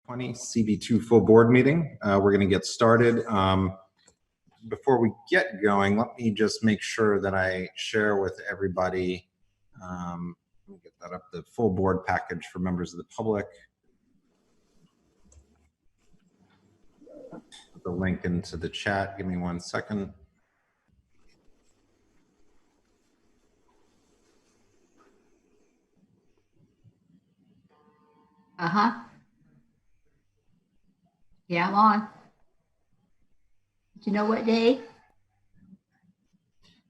2020 CB2 full board meeting. We're going to get started. Before we get going, let me just make sure that I share with everybody. Let me get that up, the full board package for members of the public. Put the link into the chat. Give me 1 second. Yeah, I'm on. Do you know what day?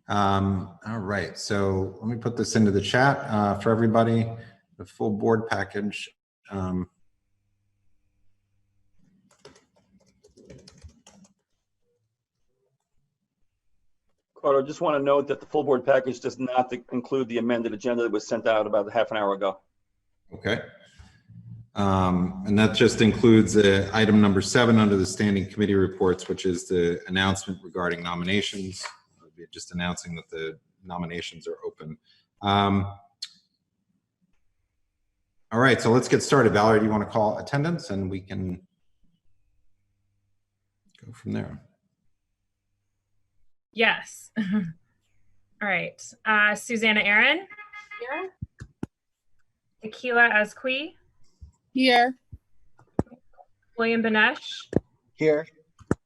All right, so let me put this into the chat for everybody, the full board package. Carter, just want to note that the full board package does not include the amended agenda that was sent out about half an hour ago. Okay. And that just includes item number 7 under the standing committee reports, which is the announcement regarding nominations. We're just announcing that the nominations are open. All right, so let's get started. Valerie, do you want to call attendance and we can go from there? Yes. All right. Susanna Aaron. Here. Akila Azqui. Here. William Benesh. Here.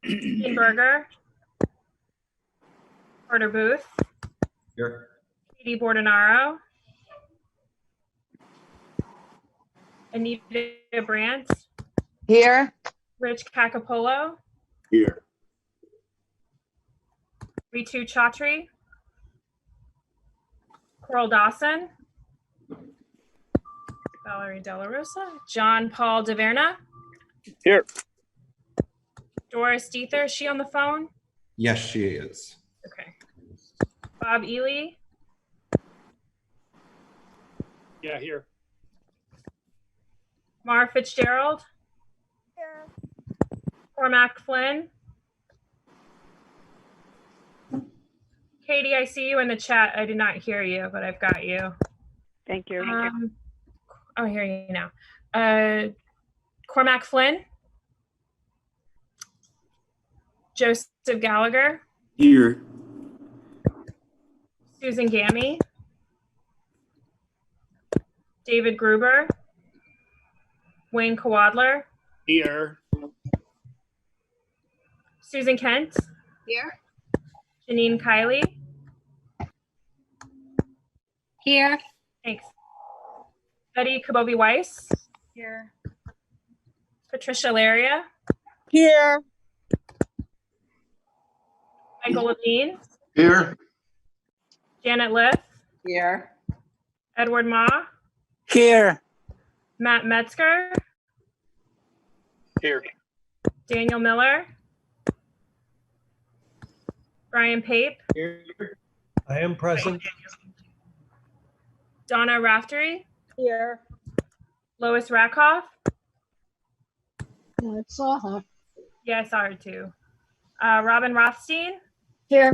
Ian Berger. Carter Booth. Here. Katie Bordenaro. Anita Brandt. Here. Rich Cacapolo. Here. Ritu Chaudhry. Coral Dawson. Valerie Della Rosa. John Paul DeVerna. Here. Doris Diether, is she on the phone? Yes, she is. Okay. Bob Ely. Yeah, here. Mara Fitzgerald. Here. Cormac Flynn. Katie, I see you in the chat. I did not hear you, but I've got you. Thank you. Oh, I hear you now. Cormac Flynn. Joseph Gallagher. Here. Susan Gammy. David Gruber. Wayne Kwadler. Here. Susan Kent. Here. Janine Kiley. Here. Thanks. Betty Kabobi Weiss. Here. Patricia Laria. Here. Michael Levine. Here. Janet Liff. Here. Edward Ma. Here. Matt Metzger. Here. Daniel Miller. Brian Pape. Here. I am present. Donna Raftery. Here. Lois Rakoff. I saw her. Yeah, I saw her too. Robin Rothstein. Here.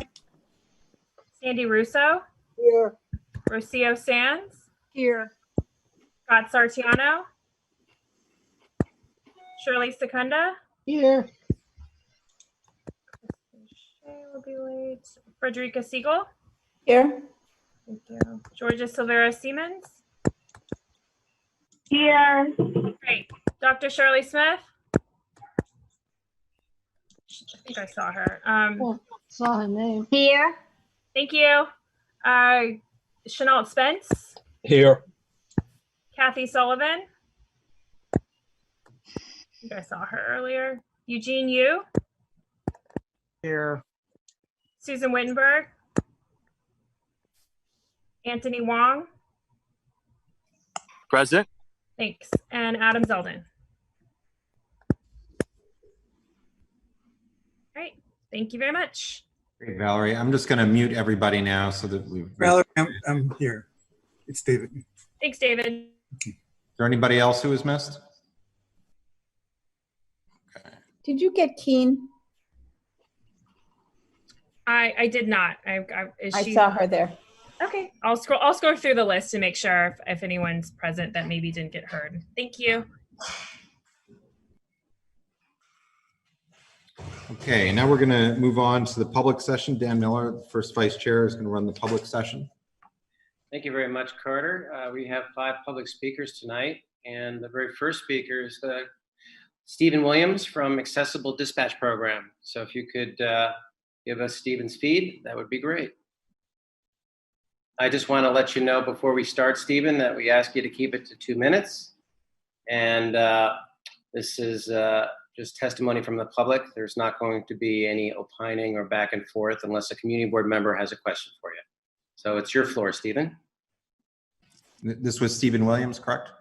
Sandy Russo. Here. Rocio Sands. Here. Scott Sartiano. Shirley Secunda. Here. Will be late. Frederica Siegel. Here. Thank you. Georgia Silvera Siemens. Here. Great. Dr. Shirley Smith. I think I saw her. Saw her name. Here. Thank you. Chenault Spence. Here. Kathy Sullivan. I think I saw her earlier. Eugene Yu. Here. Susan Wittenberg. Anthony Wong. Present. Thanks. And Adam Zeldin. All right. Thank you very much. Great, Valerie. I'm just going to mute everybody now so that we've. Valerie, I'm here. It's David. Thanks, David. Is there anybody else who was missed? Okay. Did you get Keen? I did not. I saw her there. Okay. I'll scroll through the list to make sure if anyone's present that maybe didn't get heard. Thank you. Okay, now we're going to move on to the public session. Dan Miller, the first vice chair, is going to run the public session. Thank you very much, Carter. We have 5 public speakers tonight, and the very first speaker is Stephen Williams from Accessible Dispatch Program. So if you could give us Stephen's feed, that would be great. I just want to let you know before we start, Stephen, that we ask you to keep it to 2 minutes. And this is just testimony from the public. There's not going to be any opining or back and forth unless a community board member has a question for you. So it's your floor, Stephen. This was Stephen Williams, correct?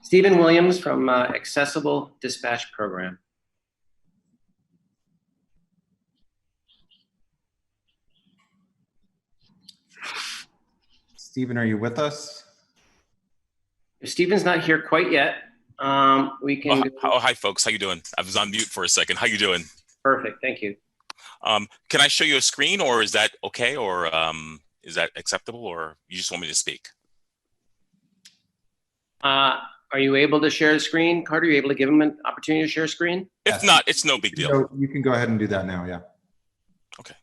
Stephen Williams from Accessible Dispatch Program. Stephen, are you with us? If Stephen's not here quite yet, we can. Hi, folks. How you doing? I was on mute for a second. How you doing? Perfect. Thank you. Can I show you a screen, or is that okay, or is that acceptable, or you just want me to speak? Are you able to share the screen, Carter? Are you able to give him an opportunity to share a screen? If not, it's no big deal. You can go ahead and do that now. Yeah. Okay.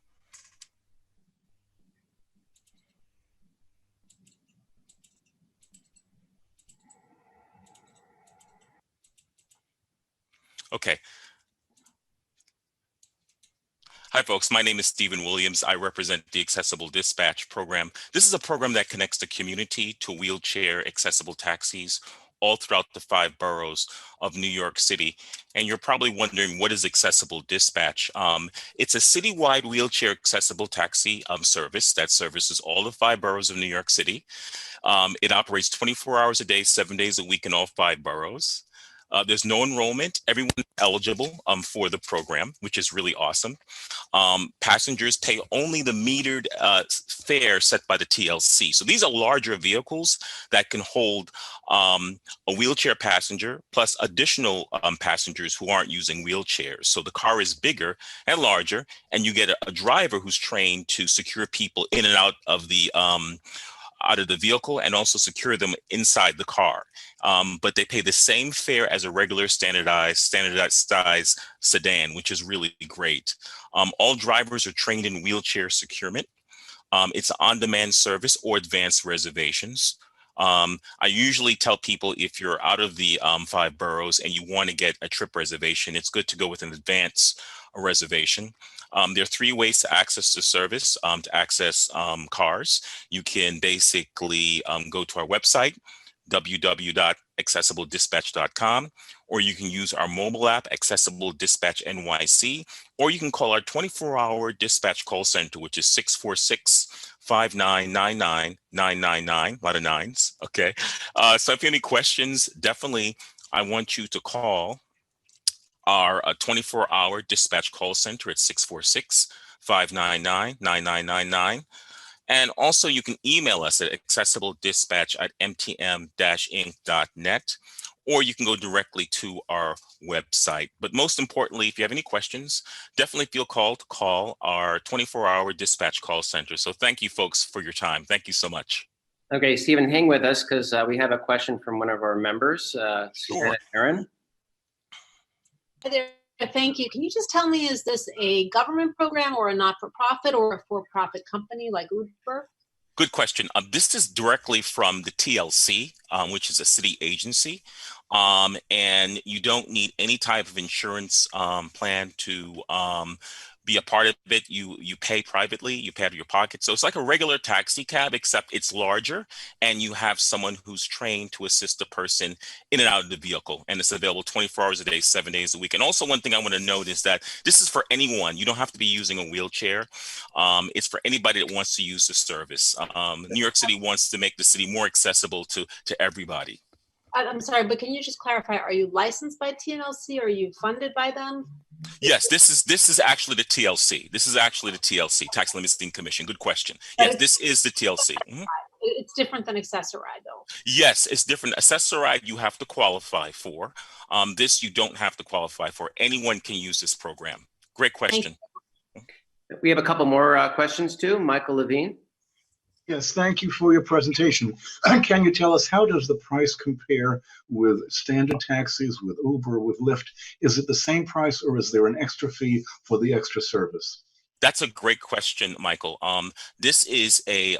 Okay. Hi, folks. My name is Stephen Williams. I represent the Accessible Dispatch Program. This is a program that connects the community to wheelchair accessible taxis all throughout the 5 boroughs of New York City. And you're probably wondering, what is Accessible Dispatch? It's a citywide wheelchair accessible taxi service that services all the 5 boroughs of New York City. It operates 24 hours a day, 7 days a week in all 5 boroughs. There's no enrollment. Everyone is eligible for the program, which is really awesome. Passengers pay only the metered fare set by the TLC. So these are larger vehicles that can hold a wheelchair passenger plus additional passengers who aren't using wheelchairs. So the car is bigger and larger, and you get a driver who's trained to secure people in and out of the vehicle and also secure them inside the car. But they pay the same fare as a regular standardized sedan, which is really great. All drivers are trained in wheelchair securement. It's on-demand service or advanced reservations. I usually tell people, if you're out of the 5 boroughs and you want to get a trip reservation, it's good to go with an advance reservation. There are 3 ways to access the service, to access cars. You can basically go to our website, www.accessibleddispatch.com, or you can use our mobile app, Accessible Dispatch NYC, or you can call our 24-hour dispatch call center, which is 646-5999-999, a lot of nines, okay? So if you have any questions, definitely I want you to call our 24-hour dispatch call center at 646-599-9999. And also you can email us at accessibleddispatch@mtm-inc.net, or you can go directly to our website. But most importantly, if you have any questions, definitely feel called to call our 24-hour dispatch call center. So thank you, folks, for your time. Thank you so much. Okay, Stephen, hang with us because we have a question from one of our members, Sure. Aaron. Hi there. Thank you. Can you just tell me, is this a government program or a not-for-profit or a for-profit company like Uber? Good question. This is directly from the TLC, which is a city agency, and you don't need any type of insurance plan to be a part of it. You pay privately, you pay out of your pocket. So it's like a regular taxi cab, except it's larger, and you have someone who's trained to assist the person in and out of the vehicle. And it's available 24 hours a day, 7 days a week. And also one thing I want to note is that this is for anyone. You don't have to be using a wheelchair. It's for anybody that wants to use the service. New York City wants to make the city more accessible to everybody. I'm sorry, but can you just clarify, are you licensed by TLC? Are you funded by them? Yes, this is actually the TLC. This is actually the TLC, Tax Limiting Commission. Good question. Yes, this is the TLC. Mm-hmm. It's different than Accessoride, though. Yes, it's different. Accessoride you have to qualify for. This you don't have to qualify for. Anyone can use this program. Great question. We have a couple more questions too. Michael Levine. Yes, thank you for your presentation. Can you tell us, how does the price compare with standard taxis, with Uber, with Lyft? Is it the same price, or is there an extra fee for the extra service? That's a great question, Michael. This is a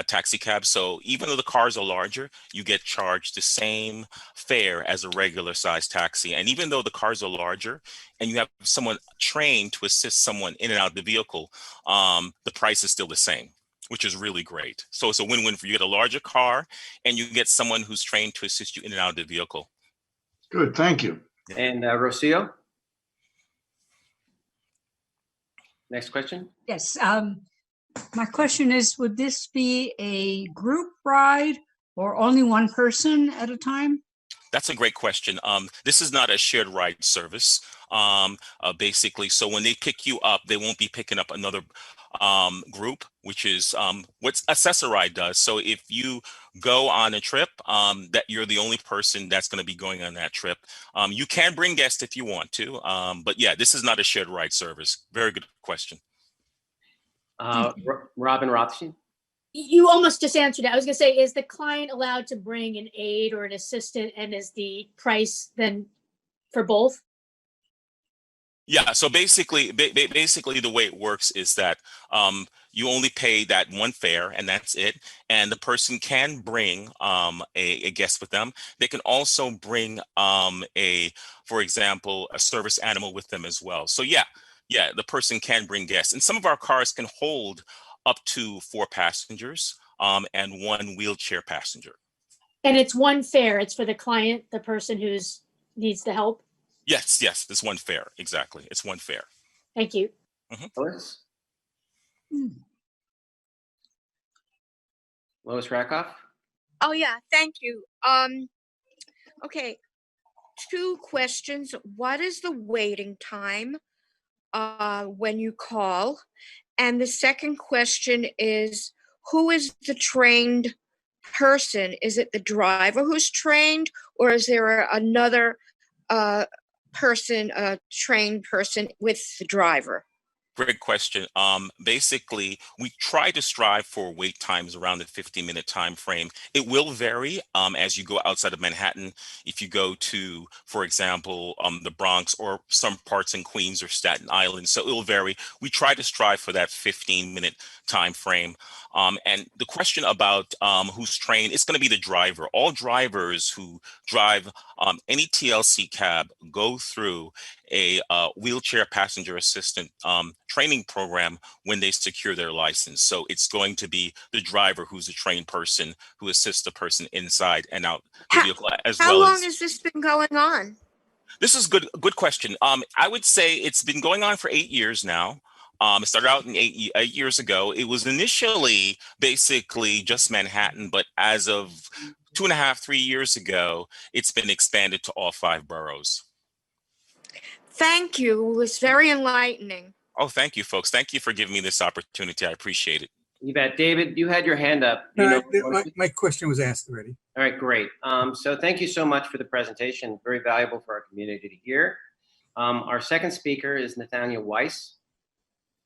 taxi cab, so even though the cars are larger, you get charged the same fare as a regular size taxi. And even though the cars are larger, and you have someone trained to assist someone in and out of the vehicle, the price is still the same, which is really great. So it's a win-win for you. You get a larger car, and you get someone who's trained to assist you in and out of the vehicle. Good, thank you. And Rocio? Next question. Yes. My question is, would this be a group ride or only one person at a time? That's a great question. This is not a shared ride service. Basically, so when they pick you up, they won't be picking up another group, which is what Accessoride does. So if you go on a trip, that you're the only person that's going to be going on that trip. You can bring guests if you want to, but yeah, this is not a shared ride service. Very good question. Robin Rothstein? You almost just answered it. I was going to say, is the client allowed to bring an aide or an assistant, and is the price then for both? Yeah, so basically the way it works is that you only pay that one fare, and that's it. And the person can bring a guest with them. They can also bring for example, a service animal with them as well. So yeah, the person can bring guests. And some of our cars can hold up to 4 passengers and 1 wheelchair passenger. And it's one fare. It's for the client, the person who's needs the help. Yes, it's one fare. Exactly. It's one fare. Thank you. Lois? Lois Rakoff? Oh, yeah, thank you. Okay, 2 questions. What is the waiting time when you call? And the second question is, who is the trained person? Is it the driver who's trained, or is there another person, a trained person with the driver? Great question. Basically, we try to strive for wait times around the 15-minute time frame. It will vary as you go outside of Manhattan. If you go to, for example, the Bronx or some parts in Queens or Staten Island, so it will vary. We try to strive for that 15-minute time frame. And the question about who's trained, it's going to be the driver. All drivers who drive any TLC cab go through a wheelchair passenger assistant training program when they secure their license. So it's going to be the driver who's a trained person who assists the person inside and out the vehicle, as well as— How long has this been going on? This is good question. I would say it's been going on for 8 years now. It started out in 8 years ago. It was initially basically just Manhattan, but as of 2.5, 3 years ago, it's been expanded to all 5 boroughs. Thank you. It was very enlightening. Oh, thank you, folks. Thank you for giving me this opportunity. I appreciate it. You bet. David, you had your hand up. My question was asked already. All right, great. So thank you so much for the presentation. Very valuable for our community to hear. Our second speaker is Nathaniel Weiss,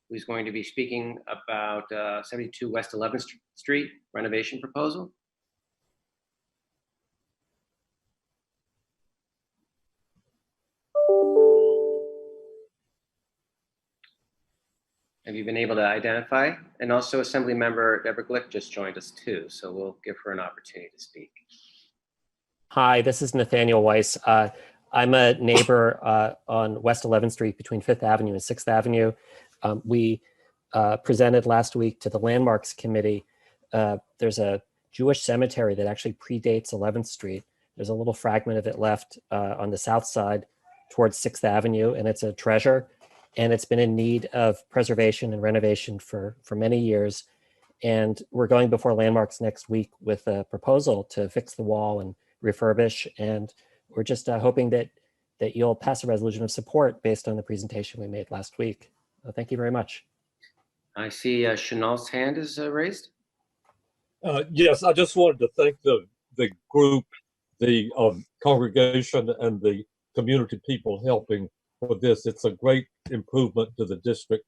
who's going to be speaking about 72 West 11th Street renovation proposal. Have you been able to identify? And also Assembly Member Deborah Glick just joined us too, so we'll give her an opportunity to speak. Hi, this is Nathaniel Weiss. I'm a neighbor on West 11th Street between 5th Avenue and 6th Avenue. We presented last week to the Landmarks Committee. There's a Jewish cemetery that actually predates 11th Street. There's a little fragment of it left on the south side towards 6th Avenue, and it's a treasure. And it's been in need of preservation and renovation for many years. And we're going before Landmarks next week with a proposal to fix the wall and refurbish. And we're just hoping that you'll pass a resolution of support based on the presentation we made last week. Thank you very much. I see Chanel's hand is raised. Yes, I just wanted to thank the group, the congregation, and the community people helping for this. It's a great improvement to the district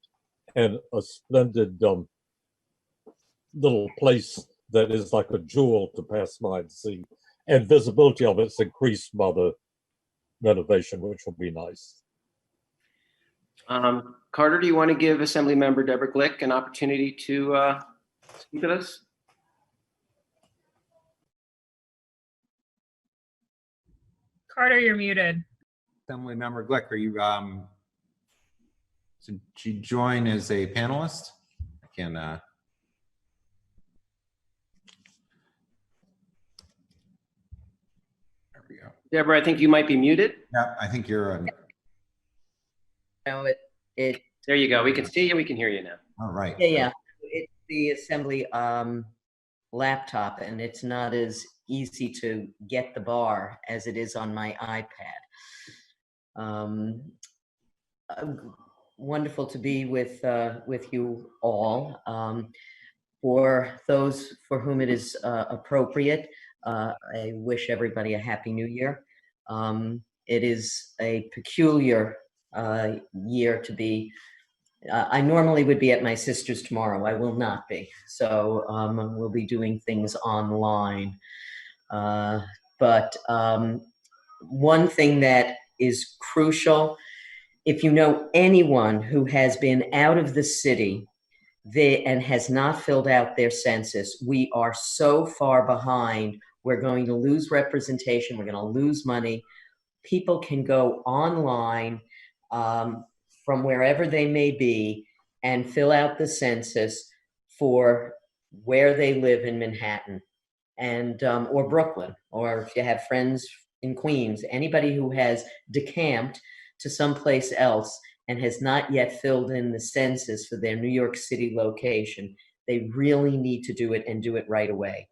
and a splendid little place that is like a jewel to pass by and see. And visibility of it's increased by the renovation, which will be nice. Carter, do you want to give Assemblymember Deborah Glick an opportunity to speak with us? Carter, you're muted. Assemblymember Glick, are you, did she join as a panelist? I can, there we go. Deborah, I think you might be muted. Yeah, I think you're, No, it. There you go. We can see you. We can hear you now. all right. Yeah. It's the assembly laptop, and it's not as easy to get the bar as it is on my iPad. Wonderful to be with you all. For those for whom it is appropriate, I wish everybody a Happy New Year. It is a peculiar year to be. I normally would be at my sister's tomorrow. I will not be. So we'll be doing things online. But one thing that is crucial, if you know anyone who has been out of the city and has not filled out their census, we are so far behind. We're going to lose representation. We're going to lose money. People can go online from wherever they may be and fill out the census for where they live in Manhattan and or Brooklyn, or if you have friends in Queens, anybody who has decamped to someplace else and has not yet filled in the census for their New York City location, they really need to do it and do it right away.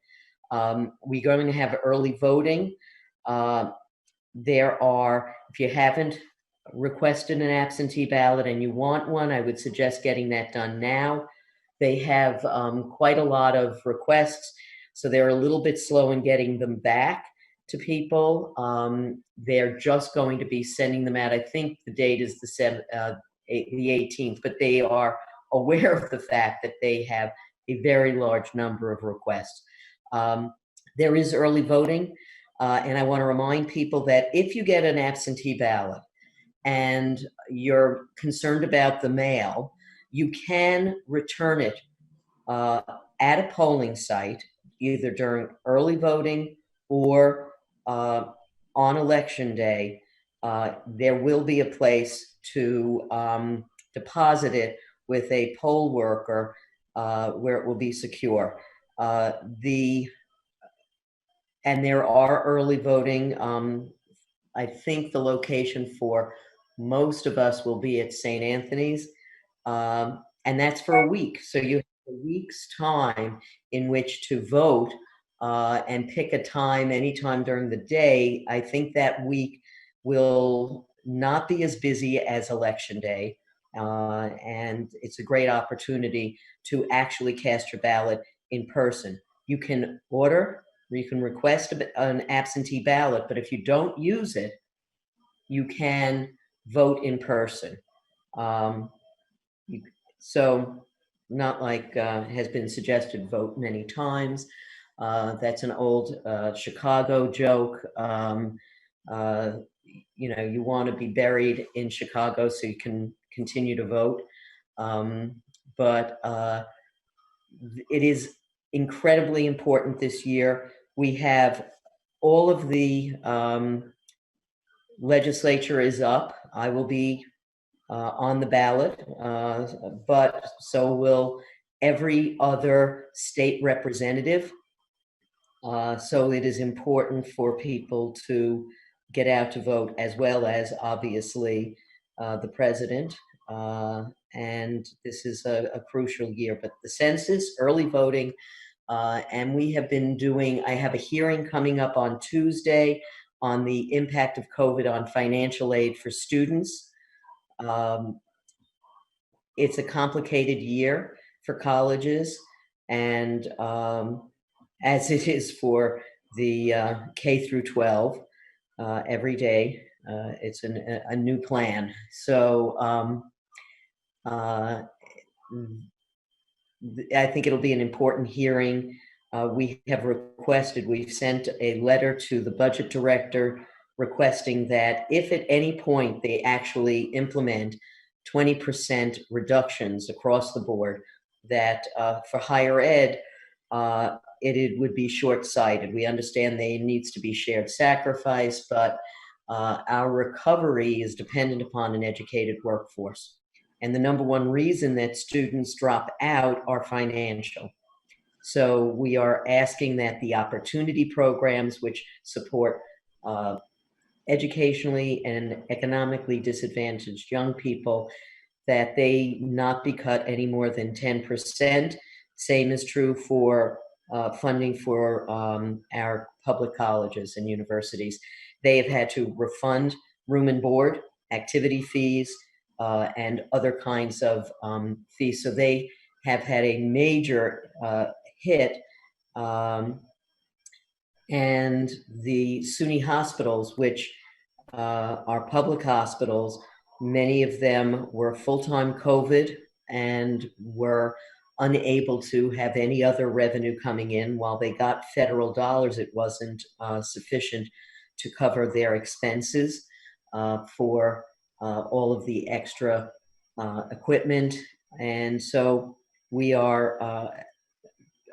We're going to have early voting. There are, if you haven't requested an absentee ballot and you want one, I would suggest getting that done now. They have quite a lot of requests, so they're a little bit slow in getting them back to people. They're just going to be sending them out. I think the date is the 18th, but they are aware of the fact that they have a very large number of requests. There is early voting, and I want to remind people that if you get an absentee ballot and you're concerned about the mail, you can return it at a polling site, either during early voting or on election day. There will be a place to deposit it with a poll worker where it will be secure. And there are early voting. I think the location for most of us will be at St. Anthony's, and that's for a week. So you have a week's time in which to vote and pick a time anytime during the day. I think that week will not be as busy as Election Day, and it's a great opportunity to actually cast your ballot in person. You can order, or you can request an absentee ballot, but if you don't use it, you can vote in person. So not like has been suggested, vote many times. That's an old Chicago joke. You know, you want to be buried in Chicago so you can continue to vote. But it is incredibly important this year. We have all of the legislature is up. I will be on the ballot, but so will every other state representative. So it is important for people to get out to vote, as well as obviously the president. And this is a crucial year, but the census, early voting, and we have been doing, I have a hearing coming up on Tuesday on the impact of COVID on financial aid for students. It's a complicated year for colleges, and as it is for the K through 12, every day it's a new plan. So I think it'll be an important hearing. We have requested, we've sent a letter to the budget director requesting that if at any point they actually implement 20% reductions across the board, that for higher ed, it would be short-sighted. We understand there needs to be shared sacrifice, but our recovery is dependent upon an educated workforce. And the number one reason that students drop out are financial. So we are asking that the opportunity programs, which support educationally and economically disadvantaged young people, that they not be cut any more than 10%. Same is true for funding for our public colleges and universities. They have had to refund room and board, activity fees, and other kinds of fees. So they have had a major hit. And the SUNY hospitals, which are public hospitals, many of them were full-time COVID and were unable to have any other revenue coming in. While they got federal dollars, it wasn't sufficient to cover their expenses for all of the extra equipment. And so we are,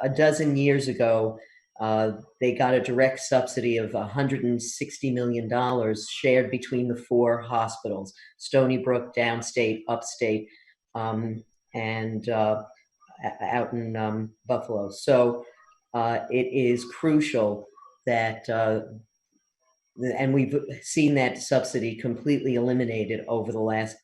a dozen years ago, they got a direct subsidy of $160 million shared between the 4 hospitals, Stony Brook, downstate, upstate, and out in Buffalo. So it is crucial that, and we've seen that subsidy completely eliminated over the last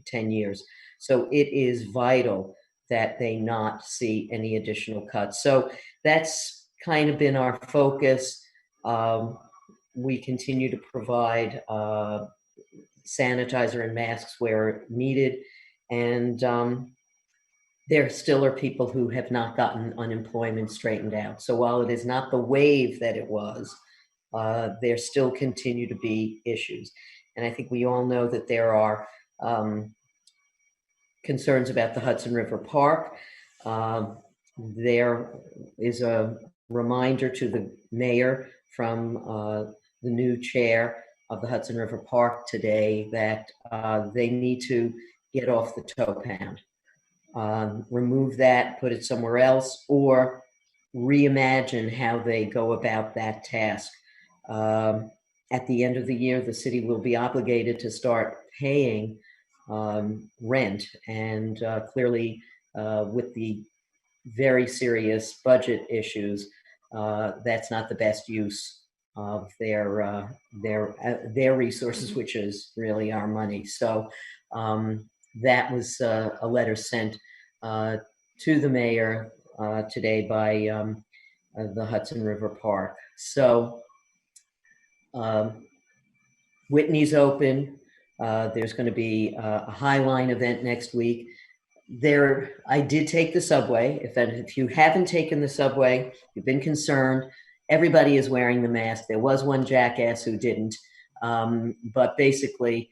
10 years. So it is vital that they not see any additional cuts. So that's kind of been our focus. We continue to provide sanitizer and masks where needed. And there still are people who have not gotten unemployment straightened out. So while it is not the wave that it was, there still continue to be issues. And I think we all know that there are concerns about the Hudson River Park. There is a reminder to the mayor from the new chair of the Hudson River Park today that they need to get off the tow pound. Remove that, put it somewhere else, or reimagine how they go about that task. At the end of the year, the city will be obligated to start paying rent, and clearly with the very serious budget issues, that's not the best use of their resources, which is really our money. So that was a letter sent to the mayor today by the Hudson River Park. So Whitney's open. There's going to be a High Line event next week. I did take the subway. If you haven't taken the subway, you've been concerned, everybody is wearing the mask. There was one jackass who didn't. But basically,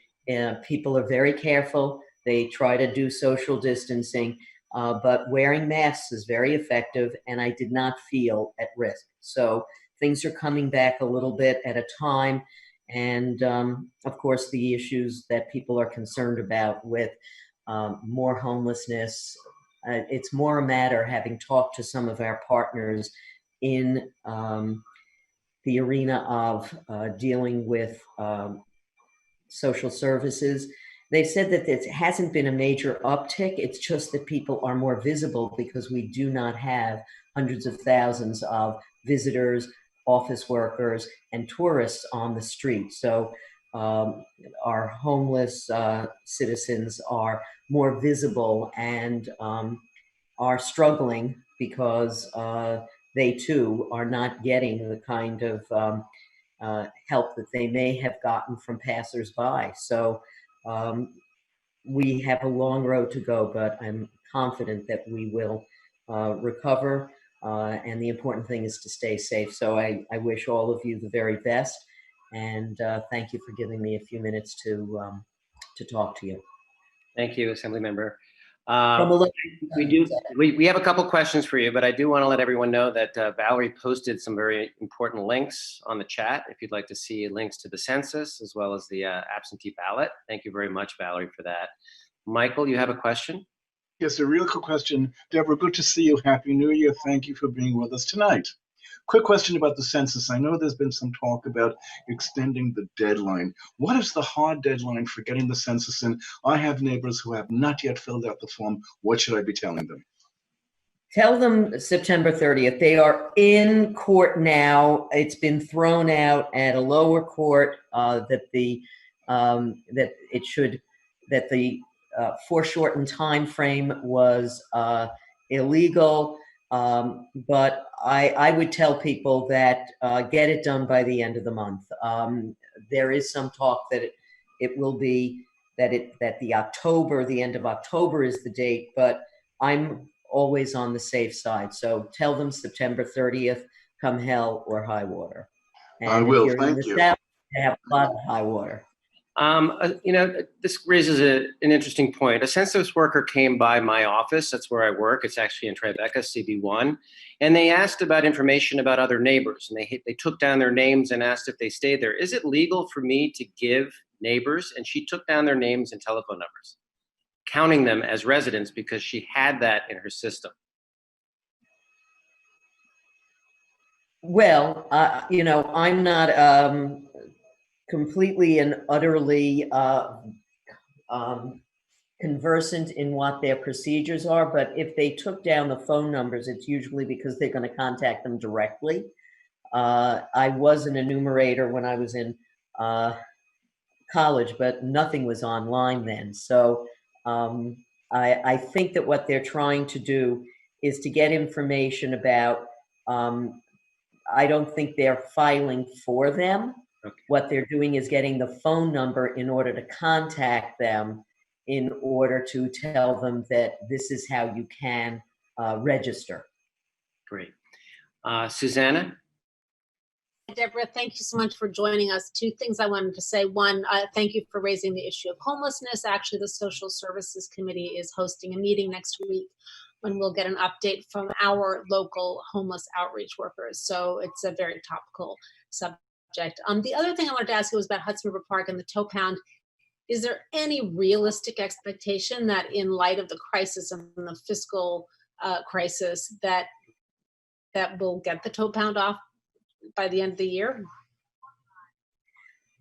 people are very careful. They try to do social distancing, but wearing masks is very effective, and I did not feel at risk. So things are coming back a little bit at a time. And of course, the issues that people are concerned about with more homelessness. It's more a matter, having talked to some of our partners in the arena of dealing with social services. They've said that it hasn't been a major uptick. It's just that people are more visible because we do not have hundreds of thousands of visitors, office workers, and tourists on the street. So our homeless citizens are more visible and are struggling because they too are not getting the kind of help that they may have gotten from passersby. So we have a long road to go, but I'm confident that we will recover. And the important thing is to stay safe. So I wish all of you the very best. And thank you for giving me a few minutes to talk to you. Thank you, Assemblymember. From 11 we have a couple questions for you, but I do want to let everyone know that Valerie posted some very important links on the chat if you'd like to see links to the census as well as the absentee ballot. Thank you very much, Valerie, for that. Michael, you have a question? Yes, a real quick question. Deborah, good to see you. Happy New Year. Thank you for being with us tonight. Quick question about the census. I know there's been some talk about extending the deadline. What is the hard deadline for getting the census in? I have neighbors who have not yet filled out the form. What should I be telling them? Tell them September 30th. They are in court now. It's been thrown out at a lower court that the foreshortened time frame was illegal. But I would tell people that get it done by the end of the month. There is some talk that it will be that the end of October is the date, but I'm always on the safe side. So tell them September 30th, come hell or high water. And I will. If you're Thank in the you. South, they have a lot of high water. This raises an interesting point. A census worker came by my office. That's where I work. It's actually in Tribeca, CB1. And they asked about information about other neighbors. And they took down their names and asked if they stayed there. Is it legal for me to give neighbors? And she took down their names and telephone numbers, counting them as residents because she had that in her system. Well, I'm not completely and utterly conversant in what their procedures are, but if they took down the phone numbers, it's usually because they're going to contact them directly. I was an enumerator when I was in college, but nothing was online then. So I think that what they're trying to do is to get information about, I don't think they're filing for them. Okay. What they're doing is getting the phone number in order to contact them, in order to tell them that this is how you can register. Great. Susanna? Deborah, thank you so much for joining us. Two things I wanted to say. One, thank you for raising the issue of homelessness. Actually, the Social Services Committee is hosting a meeting next week when we'll get an update from our local homeless outreach workers. So it's a very topical subject. The other thing I wanted to ask you was about Hudson River Park and the tow pound. Is there any realistic expectation that in light of the crisis and the fiscal crisis that we'll get the tow pound off by the end of the year?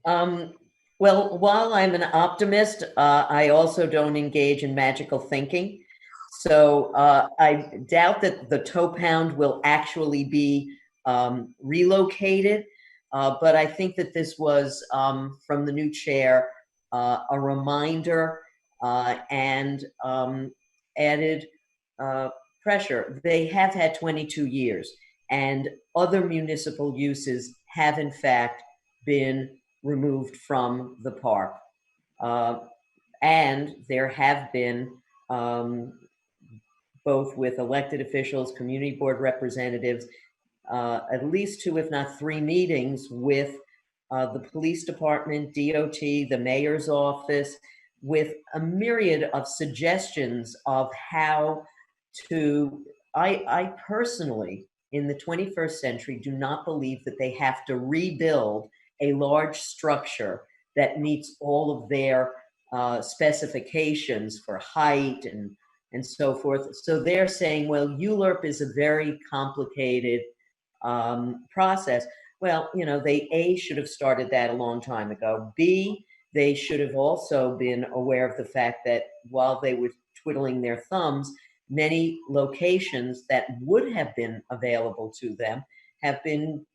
Well, while I'm an optimist, I also don't engage in magical thinking. So I doubt that the tow pound will actually be relocated. But I think that this was, from the new chair, a reminder and added pressure. They have had 22 years, and other municipal uses have in fact been removed from the park. And there have been, both with elected officials, community board representatives, at least 2, if not 3 meetings with the police department, DOT, the mayor's office, with a myriad of suggestions of how to, I personally, in the 21st century, do not believe that they have to rebuild a large structure that meets all of their specifications for height and so forth. So they're saying, well, ULURP is a very complicated process. Well, they A, should have started that a long time ago. B, they should have also been aware of the fact that while they were twiddling their thumbs, many locations that would have been available to them have been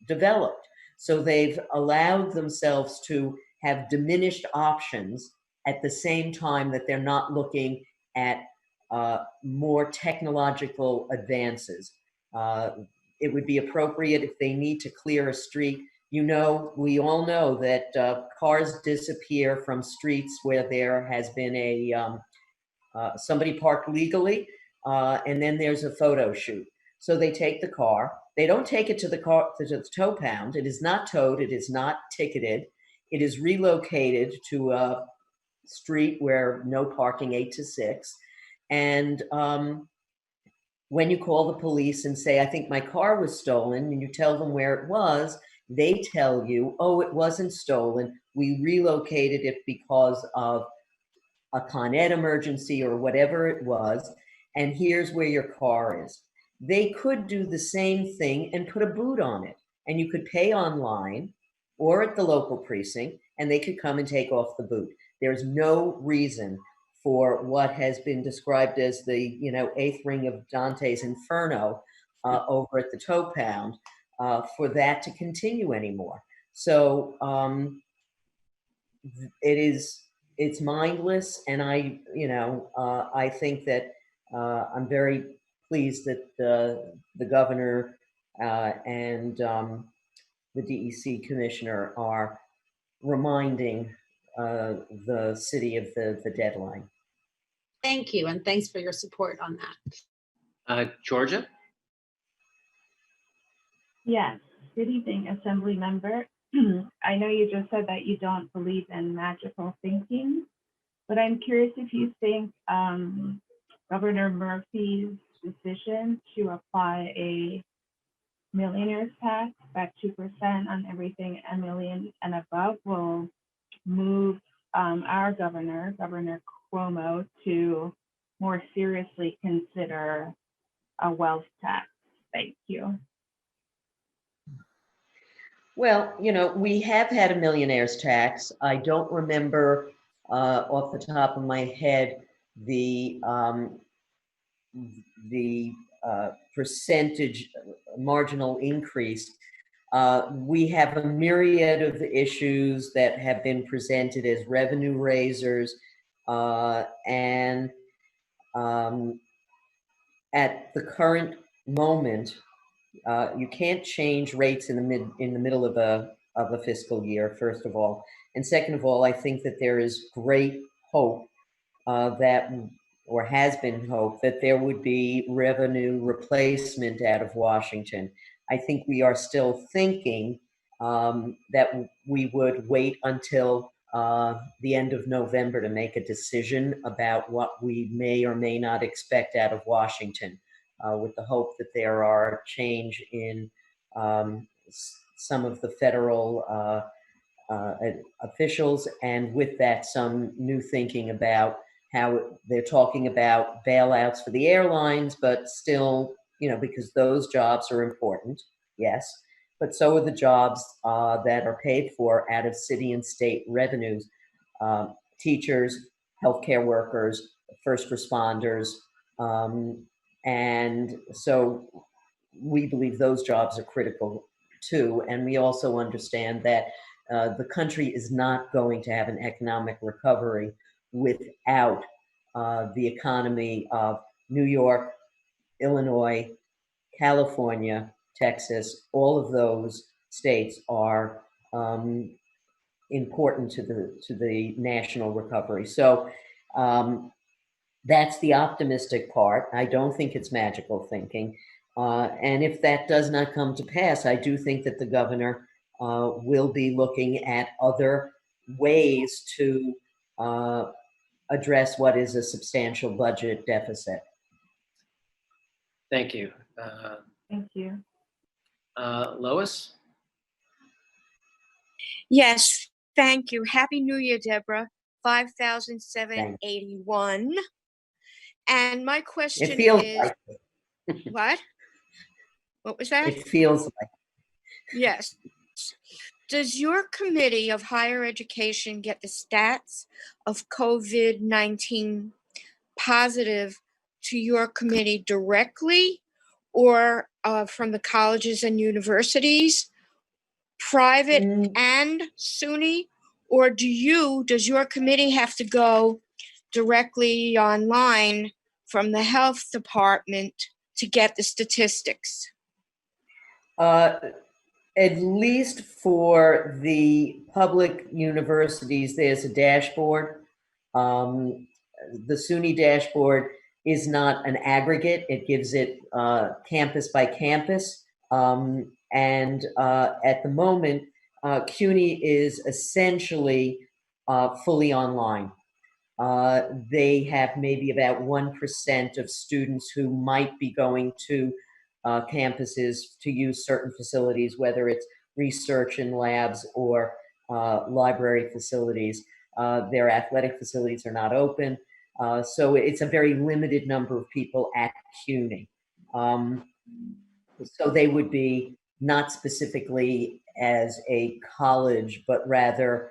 developed. So they've allowed themselves to have diminished options at the same time that they're not looking at more technological advances. It would be appropriate if they need to clear a street. We all know that cars disappear from streets where there has been somebody parked legally, and then there's a photo shoot. So they take the car. They don't take it to the tow pound. It is not towed. It is not ticketed. It is relocated to a street where no parking 8 to 6. And when you call the police and say, I think my car was stolen, and you tell them where it was, they tell you, oh, it wasn't stolen. We relocated it because of a Con Ed emergency or whatever it was, and here's where your car is. They could do the same thing and put a boot on it, and you could pay online or at the local precinct, and they could come and take off the boot. There's no reason for what has been described as the, eighth ring of Dante's Inferno over at the Toe Pound for that to continue anymore. So it's mindless, and I think that I'm very pleased that the governor and the DEC commissioner are reminding the city of the deadline. Thank you, and thanks for your support on that. Georgia? Yes. Good evening, Assembly Member. I know you just said that you don't believe in magical thinking, but I'm curious if you think Governor Murphy's decision to apply a millionaire's tax at 2% on everything $1 million and above will move our Governor Cuomo, to more seriously consider a wealth tax. Thank you. Well, we have had a millionaire's tax. I don't remember off the top of my head the percentage marginal increase. We have a myriad of issues that have been presented as revenue raisers, and at the current moment, you can't change rates in the middle of a fiscal year, first of all, and second of all, I think that there is great hope or has been hope that there would be revenue replacement out of Washington. I think we are still thinking that we would wait until the end of November to make a decision about what we may or may not expect out of Washington, with the hope that there are change in some of the federal officials, and with that, some new thinking about how they're talking about bailouts for the airlines, but still, because those jobs are important, yes, but so are the jobs that are paid for out of city and state revenues, teachers, healthcare workers, first responders, and so we believe those jobs are critical too. And we also understand that the country is not going to have an economic recovery without the economy of New York, Illinois, California, Texas. All of those states are important to the national recovery. So that's the optimistic part. I don't think it's magical thinking. And if that does not come to pass, I do think that the governor will be looking at other ways to address what is a substantial budget deficit. Thank you. Thank you. Lois? Yes, thank you. Happy New Year, Deborah. 5,781. And my question It feels is, like what? What was that? it feels like. Yes. Does your committee of higher education get the stats of COVID-19 positive to your committee directly, or from the colleges and universities, private and SUNY? Or does your committee have to go directly online from the health department to get the statistics? At least for the public universities, there's a dashboard. The SUNY dashboard is not an aggregate. It gives it campus by campus. And at the moment, CUNY is essentially fully online. They have maybe about 1% of students who might be going to campuses to use certain facilities, whether it's research and labs or library facilities. Their athletic facilities are not open. So it's a very limited number of people at CUNY. So they would be not specifically as a college, but rather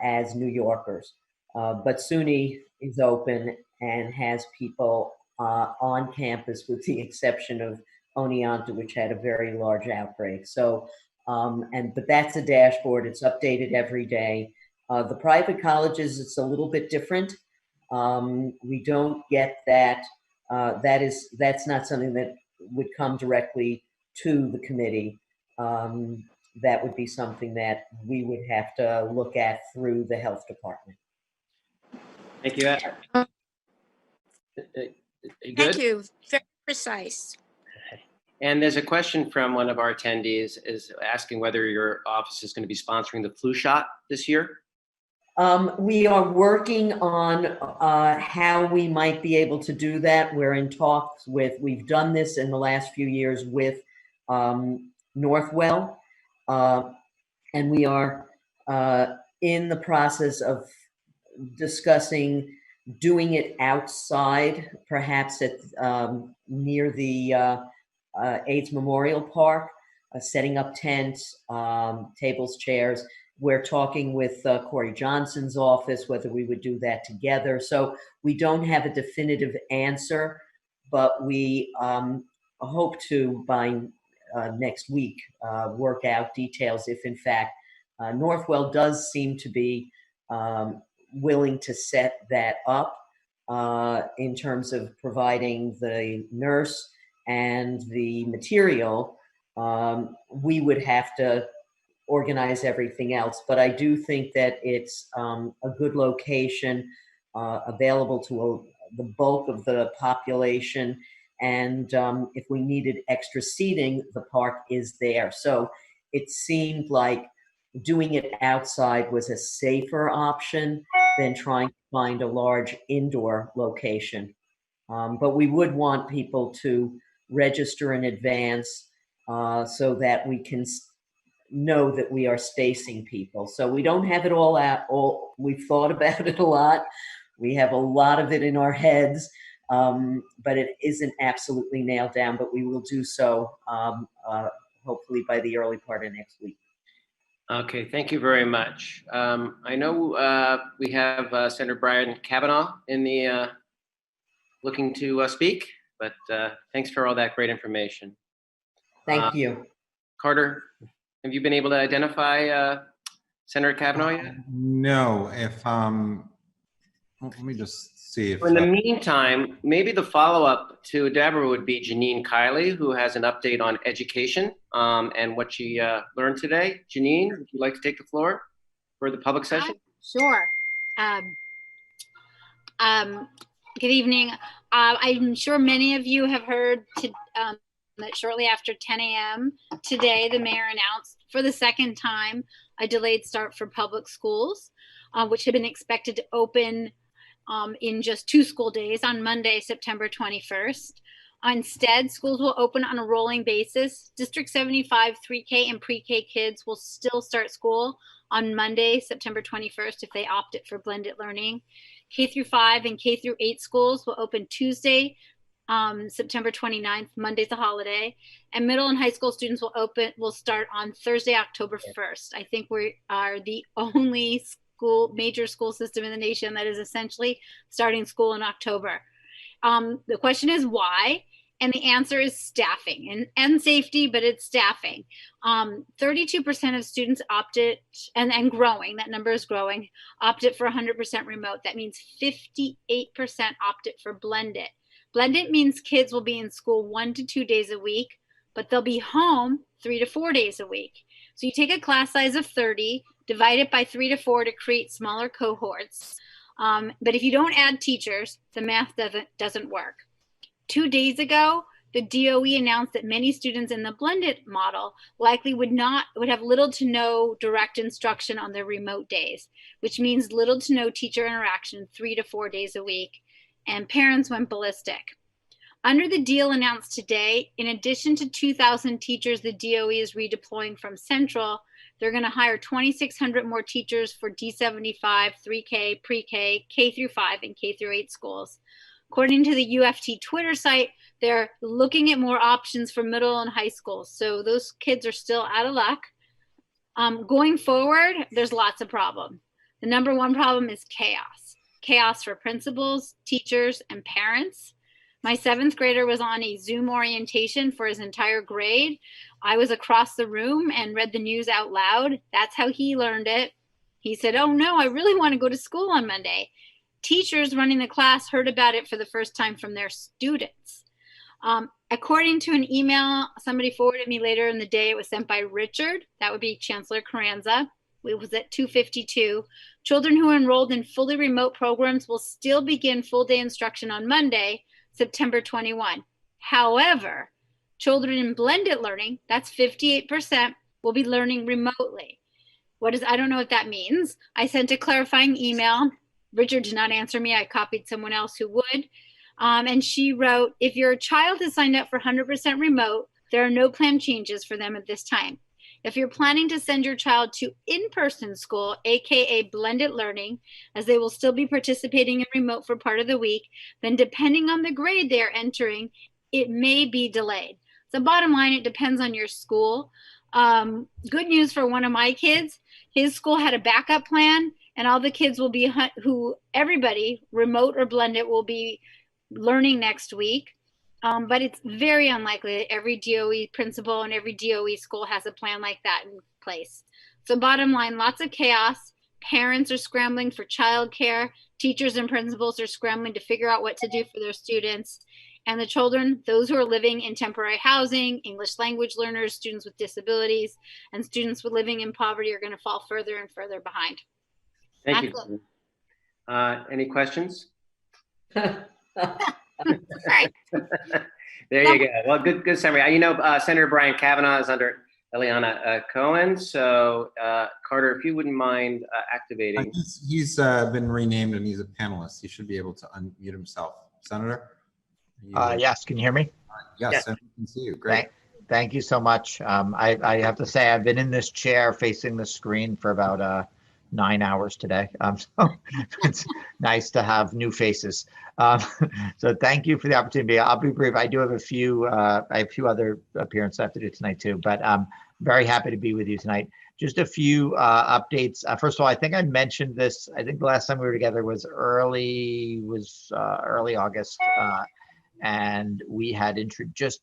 as New Yorkers. But SUNY is open and has people on campus, with the exception of Oneonta, which had a very large outbreak. So, but that's a dashboard. It's updated every day. The private colleges, it's a little bit different. We don't get that. That's not something that would come directly to the committee. That would be something that we would have to look at through the health department. Thank you. Thank you. Very precise. And there's a question from one of our attendees is asking whether your office is going to be sponsoring the flu shot this year. We are working on how we might be able to do that. We're in talks with, we've done this in the last few years with Northwell, and we are in the process of discussing doing it outside, perhaps at near the AIDS Memorial Park, setting up tents, tables, chairs. We're talking with Corey Johnson's office whether we would do that together. So we don't have a definitive answer, but we hope to, by next week, work out details if in fact Northwell does seem to be willing to set that up in terms of providing the nurse and the material. We would have to organize everything else, but I do think that it's a good location, available to the bulk of the population, and if we needed extra seating, the park is there. So it seemed like doing it outside was a safer option than trying to find a large indoor location. But we would want people to register in advance so that we can know that we are spacing people. So we don't have it all out. We've thought about it a lot. We have a lot of it in our heads, but it isn't absolutely nailed down, but we will do so hopefully by the early part of next week. Okay, thank you very much. I know we have Senator Brian Kavanaugh in the looking to speak, but thanks for all that great information. Thank you. Carter, have you been able to identify Senator Kavanaugh yet? No, if let me just see if. In the meantime, maybe the follow-up to Deborah would be Janine Kiley, who has an update on education and what she learned today. Janine, would you like to take the floor for the public session? Sure. Good evening. I'm sure many of you have heard that shortly after 10 a.m. today, the mayor announced for the second time a delayed start for public schools, which had been expected to open in just 2 school days on Monday, September 21st. Instead, schools will open on a rolling basis. District 75 3K and pre-K kids will still start school on Monday, September 21st if they opted for blended learning. K through 5 and K through 8 schools will open Tuesday, September 29th. Monday's a holiday. And middle and high school students will start on Thursday, October 1st. I think we are the only major school system in the nation that is essentially starting school in October. The question is why? And the answer is staffing and safety, but it's staffing. 32% of students opted, and growing, that number is growing, opted for 100% remote. That means 58% opted for blended. Blended means kids will be in school 1 to 2 days a week, but they'll be home 3 to 4 days a week. So you take a class size of 30, divide it by 3 to 4 to create smaller cohorts. But if you don't add teachers, the math doesn't work. 2 days ago, the DOE announced that many students in the blended model likely would have little to no direct instruction on their remote days, which means little to no teacher interaction 3 to 4 days a week, and parents went ballistic. Under the deal announced today, in addition to 2,000 teachers the DOE is redeploying from Central, they're going to hire 2,600 more teachers for D75, 3K, pre-K, K through 5, and K through 8 schools. According to the UFT Twitter site, they're looking at more options for middle and high schools. So those kids are still out of luck. Going forward, there's lots of problems. The number one problem is chaos. Chaos for principals, teachers, and parents. My 7th grader was on a Zoom orientation for his entire grade. I was across the room and read the news out loud. That's how he learned it. He said, "Oh no, I really want to go to school on Monday." Teachers running the class heard about it for the first time from their students. According to an email somebody forwarded me later in the day, it was sent by Richard. That would be Chancellor Carranza. It was at 2:52. Children who are enrolled in fully remote programs will still begin full day instruction on Monday, September 21. However, children in blended learning, that's 58%, will be learning remotely. I don't know what that means. I sent a clarifying email. Richard did not answer me. I copied someone else who would. And she wrote, if your child is signed up for 100% remote, there are no planned changes for them at this time. If you're planning to send your child to in-person school, AKA blended learning, as they will still be participating in remote for part of the week, then depending on the grade they are entering, it may be delayed. So bottom line, it depends on your school. Good news for one of my kids, his school had a backup plan, and all the kids will be, everybody, remote or blended, will be learning next week. But it's very unlikely that every DOE principal and every DOE school has a plan like that in place. So bottom line, lots of chaos. Parents are scrambling for childcare. Teachers and principals are scrambling to figure out what to do for their students. And the children, those who are living in temporary housing, English language learners, students with disabilities, and students living in poverty are going to fall further and further behind. Thank you. Any questions? There you go. Well, good summary. You know, Senator Brian Kavanaugh is under Eliana Cohen. So, Carter, if you wouldn't mind activating. He's been renamed and he's a panelist. He should be able to unmute himself. Senator? Yes, can you hear me? Yes, I can see you. Great. Thank you so much. I have to say I've been in this chair facing the screen for about 9 hours today. So it's nice to have new faces. So thank you for the opportunity. I'll be brief. I do have a few other appearances I have to do tonight too, but I'm very happy to be with you tonight. Just a few updates. First of all, I think I mentioned this. I think the last time we were together was early August, and we had introduced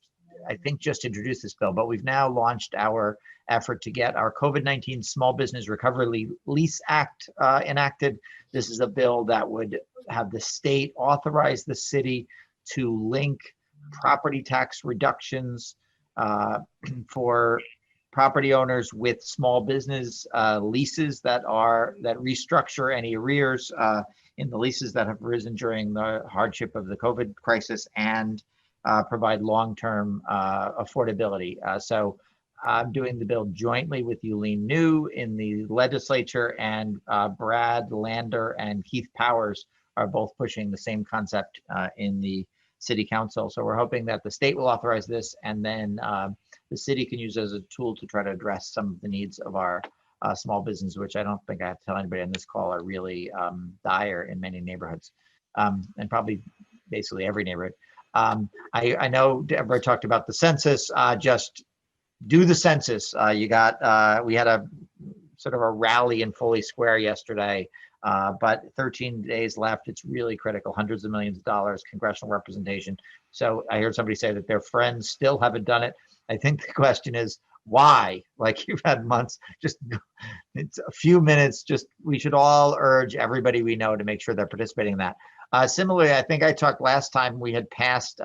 this bill, but we've now launched our effort to get our COVID-19 Small Business Recovery Lease Act enacted. This is a bill that would have the state authorize the city to link property tax reductions for property owners with small business leases that restructure any arrears in the leases that have arisen during the hardship of the COVID crisis and provide long-term affordability. So I'm doing the bill jointly with Yuleen New in the legislature, and Brad Lander and Keith Powers are both pushing the same concept in the city council. So we're hoping that the state will authorize this, and then the city can use it as a tool to try to address some of the needs of our small business, which I don't think I have to tell anybody on this call are really dire in many neighborhoods, and probably basically every neighborhood. I know Deborah talked about the census. Just do the census. We had a sort of a rally in Foley Square yesterday, but 13 days left. It's really critical. Hundreds of millions of dollars, congressional representation. So I heard somebody say that their friends still haven't done it. I think the question is why? Like, you've had months, just it's a few minutes. Just we should all urge everybody we know to make sure they're participating in that. Similarly, I think I talked last time we had passed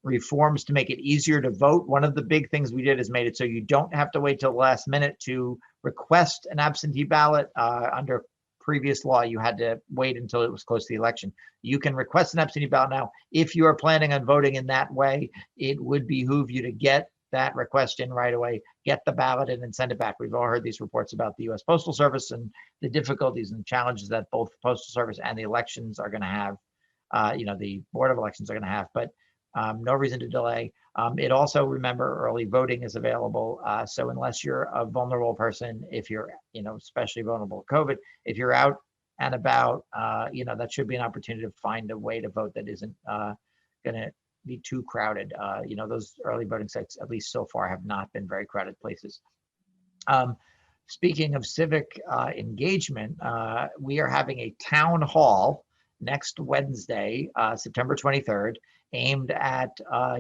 reforms to make it easier to vote. One of the big things we did is made it so you don't have to wait till the last minute to request an absentee ballot under previous law, you had to wait until it was close to the election. You can request an absentee ballot now. If you are planning on voting in that way, it would behoove you to get that request in right away, get the ballot in and send it back. We've all heard these reports about the U.S. Postal Service and the difficulties and challenges that both the Postal Service and the elections are going to have, the Board of Elections are going to have, but no reason to delay. It also, remember, early voting is available. So unless you're a vulnerable person, if you're, especially vulnerable to COVID, if you're out and about, that should be an opportunity to find a way to vote that isn't going to be too crowded. Those early voting sites, at least so far, have not been very crowded places. Speaking of civic engagement, we are having a town hall next Wednesday, September 23rd, aimed at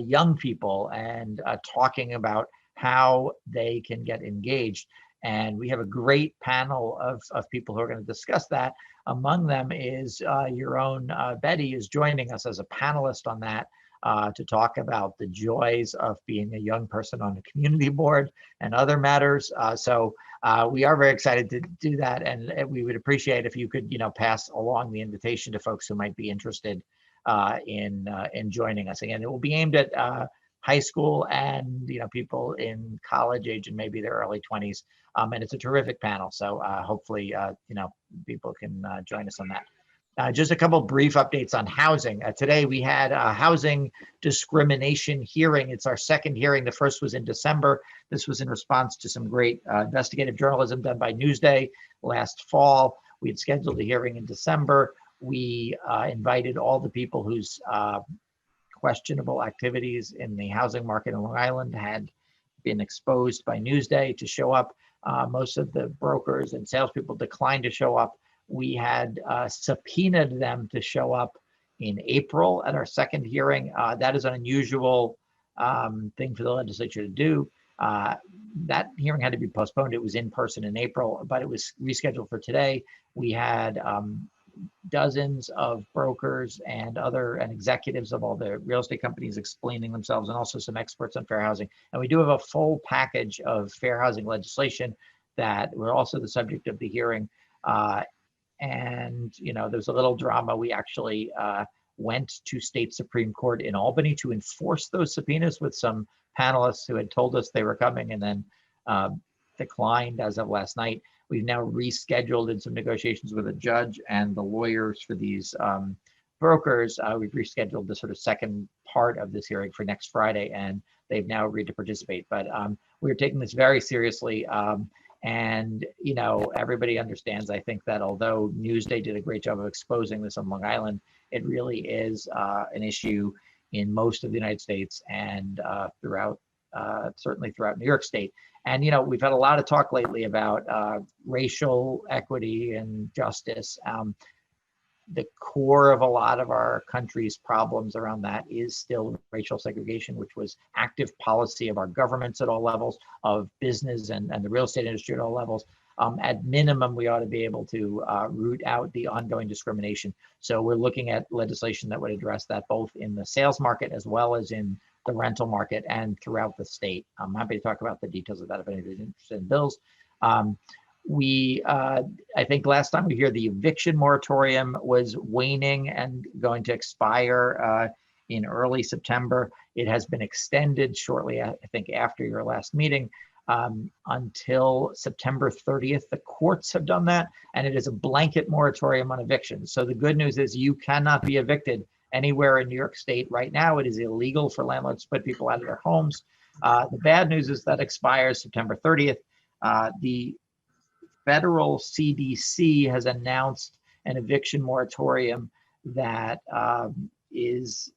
young people and talking about how they can get engaged. And we have a great panel of people who are going to discuss that. Among them is your own Betty is joining us as a panelist on that to talk about the joys of being a young person on a community board and other matters. So we are very excited to do that, and we would appreciate if you could, pass along the invitation to folks who might be interested in joining us. Again, it will be aimed at high school and people in college age and maybe their early 20s, and it's a terrific panel. So hopefully people can join us on that. Just a couple brief updates on housing. Today we had a housing discrimination hearing. It's our second hearing. The first was in December. This was in response to some great investigative journalism done by Newsday last fall. We had scheduled a hearing in December. We invited all the people whose questionable activities in the housing market in Long Island had been exposed by Newsday to show up. Most of the brokers and salespeople declined to show up. We had subpoenaed them to show up in April at our second hearing. That is an unusual thing for the legislature to do. That hearing had to be postponed. It was in person in April, but it was rescheduled for today. We had dozens of brokers and executives of all the real estate companies explaining themselves, and also some experts on fair housing. And we do have a full package of fair housing legislation that were also the subject of the hearing. And there's a little drama. We actually went to state Supreme Court in Albany to enforce those subpoenas with some panelists who had told us they were coming and then declined as of last night. We've now rescheduled in some negotiations with a judge and the lawyers for these brokers. We've rescheduled the sort of second part of this hearing for next Friday, and they've now agreed to participate. But we're taking this very seriously. And, everybody understands, I think, that although Newsday did a great job of exposing this on Long Island, it really is an issue in most of the United States and certainly throughout New York State. And, we've had a lot of talk lately about racial equity and justice. The core of a lot of our country's problems around that is still racial segregation, which was active policy of our governments at all levels, of business and the real estate industry at all levels. At minimum, we ought to be able to root out the ongoing discrimination. So we're looking at legislation that would address that both in the sales market as well as in the rental market and throughout the state. I'm happy to talk about the details of that if anybody's interested in bills. I think last time we hear the eviction moratorium was waning and going to expire in early September. It has been extended shortly, I think, after your last meeting until September 30th. The courts have done that, and it is a blanket moratorium on evictions. So the good news is you cannot be evicted anywhere in New York State right now. It is illegal for landlords to put people out of their homes. The bad news is that expires September 30th. The federal CDC has announced an eviction moratorium that is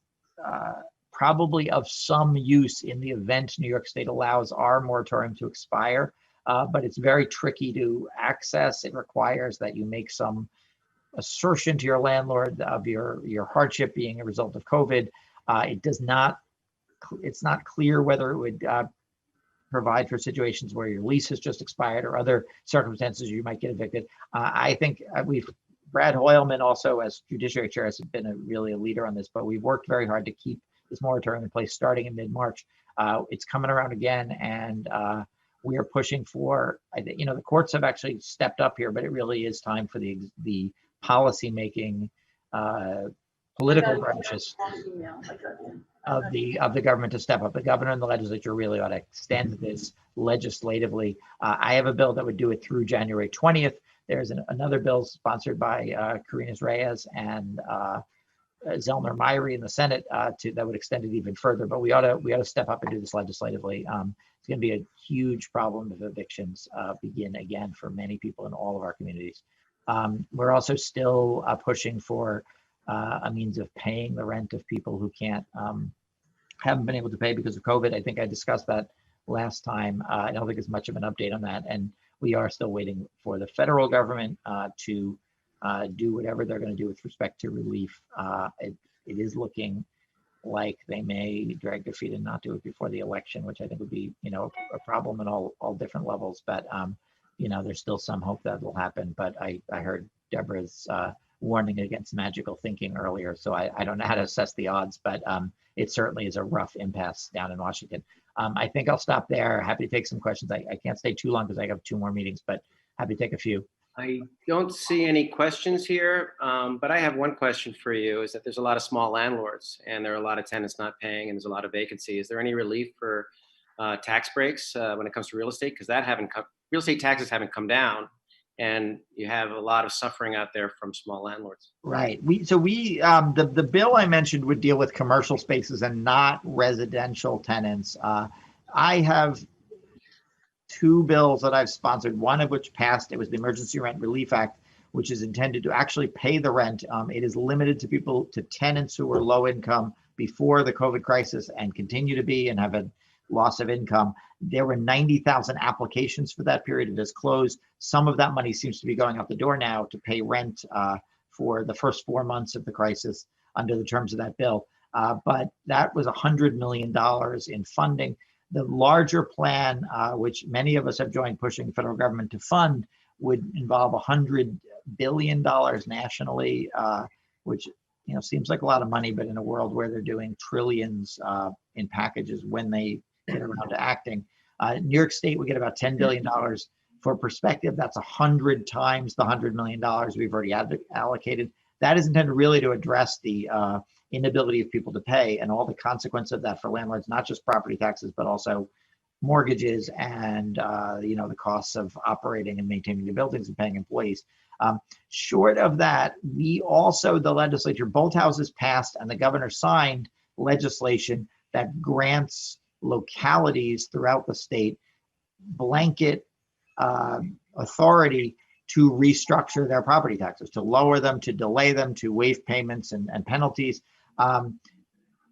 probably of some use in the event New York State allows our moratorium to expire, but it's very tricky to access. It requires that you make some assertion to your landlord of your hardship being a result of COVID. It's not clear whether it would provide for situations where your lease has just expired or other circumstances you might get evicted. I think Brad Hoylman also as Judiciary Chair has been really a leader on this, but we've worked very hard to keep this moratorium in place starting in mid-March. It's coming around again, and we are pushing for, the courts have actually stepped up here, but it really is time for the policy making political branches of the government to step up. The governor and the legislature really ought to extend this legislatively. I have a bill that would do it through January 20th. There's another bill sponsored by Karina Reyes and Zellner Myrie in the Senate that would extend it even further. But we ought to step up and do this legislatively. It's going to be a huge problem if evictions begin again for many people in all of our communities. We're also still pushing for a means of paying the rent of people who haven't been able to pay because of COVID. I think I discussed that last time. I don't think there's much of an update on that. And we are still waiting for the federal government to do whatever they're going to do with respect to relief. It is looking like they may drag their feet and not do it before the election, which I think would be, a problem at all different levels. But, there's still some hope that will happen. But I heard Deborah's warning against magical thinking earlier. So I don't know how to assess the odds, but it certainly is a rough impasse down in Washington. I think I'll stop there. Happy to take some questions. I can't stay too long because I have 2 more meetings, but happy to take a few. I don't see any questions here, but I have one question for you, is that there's a lot of small landlords and there are a lot of tenants not paying and there's a lot of vacancy. Is there any relief for tax breaks when it comes to real estate? Because real estate taxes haven't come down and you have a lot of suffering out there from small landlords. Right. The bill I mentioned would deal with commercial spaces and not residential tenants. I have 2 bills that I've sponsored, one of which passed. It was the Emergency Rent Relief Act, which is intended to actually pay the rent. It is limited to tenants who were low income before the COVID crisis and continue to be and have a loss of income. There were 90,000 applications for that period. It has closed. Some of that money seems to be going out the door now to pay rent for the first 4 months of the crisis under the terms of that bill. But that was $100 million in funding. The larger plan, which many of us have joined pushing the federal government to fund, would involve $100 billion nationally, which seems like a lot of money, but in a world where they're doing trillions in packages when they get around to acting. New York State would get about $10 billion. For perspective, that's 100 times the $100 million we've already allocated. That is intended really to address the inability of people to pay and all the consequence of that for landlords, not just property taxes, but also mortgages and the costs of operating and maintaining the buildings and paying employees. Short of that, the legislature, both houses passed and the governor signed legislation that grants localities throughout the state blanket authority to restructure their property taxes, to lower them, to delay them, to waive payments and penalties.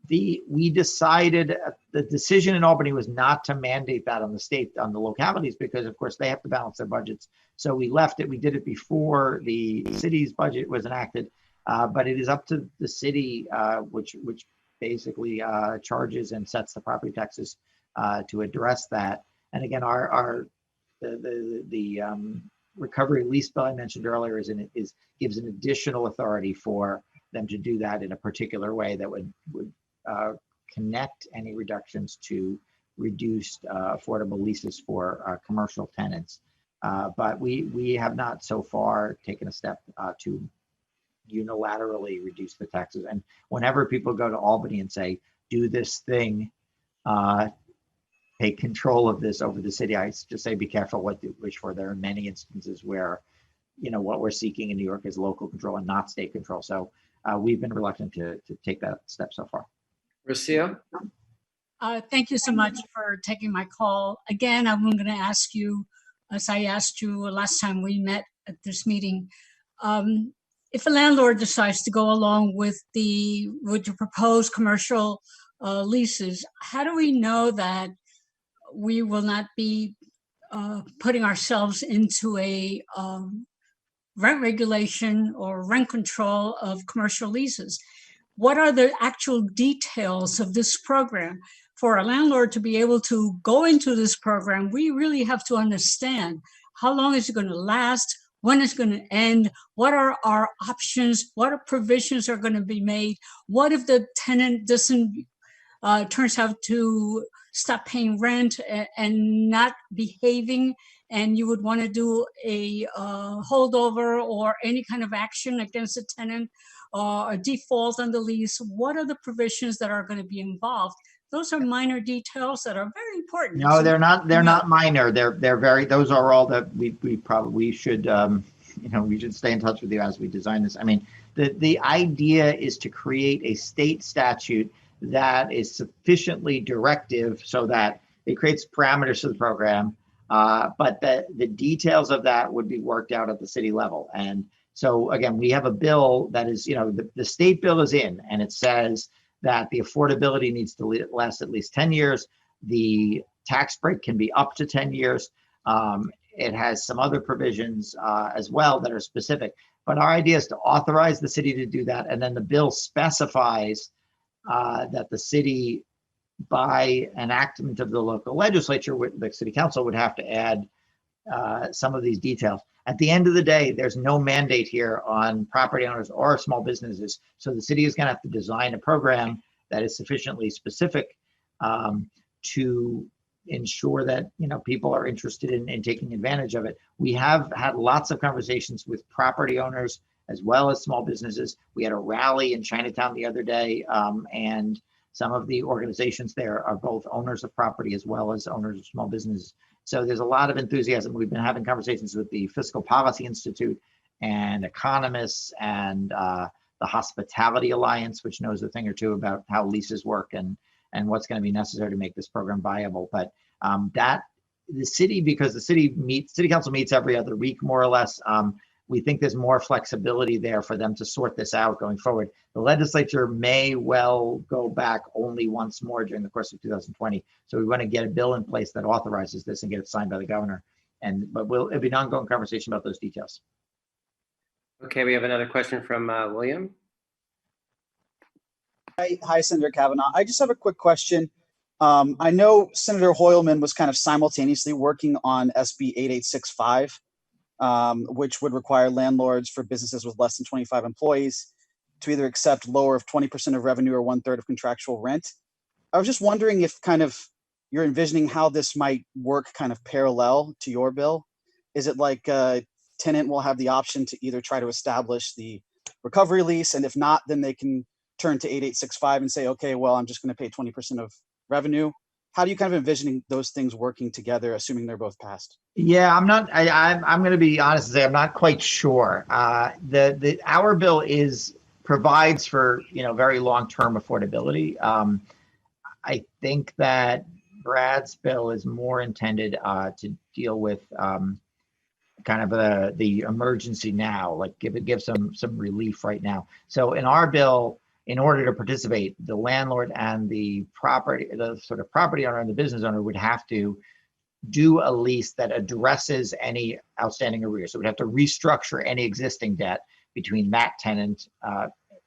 We decided the decision in Albany was not to mandate that on the localities, because of course they have to balance their budgets. So we left it. We did it before the city's budget was enacted, but it is up to the city, which basically charges and sets the property taxes to address that. And again, the recovery lease bill I mentioned earlier gives an additional authority for them to do that in a particular way that would connect any reductions to reduced affordable leases for commercial tenants. But we have not so far taken a step to unilaterally reduce the taxes. And whenever people go to Albany and say, do this thing, take control of this over the city, I just say, be careful what you wish for. There are many instances where, what we're seeking in New York is local control and not state control. So we've been reluctant to take that step so far. Rocio? Thank you so much for taking my call. Again, I'm going to ask you, as I asked you last time we met at this meeting, if a landlord decides to go along with your proposed commercial leases, how do we know that we will not be putting ourselves into a rent regulation or rent control of commercial leases? What are the actual details of this program? For a landlord to be able to go into this program, we really have to understand how long is it going to last, when it's going to end, what are our options, what provisions are going to be made, what if the tenant turns out to stop paying rent and not behaving, and you would want to do a holdover or any kind of action against a tenant or a default on the lease, what are the provisions that are going to be involved? Those are minor details that are very important. No, they're not. They're not minor. They're very. Those are all that we probably should. We should stay in touch with you as we design this. I mean, the idea is to create a state statute that is sufficiently directive so that it creates parameters for the program, but the details of that would be worked out at the city level. And so again, we have a bill that is, the state bill is in, and it says that the affordability needs to last at least 10 years. The tax break can be up to 10 years. It has some other provisions as well that are specific. But our idea is to authorize the city to do that. And then the bill specifies that the city, by enactment of the local legislature, the city council would have to add some of these details. At the end of the day, there's no mandate here on property owners or small businesses. So the city is going to have to design a program that is sufficiently specific to ensure that people are interested in taking advantage of it. We have had lots of conversations with property owners as well as small businesses. We had a rally in Chinatown the other day, and some of the organizations there are both owners of property as well as owners of small businesses. So there's a lot of enthusiasm. We've been having conversations with the Fiscal Policy Institute and economists and the Hospitality Alliance, which knows a thing or two about how leases work and what's going to be necessary to make this program viable. But that the city, because the city council meets every other week, more or less, we think there's more flexibility there for them to sort this out going forward. The legislature may well go back only once more during the course of 2020. So we want to get a bill in place that authorizes this and get it signed by the governor. But it'll be an ongoing conversation about those details. Okay, we have another question from William. Hi, Senator Kavanaugh. I just have a quick question. I know Senator Hoylman was kind of simultaneously working on SB 8865, which would require landlords for businesses with less than 25 employees to either accept lower of 20% of revenue or 1/3 of contractual rent. I was just wondering if kind of you're envisioning how this might work kind of parallel to your bill. Is it like a tenant will have the option to either try to establish the recovery lease, and if not, then they can turn to 8865 and say, okay, well, I'm just going to pay 20% of revenue? How do you kind of envisioning those things working together, assuming they're both passed? Yeah, I'm going to be honest and say I'm not quite sure. Our bill provides for very long-term affordability. I think that Brad's bill is more intended to deal with kind of the emergency now, like give some relief right now. So in our bill, in order to participate, the landlord and the sort of property owner and the business owner would have to do a lease that addresses any outstanding arrears. So we'd have to restructure any existing debt between that tenant,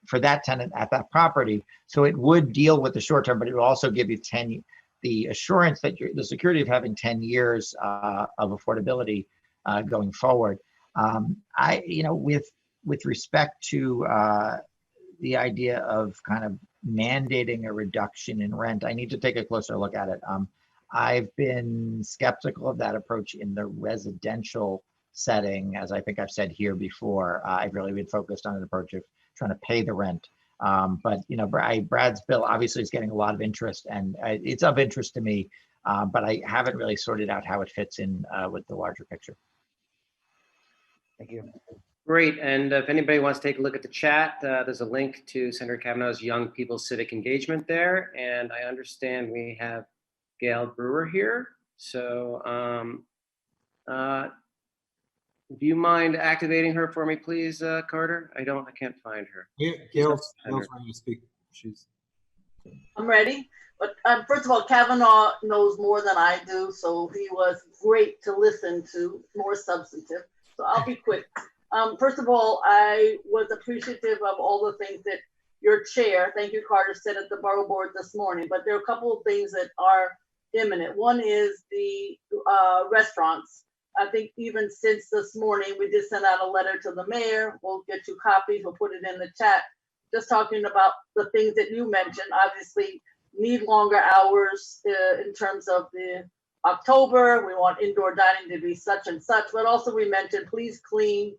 for that tenant at that property. So it would deal with the short term, but it would also give you the assurance that the security of having 10 years of affordability going forward. With respect to the idea of kind of mandating a reduction in rent, I need to take a closer look at it. I've been skeptical of that approach in the residential setting, as I think I've said here before. I've really been focused on an approach of trying to pay the rent. But Brad's bill obviously is getting a lot of interest, and it's of interest to me, but I haven't really sorted out how it fits in with the larger picture. Thank you. Great, and if anybody wants to take a look at the chat, there's a link to Senator Kavanaugh's Young People Civic Engagement there, and I understand we have Gail Brewer here. So do you mind activating her for me, please, Carter? I can't find her. Gail's ready to speak. I'm ready. But first of all, Kavanaugh knows more than I do, so he was great to listen to, more substantive. So I'll be quick. First of all, I was appreciative of all the things that your chair, thank you, Carter, said at the borough board this morning, but there are a couple of things that are imminent. One is the restaurants. I think even since this morning, we did send out a letter to the mayor. We'll get you copies. We'll put it in the chat. Just talking about the things that you mentioned. Obviously, need longer hours in terms of the October. We want indoor dining to be such and such, but also we mentioned please clean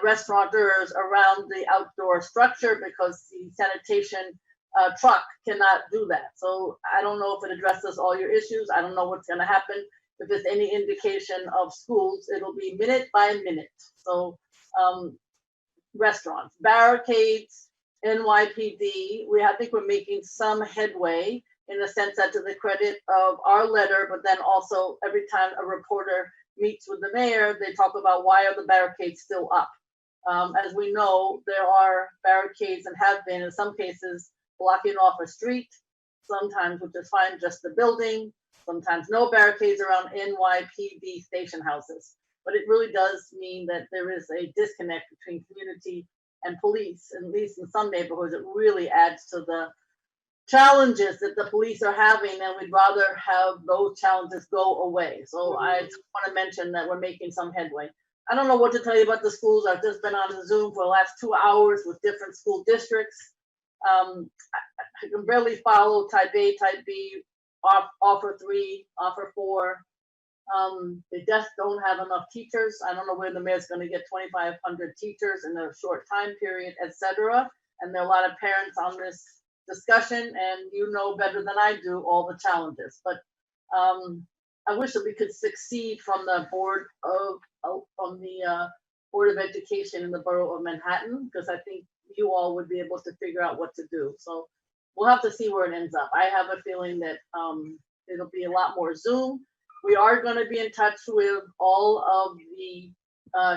restaurateurs around the outdoor structure because the sanitation truck cannot do that. So I don't know if it addresses all your issues. I don't know what's going to happen. If there's any indication of schools, it'll be minute by minute. So restaurants, barricades, NYPD, I think we're making some headway in the sense that to the credit of our letter, but then also every time a reporter meets with the mayor, they talk about why are the barricades still up. As we know, there are barricades and have been in some cases blocking off a street, sometimes which is fine, just the building, sometimes no barricades around NYPD station houses. But it really does mean that there is a disconnect between community and police, at least in some neighborhoods. It really adds to the challenges that the police are having, and we'd rather have those challenges go away. So I just want to mention that we're making some headway. I don't know what to tell you about the schools. I've just been on Zoom for the last 2 hours with different school districts. I can barely follow type A, type B, offer 3, offer 4. They just don't have enough teachers. I don't know where the mayor's going to get 2,500 teachers in a short time period, etc. And there are a lot of parents on this discussion, and you know better than I do all the challenges. But I wish that we could succeed from the Board of Education in the Borough of Manhattan, because I think you all would be able to figure out what to do. So we'll have to see where it ends up. I have a feeling that it'll be a lot more Zoom. We are going to be in touch with all of the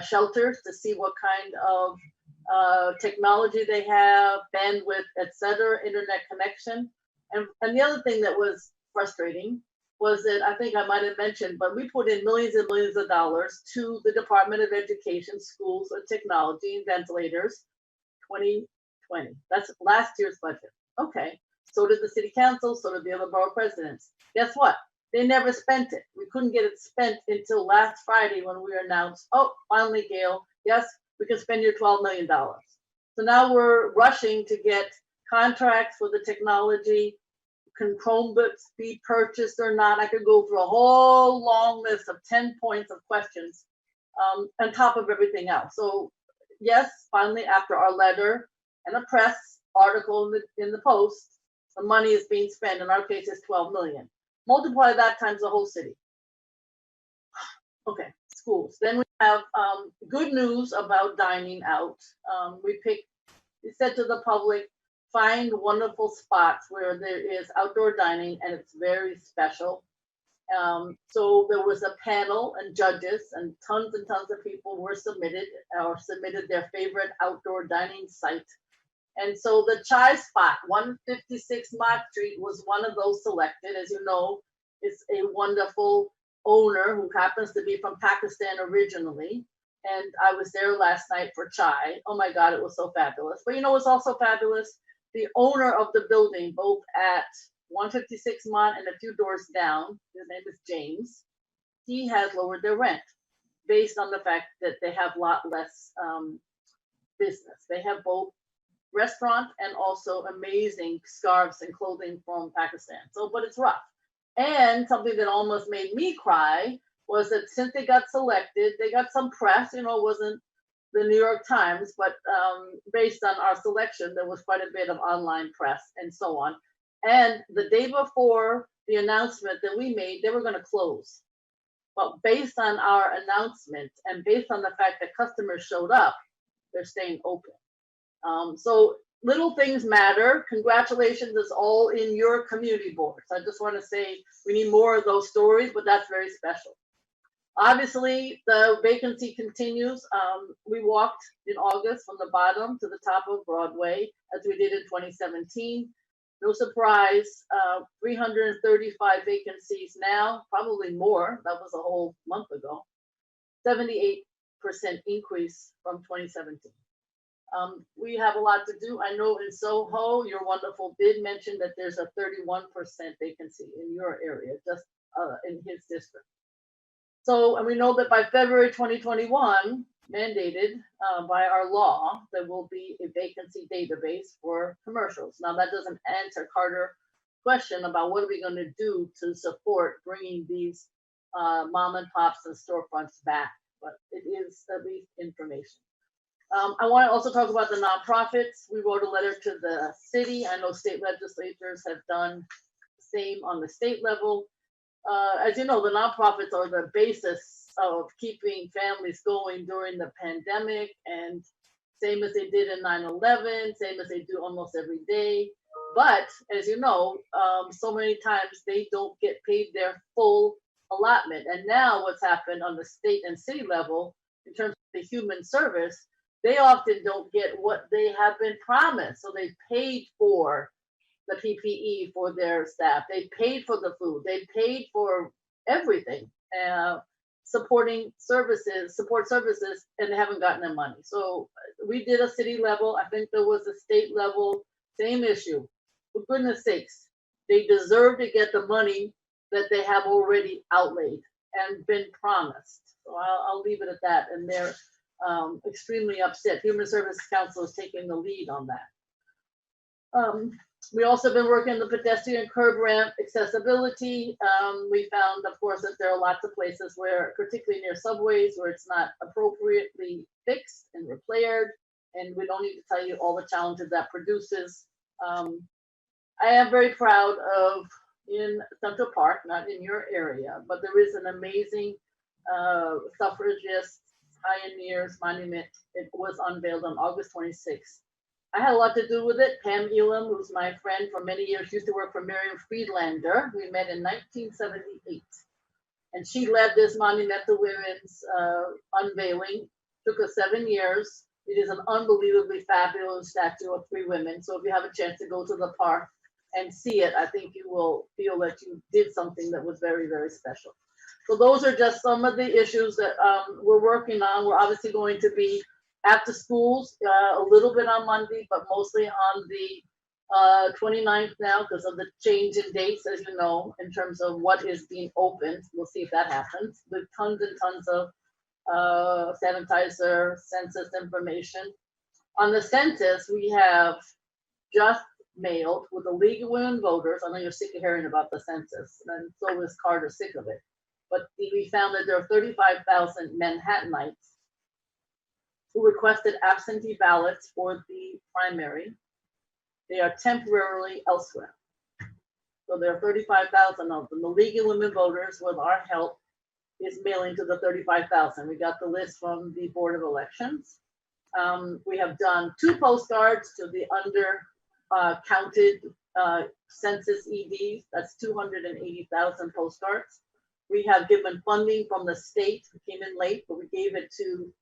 shelters to see what kind of technology they have, bandwidth, etc., internet connection. And the other thing that was frustrating was that I think I might have mentioned, but we put in millions and millions of dollars to the Department of Education, Schools and Technology and ventilators, 2020. That's last year's budget. Okay. So did the city council, so did the other borough presidents. Guess what? They never spent it. We couldn't get it spent until last Friday when we announced, oh, finally, Gail, yes, we can spend your $12 million. So now we're rushing to get contracts for the technology. Can Chromebooks be purchased or not? I could go through a whole long list of 10 points of questions on top of everything else. So yes, finally, after our letter and a press article in the Post, the money is being spent. In our case, it's 12 million. Multiply that times the whole city. Okay, schools. Then we have good news about dining out. We said to the public, find wonderful spots where there is outdoor dining and it's very special. So there was a panel and judges and tons of people were submitted their favorite outdoor dining site. And so the Chai Spot, 156 Mott Street, was one of those selected. As you know, it's a wonderful owner who happens to be from Pakistan originally. And I was there last night for chai. Oh my God, it was so fabulous. But you know what's also fabulous? The owner of the building, both at 156 Mott and a few doors down, his name is James, he has lowered their rent based on the fact that they have a lot less business. They have both restaurant and also amazing scarves and clothing from Pakistan. So, but it's rough. And something that almost made me cry was that since they got selected, they got some press, you know, it wasn't the New York Times, but based on our selection, there was quite a bit of online press and so on. And the day before the announcement that we made, they were going to close. But based on our announcement and based on the fact that customers showed up, they're staying open. So little things matter. Congratulations, it's all in your community boards. I just want to say we need more of those stories, but that's very special. Obviously, the vacancy continues. We walked in August from the bottom to the top of Broadway, as we did in 2017. No surprise, 335 vacancies now, probably more. That was a whole month ago. 78% increase from 2017. We have a lot to do. I know in Soho, your wonderful bid mentioned that there's a 31% vacancy in your area, just in his district. So, and we know that by February 2021, mandated by our law, there will be a vacancy database for commercials. Now that doesn't answer, Carter, question about what are we going to do to support bringing these mom and pops and storefronts back, but it is at least information. I want to also talk about the nonprofits. We wrote a letter to the city. I know state legislatures have done the same on the state level. As you know, the nonprofits are the basis of keeping families going during the pandemic, and same as they did in 9/11, same as they do almost every day. But as you know, so many times they don't get paid their full allotment. And now what's happened on the state and city level in terms of the human service, they often don't get what they have been promised. So they paid for the PPE for their staff. They paid for the food. They paid for everything, support services, and they haven't gotten their money. So we did a city level. I think there was a state level, same issue. For goodness sakes, they deserve to get the money that they have already outlaid and been promised. So I'll leave it at that. And they're extremely upset. Human Services Council is taking the lead on that. We also been working on the pedestrian curb ramp accessibility. We found, of course, that there are lots of places where, particularly near subways, where it's not appropriately fixed and repaired. And we don't need to tell you all the challenges that produces. I am very proud of in Central Park, not in your area, but there is an amazing suffragist pioneers monument. It was unveiled on August 26th. I had a lot to do with it. Pam Elam, who's my friend for many years, used to work for Miriam Friedlander. We met in 1978. And she led this monumental women's unveiling. Took us 7 years. It is an unbelievably fabulous statue of 3 women. So if you have a chance to go to the park and see it, I think you will feel that you did something that was very, very special. So those are just some of the issues that we're working on. We're obviously going to be at the schools a little bit on Monday, but mostly on the 29th now because of the change in dates, as you know, in terms of what is being opened. We'll see if that happens with tons and tons of sanitizer, census information. On the census, we have just mailed with the League of Women Voters. I know you're sick of hearing about the census, and so is Carter sick of it. But we found that there are 35,000 Manhattanites who requested absentee ballots for the primary. They are temporarily elsewhere. So there are 35,000 of them. The League of Women Voters, with our help, is mailing to the 35,000. We got the list from the Board of Elections. We have done 2 postcards to the counted census EDs. That's 280,000 postcards. We have given funding from the state. We came in late, but we gave it to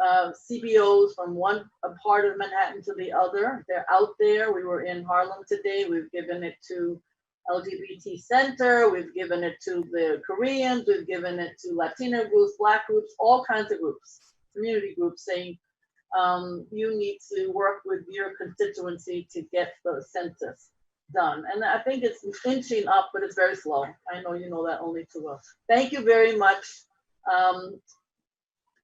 CBOs from a part of Manhattan to the other. They're out there. We were in Harlem today. We've given it to LGBT Center. We've given it to the Koreans. We've given it to Latino groups, Black groups, all kinds of groups, community groups saying, you need to work with your constituency to get the census done. And I think it's inching up, but it's very slow. I know you know that only too well. Thank you very much.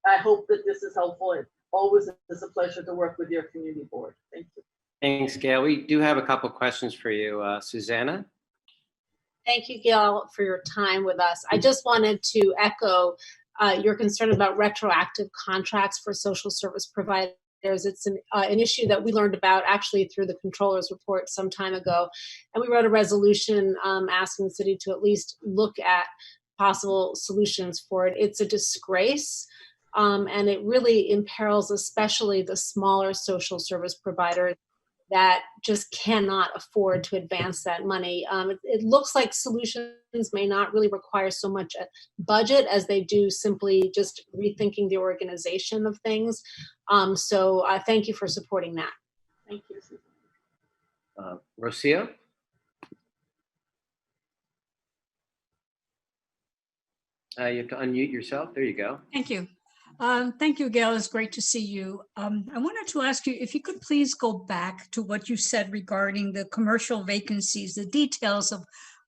I hope that this is helpful. It always is a pleasure to work with your community board. Thank you. Thanks, Gail. We do have a couple questions for you. Susanna? Thank you, Gail, for your time with us. I just wanted to echo your concern about retroactive contracts for social service providers. It's an issue that we learned about actually through the controller's report some time ago. And we wrote a resolution asking the city to at least look at possible solutions for it. It's a disgrace. And it really imperils especially the smaller social service providers that just cannot afford to advance that money. It looks like solutions may not really require so much a budget as they do simply just rethinking the organization of things. So thank you for supporting that. Thank you, Susan. Rocio? You have to unmute yourself. There you go. Thank you. Thank you, Gail. It's great to see you. I wanted to ask you if you could please go back to what you said regarding the commercial vacancies, the details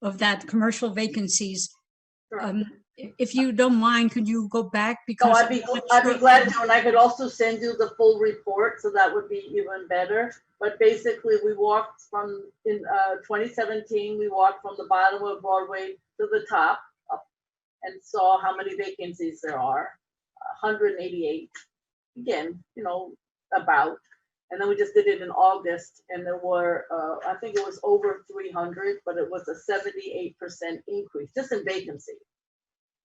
of that commercial vacancies. Sure. if you don't mind, could you go back? No, Because I'd be glad to, and I could also send you the full report, so that would be even better. But basically, we walked from, in 2017, we walked from the bottom of Broadway to the top up, and saw how many vacancies there are, 188. Again, you know, about. And then we just did it in August, and there were, I think it was over 300, but it was a 78% increase just in vacancy.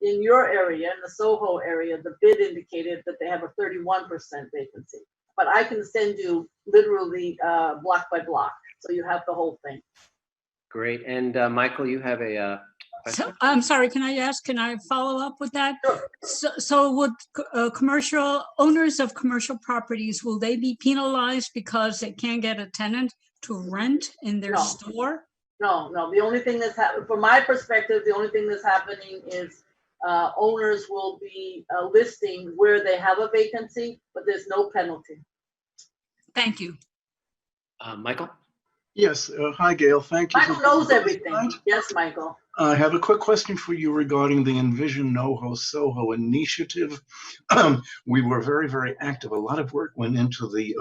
In your area, in the Soho area, the bid indicated that they have a 31% vacancy. But I can send you literally block by block, so you have the whole thing. Great. And Michael, you have a question? So, I'm sorry, can I follow up with that? So would commercial owners of commercial properties, will they be penalized because they can't get a tenant to rent in their store? No. The only thing that's happening, from my perspective, the only thing that's happening is owners will be listing where they have a vacancy, but there's no penalty. Thank you. Michael? Yes. Hi, Gail. Thank you. Michael knows everything. Yes, Michael. I have a quick question for you regarding the Envision NoHo Soho initiative. We were very, very active. A lot of work went into the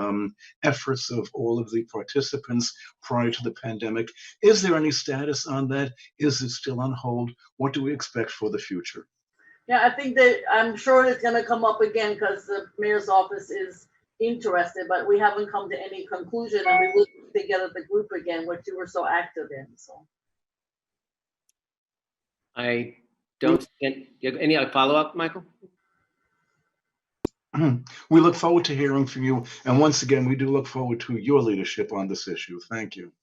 efforts of all of the participants prior to the pandemic. Is there any status on that? Is it still on hold? What do we expect for the future? Yeah, I think that I'm sure it's going to come up again because the mayor's office is interested, but we haven't come to any conclusion, and we will put together the group again, which you were so active in. So. I don't think, any follow-up, Michael? We look forward to hearing from you. And once again, we do look forward to your leadership on this issue. Thank you.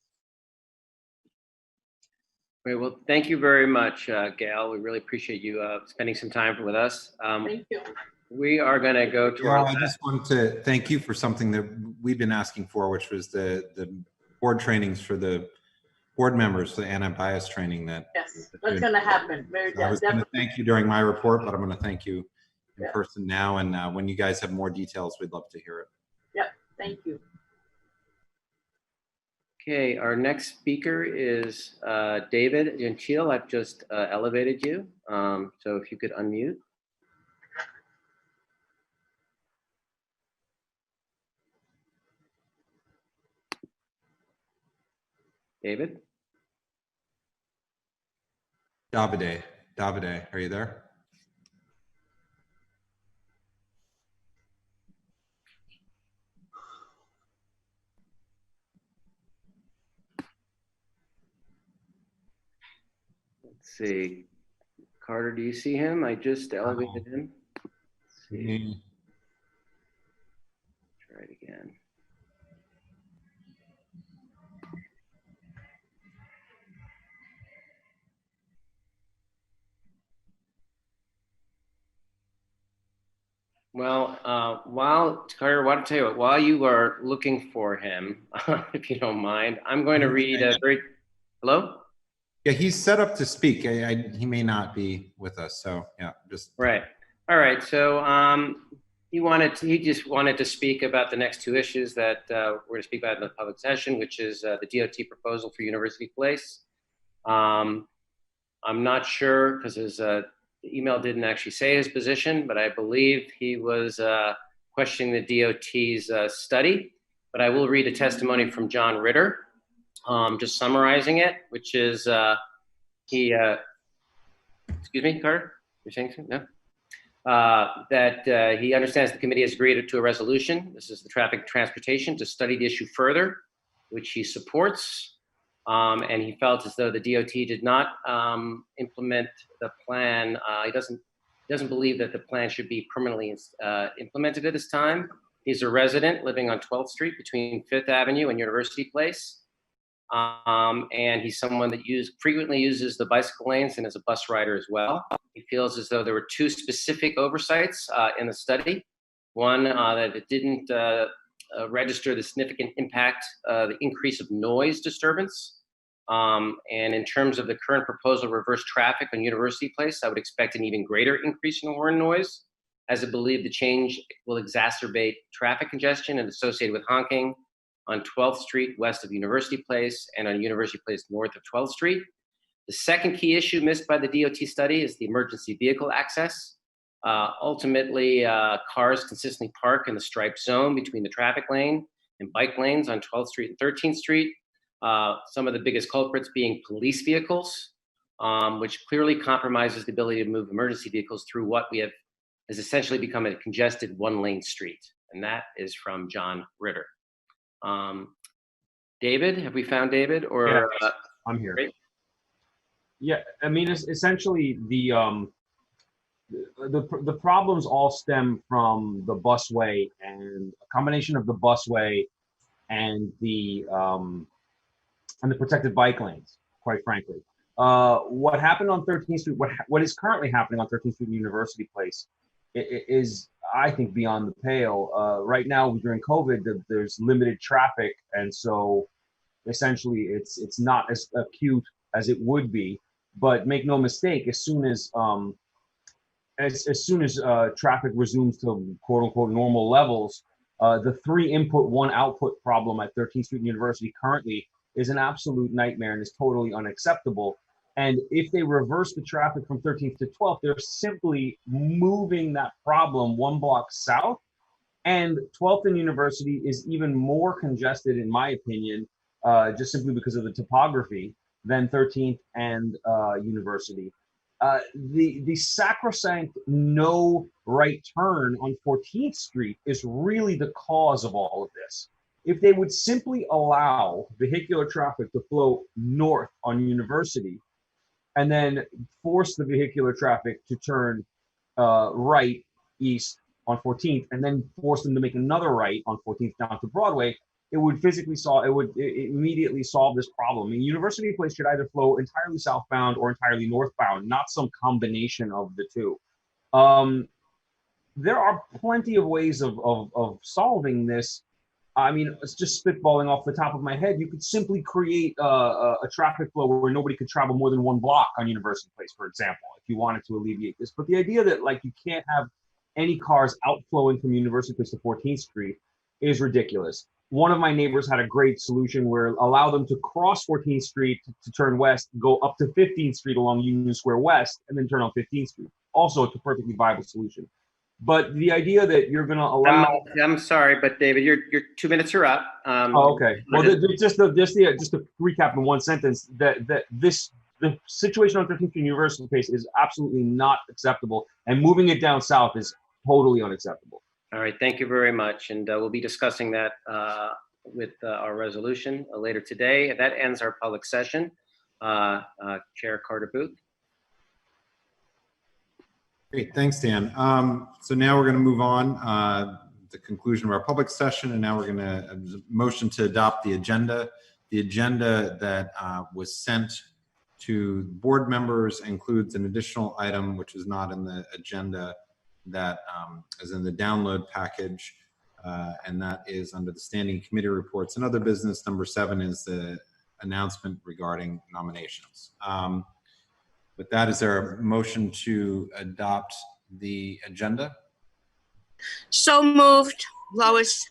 Great. Well, thank you very much, Gail. We really appreciate you spending some time with us. Thank you. We are going to go to our I just wanted to thank you for something that we've been asking for, which was the board trainings for the board members, the anti-bias training. Yes, that's going to happen. I was going to thank you during my report, but I'm going to thank you in Yeah. person now. And when you guys have more details, we'd love to hear it. Yep, thank you. Okay, our next speaker is David Gentile. I've just elevated you. So if you could unmute. David? Davide, are you there? Let's see. Carter, do you see him? I just elevated him. Let's see. Try it again. Well, Carter, why don't I tell you what, while you are looking for him, if you don't mind, I'm going to read a very, hello? Yeah, he's set up to speak. He may not be with us, so yeah, just. Right. All right. So he just wanted to speak about the next two issues that we're going to speak about in the public session, which is the DOT proposal for University Place. I'm not sure because his email didn't actually say his position, but I believe he was questioning the DOT's study. But I will read a testimony from John Ritter, just summarizing it, which is excuse me, Carter, you're saying something? No? That he understands the committee has agreed to a resolution. This is the traffic transportation to study the issue further, which he supports. And he felt as though the DOT did not implement the plan. He doesn't believe that the plan should be permanently implemented at this time. He's a resident living on 12th Street between 5th Avenue and University Place. And he's someone that frequently uses the bicycle lanes and is a bus rider as well. He feels as though there were two specific oversights in the study. One, that it didn't register the significant impact, the increase of noise disturbance. And in terms of the current proposal reverse traffic on University Place, I would expect an even greater increase in horn noise, as I believe the change will exacerbate traffic congestion and associated with honking on 12th Street west of University Place and on University Place north of 12th Street. The second key issue missed by the DOT study is the emergency vehicle access. Ultimately, cars consistently park in the striped zone between the traffic lane and bike lanes on 12th Street and 13th Street. Some of the biggest culprits being police vehicles, which clearly compromises the ability to move emergency vehicles through what has essentially become a congested one-lane street. And that is from John Ritter. David, have we found David? Or yeah, I'm here. Great. Yeah, I mean, it's essentially the problems all stem from the busway and a combination of the busway and the protected bike lanes, quite frankly. What happened on 13th Street, what is currently happening on 13th Street and University Place is, I think, beyond the pale. Right now, during COVID, there's limited traffic, and so essentially it's not as acute as it would be. But make no mistake, as soon as traffic resumes to quote unquote normal levels, the 3 input, 1 output problem at 13th Street and University currently is an absolute nightmare and is totally unacceptable. And if they reverse the traffic from 13th to 12th, they're simply moving that problem 1 block south. And 12th and University is even more congested, in my opinion, just simply because of the topography, than 13th and University. The sacrosanct no right turn on 14th Street is really the cause of all of this. If they would simply allow vehicular traffic to flow north on University and then force the vehicular traffic to turn right, east on 14th, and then force them to make another right on 14th down to Broadway, it would immediately solve this problem. I mean, University Place should either flow entirely southbound or entirely northbound, not some combination of the two. There are plenty of ways of solving this. I mean, it's just spitballing off the top of my head. You could simply create a traffic flow where nobody could travel more than 1 block on University Place, for example, if you wanted to alleviate this. But the idea that you can't have any cars outflowing from University Place to 14th Street is ridiculous. One of my neighbors had a great solution where allow them to cross 14th Street to turn west, go up to 15th Street along Union Square West, and then turn on 15th Street. Also, it's a perfectly viable solution. But the idea that you're going to allow— I'm sorry, but David, your 2 minutes are up. Okay. Well, just to recap in 1 sentence, the situation on 13th Street University Place is absolutely not acceptable, and moving it down south is totally unacceptable. All right, thank you very much. And we'll be discussing that with our resolution later today. That ends our public session. Chair Carter Booth. Great, thanks, Dan. So now we're going to move on the conclusion of our public session, and now we're going to motion to adopt the agenda. The agenda that was sent to board members includes an additional item which is not in the agenda that is in the download package, and that is under the standing committee reports and other business. Number 7 is the announcement regarding nominations. With that, is there a motion to adopt the agenda? So moved, Lois.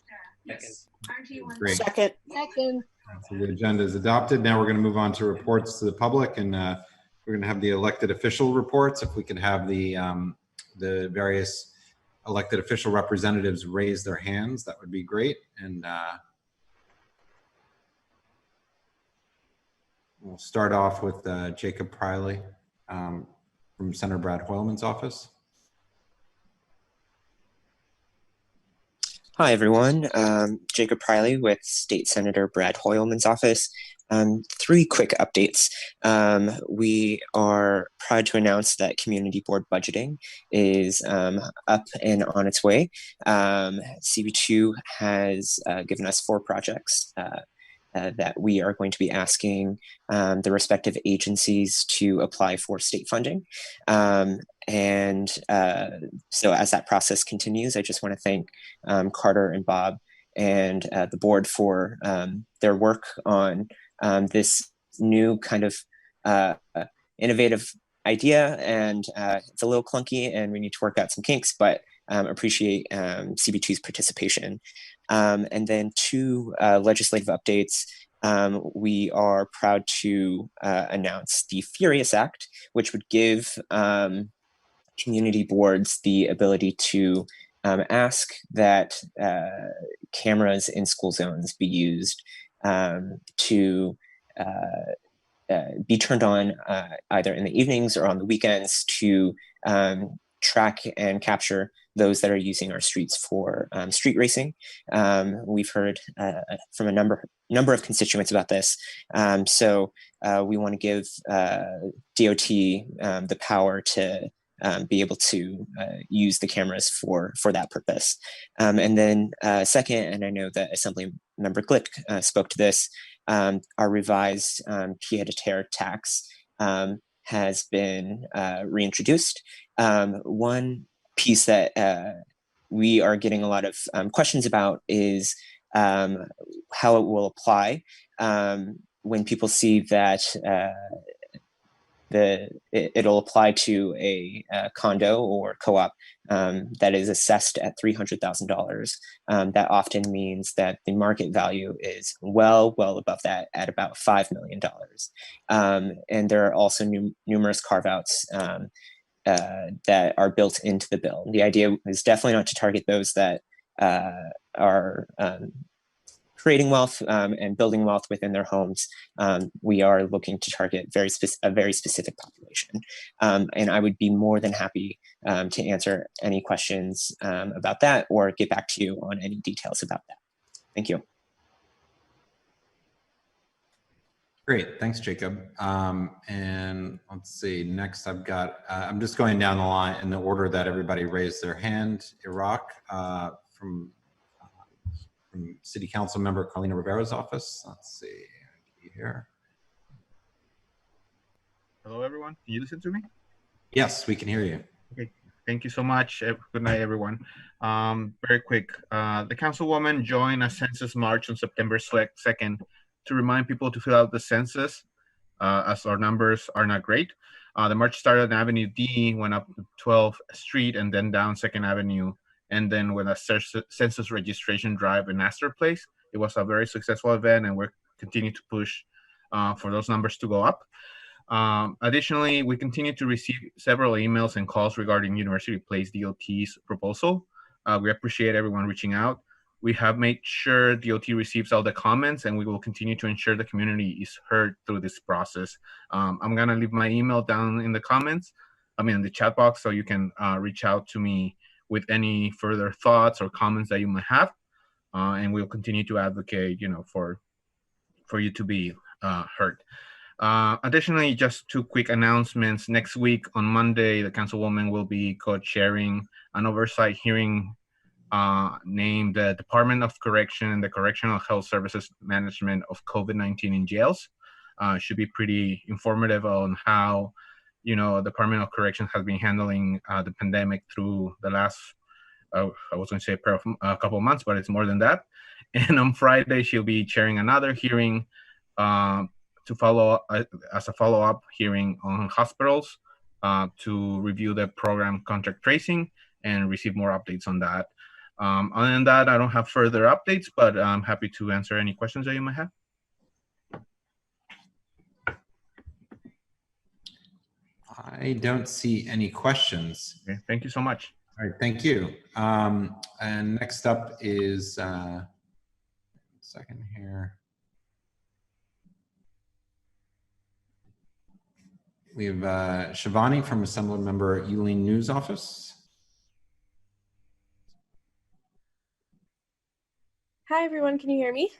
Great. Second. So the agenda is adopted. Now we're going to move on to reports to the public, and we're going to have the elected official reports. If we could have the various elected official representatives raise their hands, that would be great. And we'll start off with Jacob Priley from Senator Brad Hoylman's office. Hi, everyone. Jacob Priley with State Senator Brad Hoylman's office. 3 quick updates. We are proud to announce that Community Board budgeting is up and on its way. CB2 has given us 4 projects that we are going to be asking the respective agencies to apply for state funding. And so as that process continues, I just want to thank Carter and Bob and the board for their work on this new kind of innovative idea. And it's a little clunky and we need to work out some kinks, but appreciate CB2's participation. And then 2 legislative updates. we are proud to announce the Furious Act, which would give community boards the ability to ask that cameras in school zones be used to be turned on either in the evenings or on the weekends to track and capture those that are using our streets for street racing. We've heard from a number of constituents about this. So we want to give DOT the power to be able to use the cameras for that purpose. And then second, and I know that Assembly Member Glick spoke to this, our revised pied-à-terre tax has been reintroduced. One piece that we are getting a lot of questions about is how it will apply when people see that it'll apply to a condo or co-op that is assessed at $300,000. That often means that the market value is well above that at about $5 million. And there are also numerous carve-outs that are built into the bill. The idea is definitely not to target those that are creating wealth and building wealth within their homes. We are looking to target a very specific population. And I would be more than happy to answer any questions about that or get back to you on any details about that. Thank you. Great, thanks, Jacob. And let's see, next I've got, I'm just going down the line in the order that everybody raised their hand. Iraq from City Council Member Carlina Rivera's office. Let's see, here. Hello, everyone. Can you listen to me? Yes, we can hear you. Okay, thank you so much. Good night, everyone. Very quick, the Councilwoman joined a census march on September 2nd to remind people to fill out the census as our numbers are not great. The march started on Avenue D, went up to 12th Street and then down 2nd Avenue, and then with a census registration drive in Astor Place. It was a very successful event and we're continuing to push for those numbers to go up. Additionally, we continue to receive several emails and calls regarding University Place DOT's proposal. We appreciate everyone reaching out. We have made sure DOT receives all the comments and we will continue to ensure the community is heard through this process. I'm gonna leave my email down in the comments, in the chat box, so you can reach out to me with any further thoughts or comments that you might have. And we'll continue to advocate, for you to be heard. Additionally, just two quick announcements. Next week on Monday, the Councilwoman will be co-chairing an oversight hearing named the Department of Correction and the Correctional Health Services Management of COVID-19 in Jails. Should be pretty informative on how, Department of Corrections has been handling the pandemic through the last, I was going to say a couple of months, but it's more than that. And on Friday, she'll be chairing another hearing to follow as a follow-up hearing on hospitals to review the program contact tracing and receive more updates on that. Other than that, I don't have further updates, but I'm happy to answer any questions that you might have. I don't see any questions. Okay, thank you so much. All right, thank you. And next up is, second here. We have Shivani from Assembly Member Yuleen News Office. Hi, everyone. Can you hear me?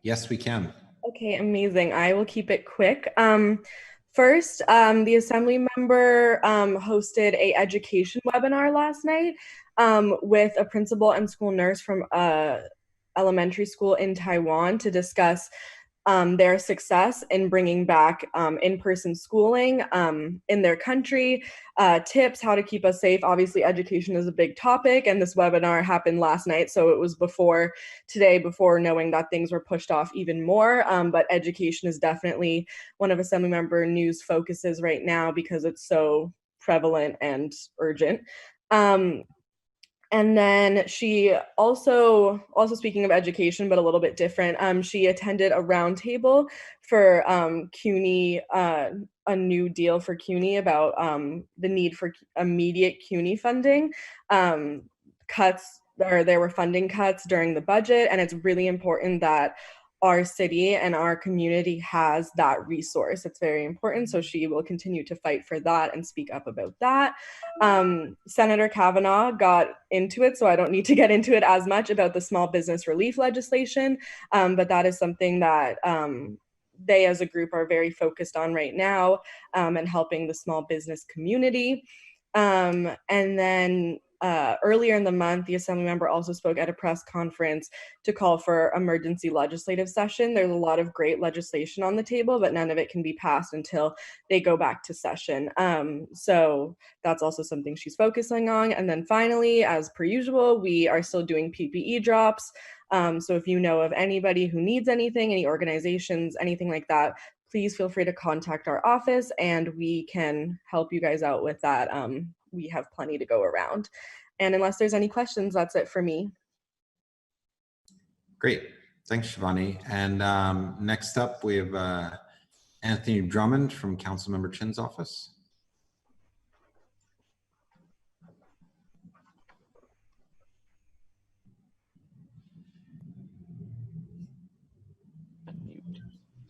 Yes, we can. Okay, amazing. I will keep it quick. First, the Assembly Member hosted a education webinar last night with a principal and school nurse from elementary school in Taiwan to discuss their success in bringing back in-person schooling in their country, tips, how to keep us safe. Obviously, education is a big topic, and this webinar happened last night, so it was before today, before knowing that things were pushed off even more. But education is definitely one of Assemblymember News' focuses right now because it's so prevalent and urgent. And then she also speaking of education, but a little bit different, she attended a roundtable for CUNY, a new deal for CUNY about the need for immediate CUNY funding. There were funding cuts during the budget, and it's really important that our city and our community has that resource. It's very important. So she will continue to fight for that and speak up about that. Senator Kavanaugh got into it, so I don't need to get into it as much about the small business relief legislation, but that is something that they as a group are very focused on right now, and helping the small business community. And then earlier in the month, the Assembly member also spoke at a press conference to call for emergency legislative session. There's a lot of great legislation on the table, but none of it can be passed until they go back to session. So that's also something she's focusing on. And then finally, as per usual, we are still doing PPE drops. So if you know of anybody who needs anything, any organizations, anything like that, please feel free to contact our office and we can help you guys out with that. We have plenty to go around. And unless there's any questions, that's it for me. Great. Thanks, Shivani. And next up, we have Anthony Drummond from Councilmember Chin's office.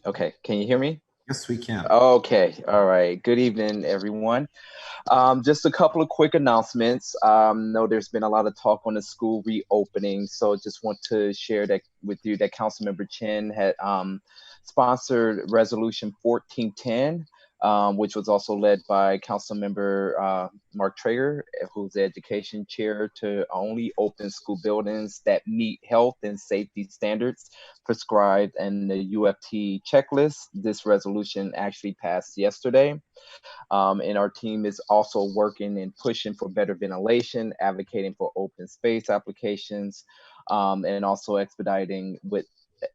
Okay, can you hear me? Yes, we can. Okay, all right. Good evening, everyone. Just a couple of quick announcements. Know there's been a lot of talk on the school reopening, so just want to share that with you that Councilmember Chin had sponsored Resolution 1410, which was also led by Councilmember Mark Traeger, who's the education chair, to only open school buildings that meet health and safety standards prescribed in the UFT checklist. This resolution actually passed yesterday. And our team is also working and pushing for better ventilation, advocating for open space applications, and also expediting with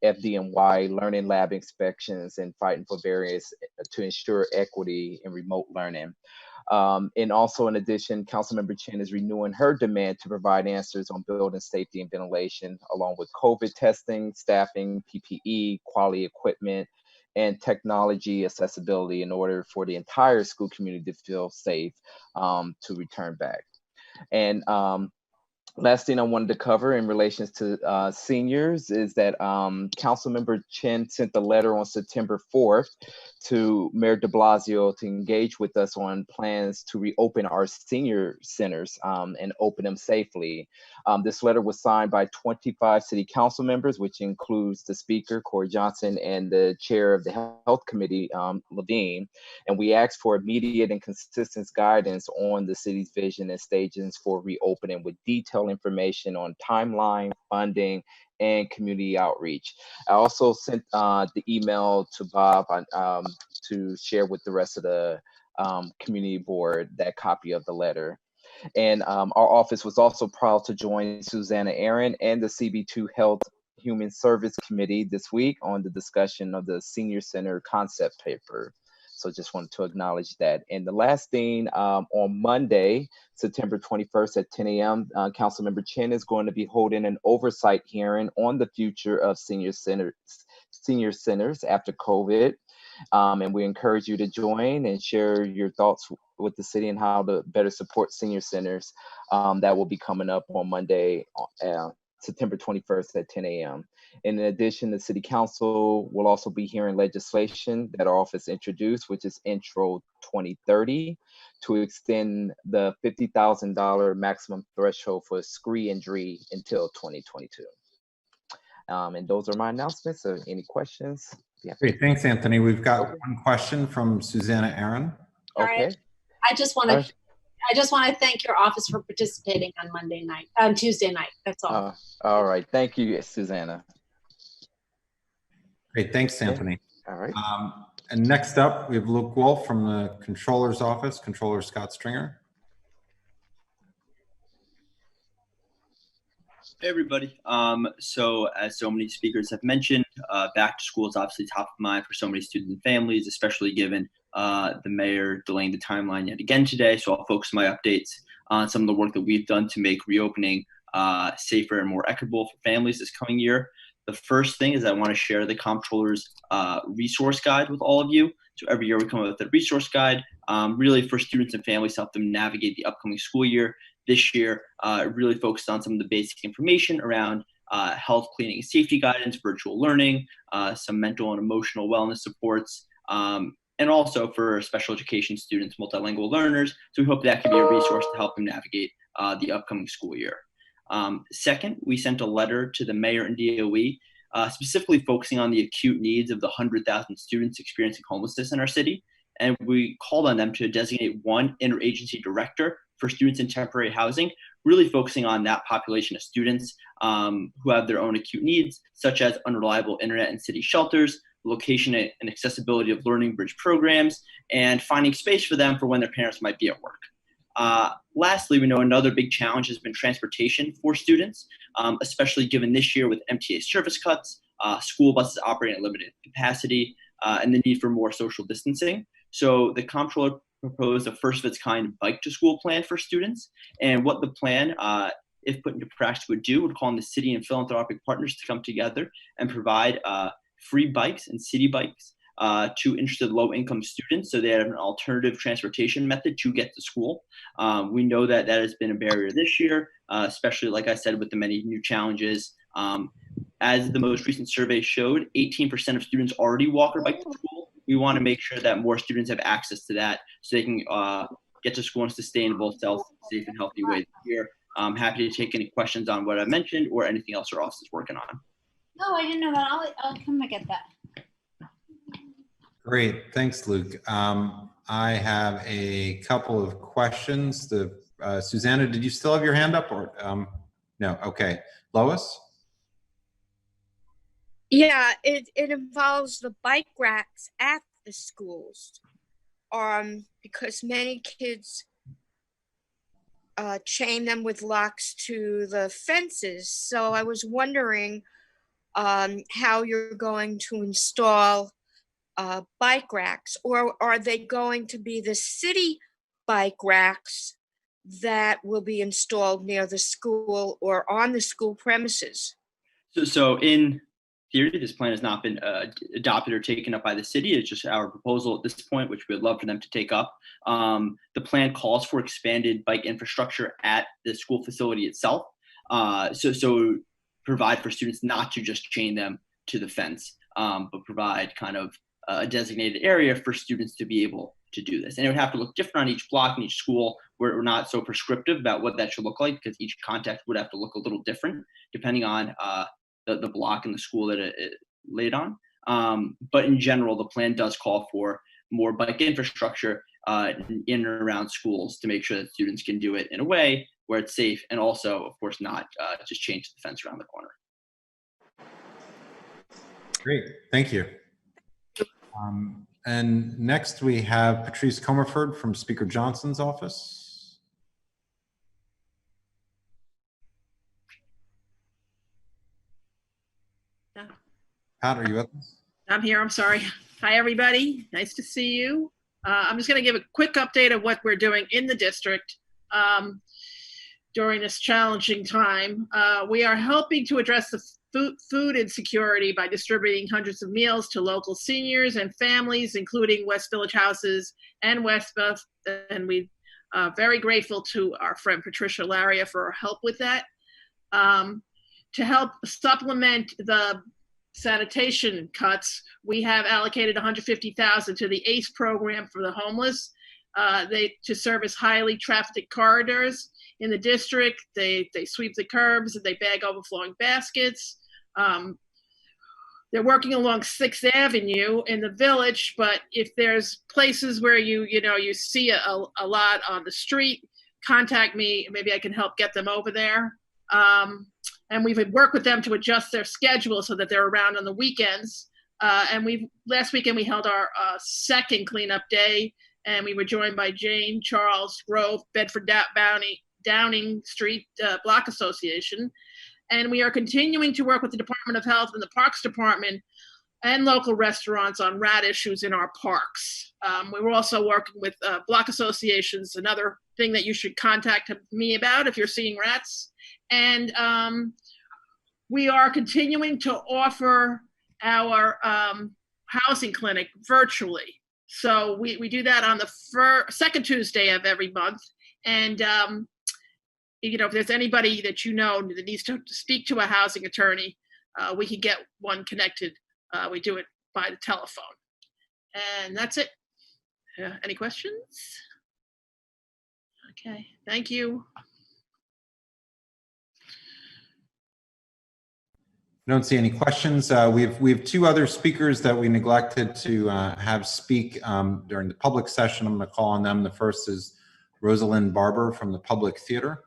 FDNY learning lab inspections and fighting for various to ensure equity in remote learning. And also, in addition, Councilmember Chin is renewing her demand to provide answers on building safety and ventilation, along with COVID testing, staffing, PPE, quality equipment, and technology accessibility in order for the entire school community to feel safe to return back. And last thing I wanted to cover in relation to seniors is that Councilmember Chin sent a letter on September 4th to Mayor de Blasio to engage with us on plans to reopen our senior centers and open them safely. This letter was signed by 25 city council members, which includes the speaker, Corey Johnson, and the chair of the health committee, Levine. And we asked for immediate and consistent guidance on the city's vision and stages for reopening with detailed information on timeline, funding, and community outreach. I also sent the email to Bob to share with the rest of the community board that copy of the letter. And our office was also proud to join Susanna Aaron and the CB2 Health Human Service Committee this week on the discussion of the Senior Center concept paper. So just wanted to acknowledge that. And the last thing, on Monday, September 21st at 10 a.m., Councilmember Chin is going to be holding an oversight hearing on the future of senior centers after COVID. And we encourage you to join and share your thoughts with the city and how to better support senior centers. That will be coming up on Monday, September 21st at 10 a.m. In addition, the City Council will also be hearing legislation that our office introduced, which is Intro 2030, to extend the $50,000 maximum threshold for scree injury until 2022. And those are my announcements. So any questions? Yeah. Great, thanks, Anthony. We've got one question from Susanna Aaron. All right. I just want to thank your office for participating on Tuesday night. That's all. All right. Thank you, Susanna. Great. Thanks, Anthony. All right. And next up, we have Luke Wolf from the Controller's Office, Controller Scott Stringer. Hey, everybody. So as so many speakers have mentioned, back to school is obviously top of mind for so many students and families, especially given the mayor delaying the timeline yet again today. So I'll focus my updates on some of the work that we've done to make reopening safer and more equitable for families this coming year. The first thing is I want to share the comptroller's resource guide with all of you. So every year we come up with a resource guide, really for students and families to help them navigate the upcoming school year. This year, really focused on some of the basic information around health, cleaning, and safety guidance, virtual learning, some mental and emotional wellness supports, and also for special education students, multilingual learners. So we hope that can be a resource to help them navigate the upcoming school year. Second, we sent a letter to the mayor and DOE, specifically focusing on the acute needs of the 100,000 students experiencing homelessness in our city. And we called on them to designate one interagency director for students in temporary housing, really focusing on that population of students who have their own acute needs, such as unreliable internet in city shelters, location and accessibility of learning bridge programs, and finding space for them for when their parents might be at work. Lastly, we know another big challenge has been transportation for students, especially given this year with MTA service cuts, school buses operating at limited capacity, and the need for more social distancing. So the comptroller proposed a first of its kind bike to school plan for students. And what the plan, if put into practice, would call on the city and philanthropic partners to come together and provide free bikes and city bikes to interested low-income students, so they have an alternative transportation method to get to school. We know that that has been a barrier this year, especially, like I said, with the many new challenges. As the most recent survey showed, 18% of students already walk or bike to school. We want to make sure that more students have access to that so they can get to school in a sustainable, safe, and healthy way this year. I'm happy to take any questions on what I mentioned or anything else our office is working on. No, I didn't know that. I'll come and get that. Great, thanks, Luke. I have a couple of questions. Susanna, did you still have your hand up or no? Okay, Lois? Yeah, it involves the bike racks at the schools, because many kids chain them with locks to the fences. So I was wondering how you're going to install bike racks, or are they going to be the city bike racks that will be installed near the school or on the school premises? So in theory, this plan has not been adopted or taken up by the city. It's just our proposal at this point, which we would love for them to take up. The plan calls for expanded bike infrastructure at the school facility itself. So provide for students not to just chain them to the fence, but provide kind of a designated area for students to be able to do this. And it would have to look different on each block and each school. We're not so prescriptive about what that should look like because each context would have to look a little different depending on the block and the school that it laid on. But in general, the plan does call for more bike infrastructure in and around schools to make sure that students can do it in a way where it's safe and also, of course, not just change the fence around the corner. Great, thank you. And next we have Patrice Comerford from Speaker Johnson's office. Pat, are you with us? I'm here, I'm sorry. Hi, everybody. Nice to see you. I'm just going to give a quick update of what we're doing in the district during this challenging time. We are helping to address the food insecurity by distributing hundreds of meals to local seniors and families, including West Village Houses and Westbeth. And we are very grateful to our friend Patricia Laria for her help with that. To help supplement the sanitation cuts, we have allocated $150,000 to the ACE program for the homeless. To service highly trafficked corridors in the district. They sweep the curbs and they bag overflowing baskets. They're working along 6th Avenue in the village, but if there's places where you see a lot on the street, contact me. Maybe I can help get them over there. And we've worked with them to adjust their schedule so that they're around on the weekends. And last weekend we held our second cleanup day, and we were joined by Jane, Charles, Grove, Bedford Downing Street Block Association. And we are continuing to work with the Department of Health and the Parks Department and local restaurants on rat issues in our parks. We were also working with block associations, another thing that you should contact me about if you're seeing rats. And we are continuing to offer our housing clinic virtually. So we do that on the second Tuesday of every month. And if there's anybody that you know that needs to speak to a housing attorney, we can get one connected. We do it by the telephone. And that's it. Any questions? Okay, thank you. I don't see any questions. We have two other speakers that we neglected to have speak during the public session. I'm going to call on them. The first is Rosalind Barber from the Public Theater.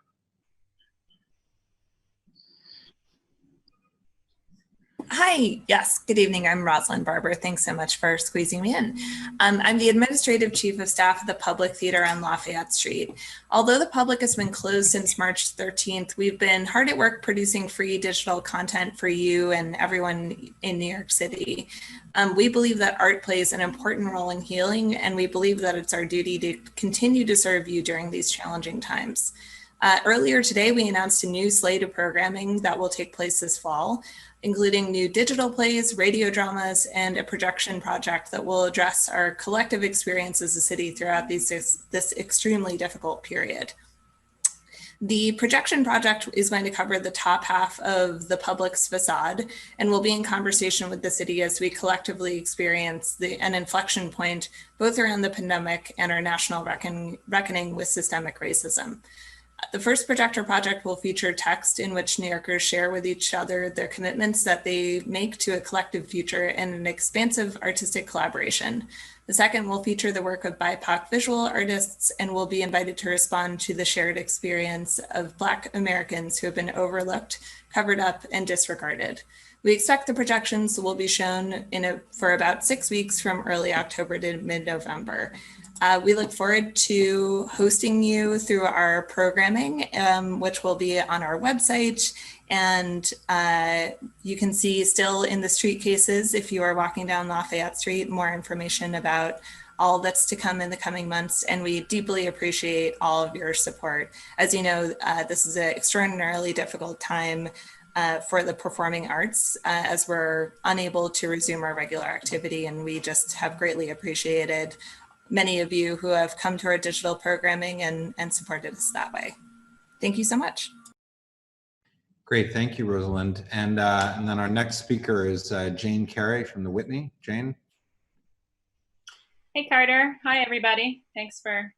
Hi, yes, good evening. I'm Rosalind Barber. Thanks so much for squeezing me in. I'm the Administrative Chief of Staff of the Public Theater on Lafayette Street. Although the public has been closed since March 13th, we've been hard at work producing free digital content for you and everyone in New York City. We believe that art plays an important role in healing, and we believe that it's our duty to continue to serve you during these challenging times. Earlier today, we announced a new slate of programming that will take place this fall, including new digital plays, radio dramas, and a projection project that will address our collective experience as a city throughout this extremely difficult period. The projection project is going to cover the top half of the public's facade and will be in conversation with the city as we collectively experience an inflection point, both around the pandemic and our national reckoning with systemic racism. The first projector project will feature text in which New Yorkers share with each other their commitments that they make to a collective future and an expansive artistic collaboration. The second will feature the work of BIPOC visual artists and will be invited to respond to the shared experience of Black Americans who have been overlooked, covered up, and disregarded. We expect the projections will be shown for about 6 weeks from early October to mid-November. We look forward to hosting you through our programming, which will be on our website. And you can see still in the street cases, if you are walking down Lafayette Street, more information about all that's to come in the coming months. And we deeply appreciate all of your support. As you know, this is an extraordinarily difficult time for the performing arts as we're unable to resume our regular activity. And we just have greatly appreciated many of you who have come to our digital programming and supported us that way. Thank you so much. Great, thank you, Rosalind. And then our next speaker is Jane Carey from the Whitney. Jane. Hey, Carter. Hi, everybody. Thanks for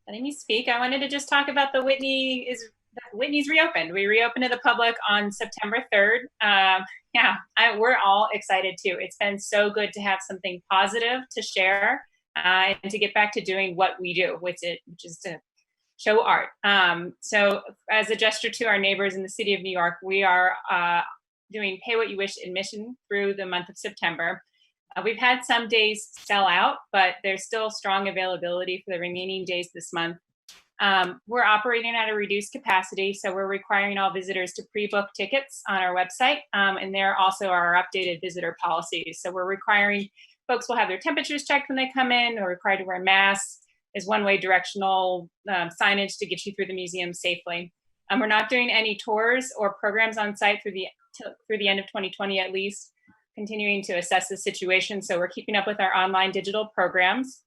letting me speak. I wanted to just talk about the Whitney's reopened. We reopened to the public on September 3rd. We're all excited too. It's been so good to have something positive to share and to get back to doing what we do, which is to show art. So as a gesture to our neighbors in the city of New York, we are doing Pay What You Wish admission through the month of September. We've had some days sell out, but there's still strong availability for the remaining days this month. We're operating at a reduced capacity, so we're requiring all visitors to pre-book tickets on our website, and there also are our updated visitor policies. So we're requiring folks will have their temperatures checked when they come in, or required to wear masks. There's one-way directional signage to get you through the museum safely. We're not doing any tours or programs on site through the end of 2020 at least, continuing to assess the situation. So we're keeping up with our online digital programs.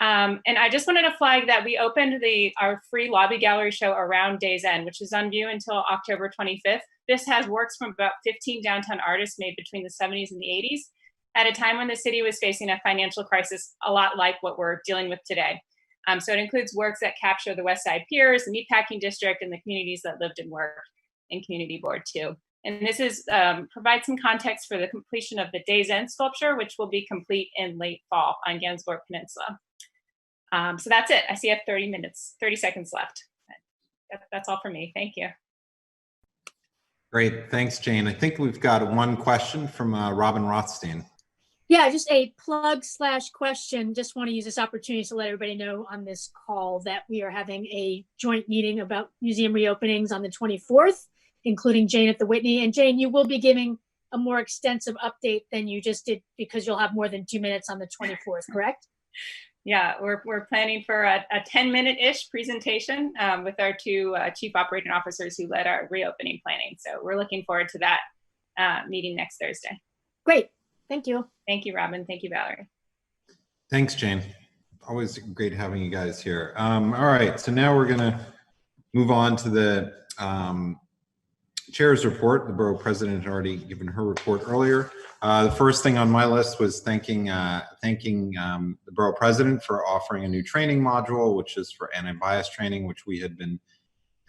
And I just wanted to flag that we opened our free lobby gallery show around day's end, which is on view until October 25th. This has works from about 15 downtown artists made between the 70s and the 80s at a time when the city was facing a financial crisis a lot like what we're dealing with today. So it includes works that capture the West Side Piers, the Meatpacking District, and the communities that lived and worked in Community Board 2. And this is provides some context for the completion of the Day's End sculpture, which will be complete in late fall on Gansevoort Peninsula. So that's it. I see I have 30 seconds left. That's all for me. Thank you. Great, thanks, Jane. I think we've got one question from Robin Rothstein. Yeah, just a plug/question. Just want to use this opportunity to let everybody know on this call that we are having a joint meeting about museum reopenings on the 24th, including Jane at the Whitney. And Jane, you will be giving a more extensive update than you just did because you'll have more than 2 minutes on the 24th, correct? Yeah, we're planning for a 10-minute-ish presentation with our two chief operating officers who led our reopening planning. So we're looking forward to that meeting next Thursday. Great. Thank you. Thank you, Robin. Thank you, Valerie. Thanks, Jane. Always great having you guys here. All right, so now we're going to move on to the chair's report. The borough president had already given her report earlier. The first thing on my list was thanking the borough president for offering a new training module, which is for anti-bias training, which we had been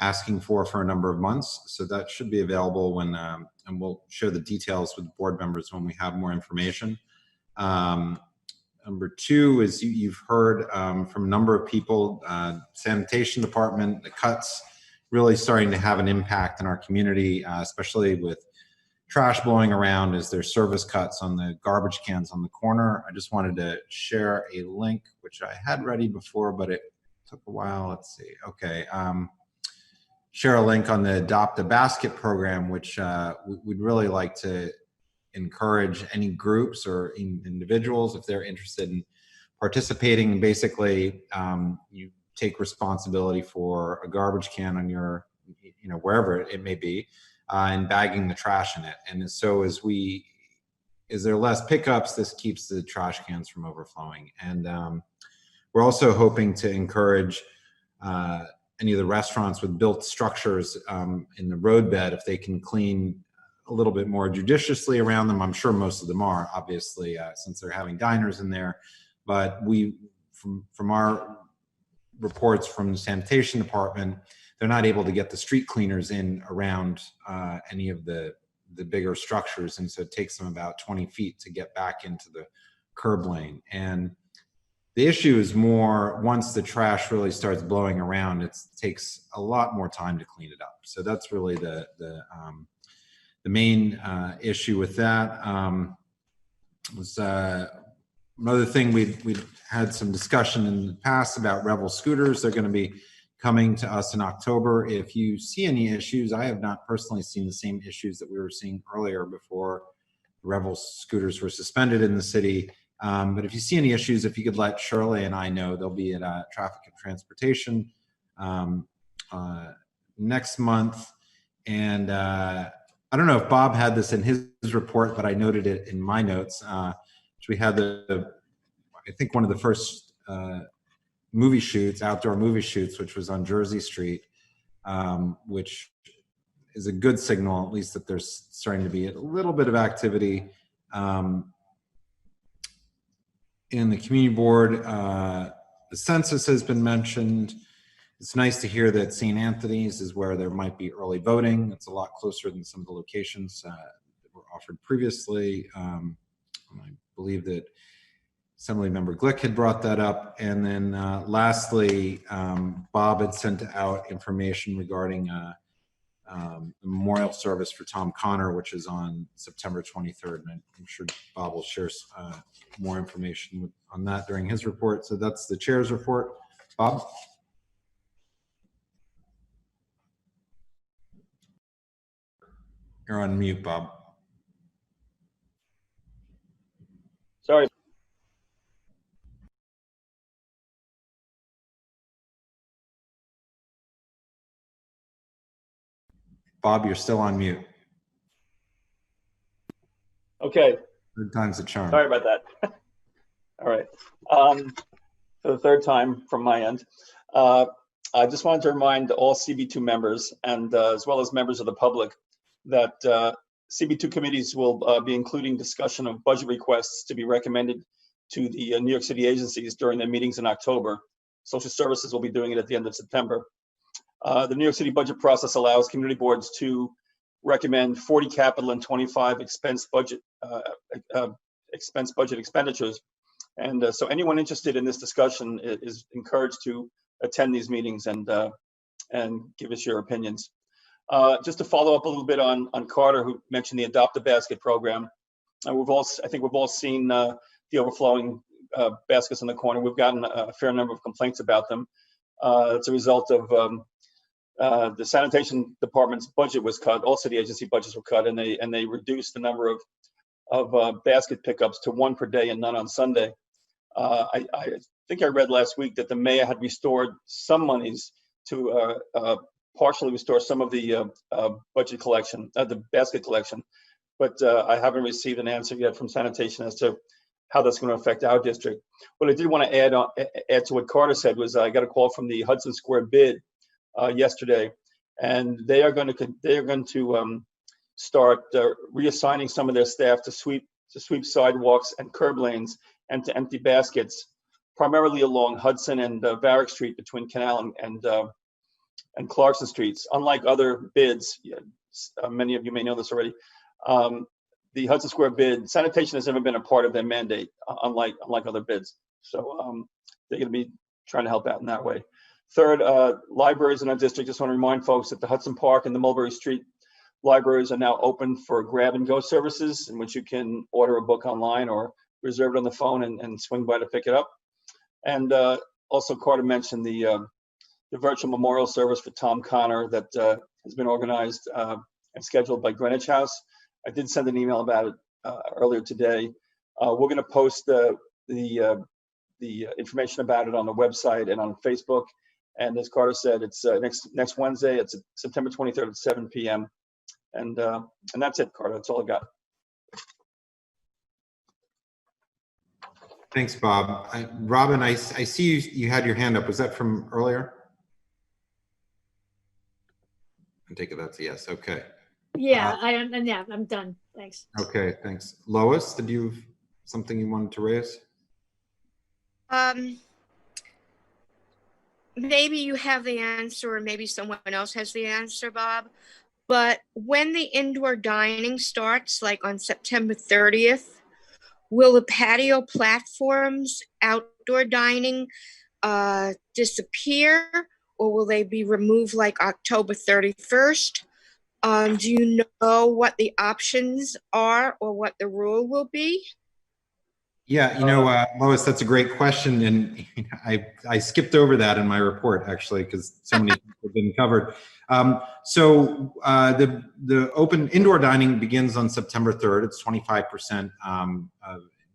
asking for a number of months. So that should be available when, and we'll share the details with the board members when we have more information. Number two is you've heard from a number of people, sanitation department, the cuts really starting to have an impact in our community, especially with trash blowing around as there's service cuts on the garbage cans on the corner. I just wanted to share a link, which I had ready before, but it took a while. Let's see. Okay. Share a link on the Adopt a Basket program, which we'd really like to encourage any groups or individuals, if they're interested in participating. Basically, you take responsibility for a garbage can on your, wherever it may be, and bagging the trash in it. And so as there are less pickups, this keeps the trash cans from overflowing. And we're also hoping to encourage any of the restaurants with built structures in the roadbed, if they can clean a little bit more judiciously around them. I'm sure most of them are, obviously, since they're having diners in there. But from our reports from the sanitation department, they're not able to get the street cleaners in around any of the bigger structures. And so it takes them about 20 feet to get back into the curb lane. And the issue is more, once the trash really starts blowing around, it takes a lot more time to clean it up. So that's really the main issue with that. Was another thing, we'd had some discussion in the past about Revel scooters. They're going to be coming to us in October. If you see any issues, I have not personally seen the same issues that we were seeing earlier before Revel scooters were suspended in the city. But if you see any issues, if you could let Shirley and I know, they'll be at Traffic and Transportation next month. And I don't know if Bob had this in his report, but I noted it in my notes. Which we had I think one of the first movie shoots, outdoor movie shoots, which was on Jersey Street, which is a good signal, at least, that there's starting to be a little bit of activity in the community board. The census has been mentioned. It's nice to hear that St. Anthony's is where there might be early voting. It's a lot closer than some of the locations that were offered previously. I believe that Assemblymember Glick had brought that up. And then lastly, Bob had sent out information regarding the memorial service for Tom Connor, which is on September 23rd. And I'm sure Bob will share more information on that during his report. So that's the chair's report. Bob? You're on mute, Bob. Sorry. Bob, you're still on mute. Okay. Third time's a charm. Sorry about that. All right. For the third time from my end, I just wanted to remind all CB2 members and as well as members of the public that CB2 committees will be including discussion of budget requests to be recommended to the New York City agencies during their meetings in October. Social Services will be doing it at the end of September. The New York City budget process allows community boards to recommend 40 capital and 25 expense budget expenditures. And so anyone interested in this discussion is encouraged to attend these meetings and give us your opinions. Just to follow up a little bit on Carter, who mentioned the Adopt a Basket program. I think we've all seen the overflowing baskets in the corner. We've gotten a fair number of complaints about them. It's a result of the sanitation department's budget was cut. All city agency budgets were cut, and they reduced the number of basket pickups to 1 per day and none on Sunday. I think I read last week that the mayor had restored some monies to partially restore some of the budget collection, the basket collection, but I haven't received an answer yet from sanitation as to how that's going to affect our district. What I did want to add to what Carter said was I got a call from the Hudson Square bid yesterday, and they are going to start reassigning some of their staff to sweep sidewalks and curb lanes and to empty baskets, primarily along Hudson and Varick Street between Canal and Clarkson Streets. Unlike other bids, many of you may know this already, the Hudson Square bid, sanitation has never been a part of their mandate, unlike other bids. So they're going to be trying to help out in that way. Third, libraries in our district. Just want to remind folks that the Hudson Park and the Mulberry Street libraries are now open for grab and go services, in which you can order a book online or reserve it on the phone and swing by to pick it up. And also Carter mentioned the virtual memorial service for Tom Connor that has been organized and scheduled by Greenwich House. I did send an email about it earlier today. We're going to post the information about it on the website and on Facebook. And as Carter said, it's next Wednesday. It's September 23rd at 7 p.m. And that's it, Carter. That's all I got. Thanks, Bob. Robin, I see you had your hand up. Was that from earlier? I take it that's a yes. Okay. Yeah, I'm done. Thanks. Okay, thanks. Lois, did you have something you wanted to raise? Maybe you have the answer, or maybe someone else has the answer, Bob. But when the indoor dining starts, like on September 30th, will the patio platforms, outdoor dining, disappear, or will they be removed like October 31st? Do you know what the options are or what the rule will be? Yeah, Lois, that's a great question, and I skipped over that in my report actually because so many things have been covered. So the open indoor dining begins on September 3rd. It's 25%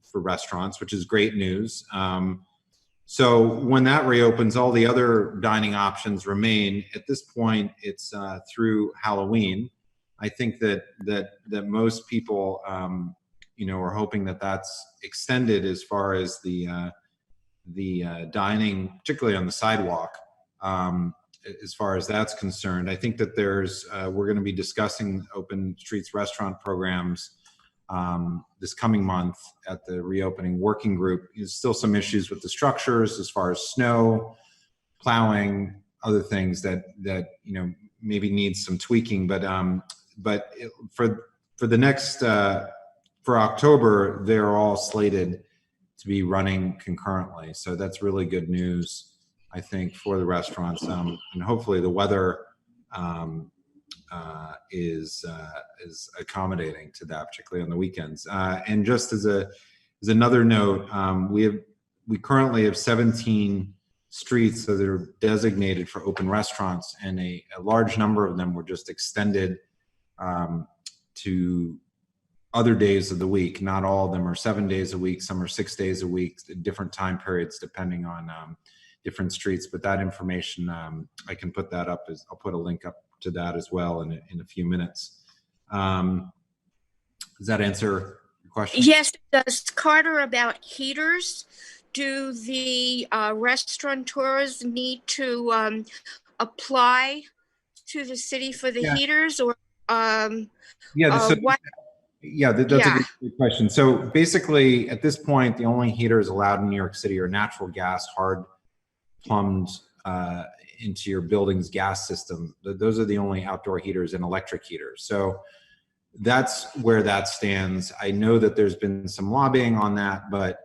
for restaurants, which is great news. So when that reopens, all the other dining options remain. At this point, it's through Halloween. I think that most people are hoping that that's extended as far as the dining, particularly on the sidewalk, as far as that's concerned. I think that we're going to be discussing open streets restaurant programs this coming month at the reopening working group. There's still some issues with the structures as far as snow, plowing, other things that maybe needs some tweaking. But for the next for October, they're all slated to be running concurrently. So that's really good news, I think, for the restaurants. And hopefully the weather is accommodating to that, particularly on the weekends. And just as another note, we currently have 17 streets that are designated for open restaurants, and a large number of them were just extended to other days of the week. Not all of them are 7 days a week. Some are 6 days a week, different time periods depending on different streets. But that information, I can put that up. I'll put a link up to that as well in a few minutes. Does that answer your question? Yes, it does. Carter, about heaters, do the restaurateurs need to apply to the city for the heaters, or what? Yeah, that's a good question. So basically, at this point, the only heaters allowed in New York City are natural gas, hard plumbed into your building's gas system. Those are the only outdoor heaters and electric heaters. So that's where that stands. I know that there's been some lobbying on that, but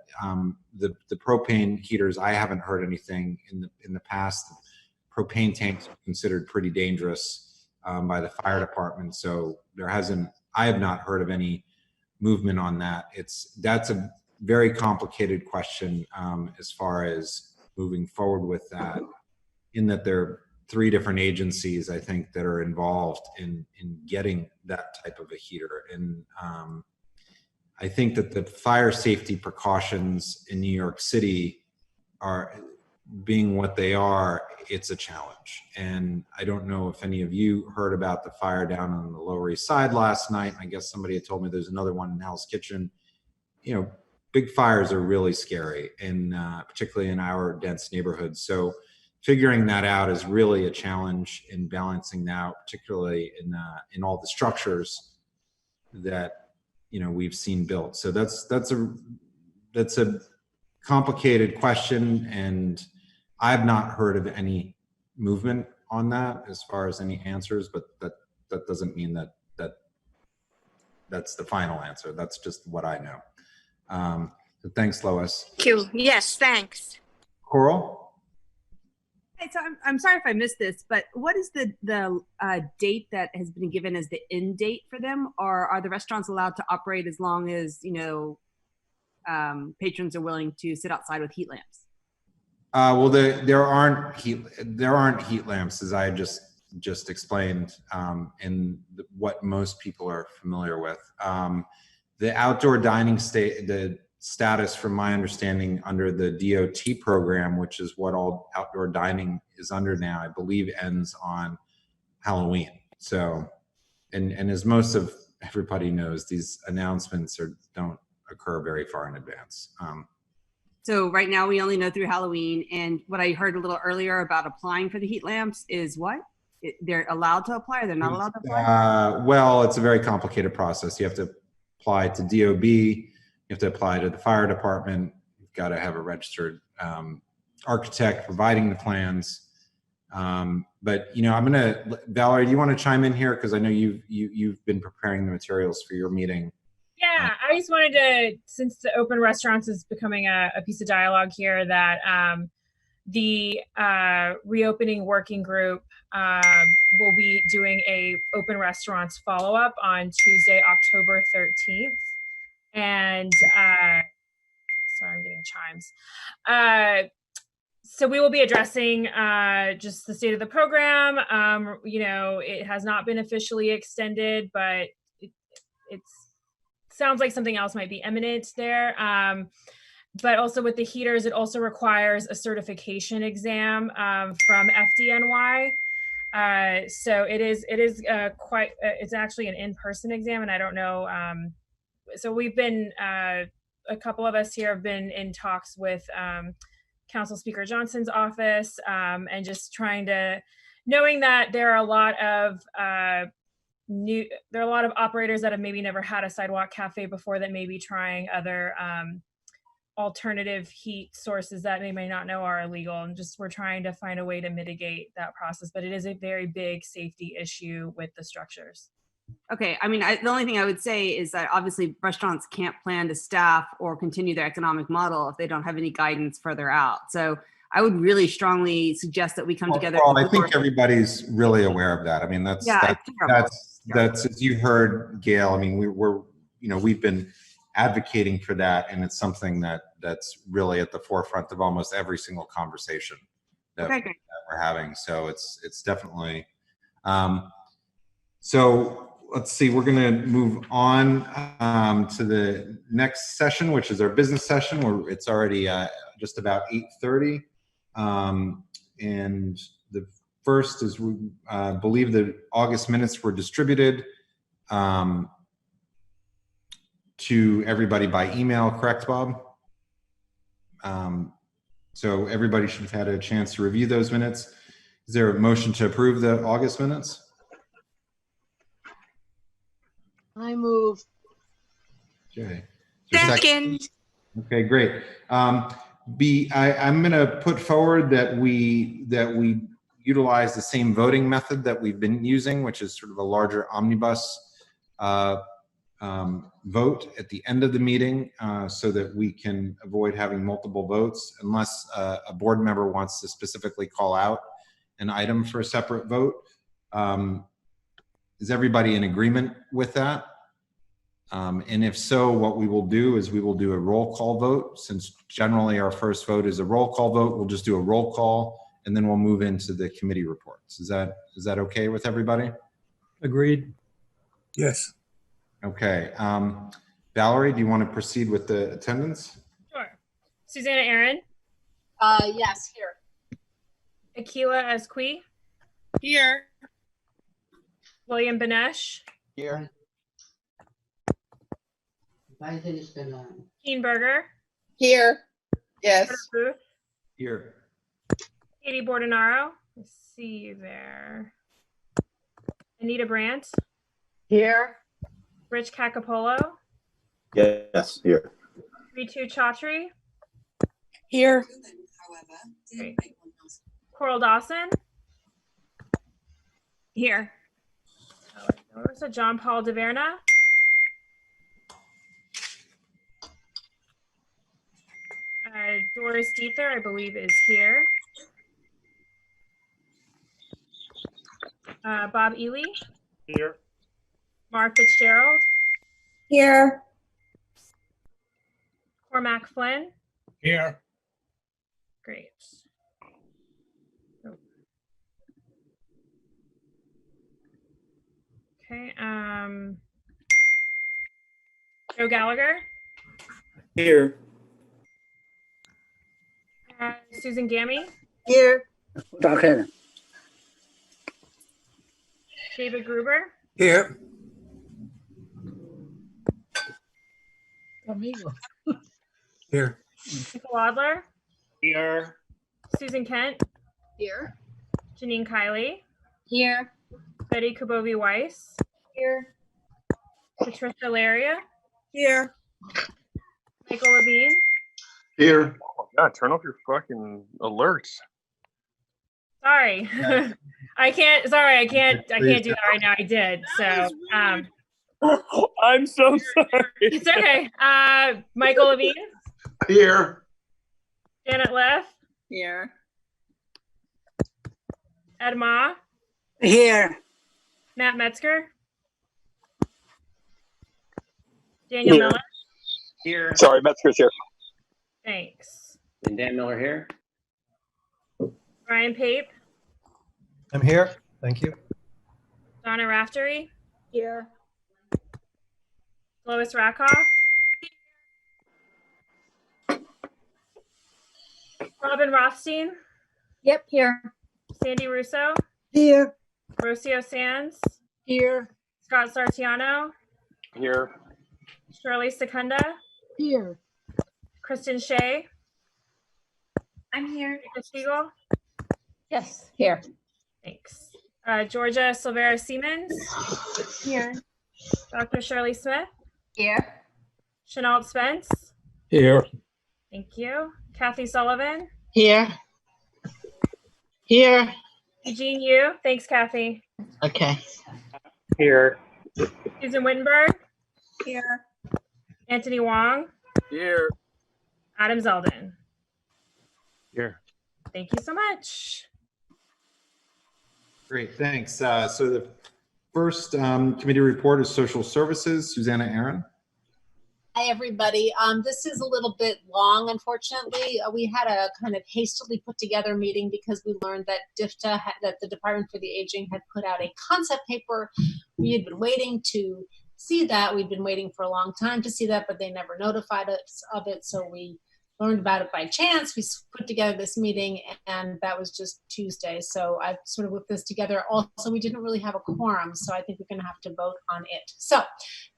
the propane heaters, I haven't heard anything in the past. Propane tanks are considered pretty dangerous by the fire department. So I have not heard of any movement on that. That's a very complicated question as far as moving forward with that, in that they're 3 different agencies, I think, that are involved in getting that type of a heater. And I think that the fire safety precautions in New York City are, being what they are, it's a challenge. And I don't know if any of you heard about the fire down on the Lower East Side last night. I guess somebody had told me there's another one in Hell's Kitchen. You know, big fires are really scary, and particularly in our dense neighborhoods. So figuring that out is really a challenge in balancing that, particularly in all the structures that, you know, we've seen built. So that's a complicated question, and I've not heard of any movement on that as far as any answers, but that doesn't mean that's the final answer. That's just what I know. So thanks, Lois. Thank you. Yes, thanks. Coral? Hey, so I'm sorry if I missed this, but what is the date that has been given as the end date for them? Or are the restaurants allowed to operate as long as, you know, patrons are willing to sit outside with heat lamps? Well, there aren't heat lamps, as I just explained, in what most people are familiar with. The outdoor dining the status, from my understanding, under the DOT program, which is what all outdoor dining is under now, I believe ends on Halloween. So, and as most of everybody knows, these announcements don't occur very far in advance. So right now we only know through Halloween, and what I heard a little earlier about applying for the heat lamps is what? They're allowed to apply, or they're not allowed to apply? Well, it's a very complicated process. You have to apply to DOB, you have to apply to the fire department, you've got to have a registered architect providing the plans. But, you know, I'm gonna, Valerie, do you want to chime in here? Because I know you've been preparing the materials for your meeting. Yeah, I just wanted to, since the open restaurants is becoming a piece of dialogue here, that the reopening working group will be doing a open restaurants follow-up on Tuesday, October 13th. And sorry, I'm getting chimes. So we will be addressing just the state of the program. You know, it has not been officially extended, but it's sounds like something else might be imminent there. But also with the heaters, it also requires a certification exam from FDNY. So it is quite, it's actually an in-person exam, and I don't know. So we've been, a couple of us here have been in talks with Council Speaker Johnson's office, and just trying to, knowing that there are a lot of operators that have maybe never had a sidewalk cafe before, that may be trying other alternative heat sources that they may not know are illegal, and just we're trying to find a way to mitigate that process. But it is a very big safety issue with the structures. Okay, I mean, the only thing I would say is that obviously restaurants can't plan to staff or continue their economic model if they don't have any guidance further out. So I would really strongly suggest that we come together. Well, I think everybody's really aware of that. I mean, that's as you heard, Gail. I mean, we've been advocating for that, and it's something that's really at the forefront of almost every single conversation that we're having. So it's definitely. So let's see. We're going to move on to the next session, which is our business session, where it's already just about 8:30. And the first is, I believe the August minutes were distributed to everybody by email, correct, Bob? So everybody should have had a chance to review those minutes. Is there a motion to approve the August minutes? I move. Okay. Second. Okay, great. I'm going to put forward that we utilize the same voting method that we've been using, which is sort of a larger omnibus vote at the end of the meeting, so that we can avoid having multiple votes, unless a board member wants to specifically call out an item for a separate vote. Is everybody in agreement with that? And if so, what we will do is we will do a roll call vote. Since generally our first vote is a roll call vote, we'll just do a roll call and then we'll move into the committee reports. Is that okay with everybody? Agreed. Yes. Okay. Valerie, do you want to proceed with the attendance? Sure. Susanna Aaron. Yes, here. Akila Asqui. Here. William Benesh. Here. Keen Berger. Here. Yes. Carter Booth. Here. Katie Bordenaro. I see you there. Anita Brandt. Here. Rich Cacapolo. Yes, here. Ritu Chaudhry. Here. Great. Coral Dawson. Here. So John Paul DeVerna. Doris Diether, I believe, is here. Bob Ely. Here. Mark Fitzgerald. Here. Cormac Flynn. Here. Great. Okay. Joe Gallagher. Here. Susan Gammy. Here. David Gruber. Here. Here. Michael Adler. Here. Susan Kent. Here. Janine Kiley. Here. Betty Kubovi Weiss. Here. Patricia Laria. Here. Michael Levine. Here. Oh, God, turn off your fucking alerts. Sorry. I can't do that right now. I did. So I'm so sorry. it's okay. Michael Levine. Here. Janet Leff. Here. Ed Ma. Here. Matt Metzger. Daniel Here. Miller. Here. Sorry, Metzger's here. Thanks. And Dan Miller here. Brian Pape. I'm here. Thank you. Donna Raftery. Here. Lois Rakoff. Robin Rothstein. Yep, here. Sandy Russo. Here. Rocio Sands. Here. Scott Sartiano. Here. Shirley Secunda. Here. Kristen Shea. I'm here. Rita Spiegel. Yes, here. Thanks. Georgia Silvera Siemens. Here. Dr. Shirley Smith. Here. Chenault Spence. Here. Thank you. Kathy Sullivan. Here. Here. Eugene Yu. Thanks, Kathy. Okay. Here. Susan Wittenberg. Here. Anthony Wong. Here. Adam Zeldin. Here. Thank you so much. Great, thanks. So the first committee report is social services. Susanna Aaron. Hi, everybody. This is a little bit long, unfortunately. We had a kind of hastily put together meeting because we learned that DFTA, that the Department for the Aging had put out a concept paper. We had been waiting to see that. We'd been waiting for a long time to see that, but they never notified us of it. So we learned about it by chance. We put together this meeting, and that was just Tuesday. So I sort of whipped this together. Also, we didn't really have a quorum, so I think we're going to have to vote on it. So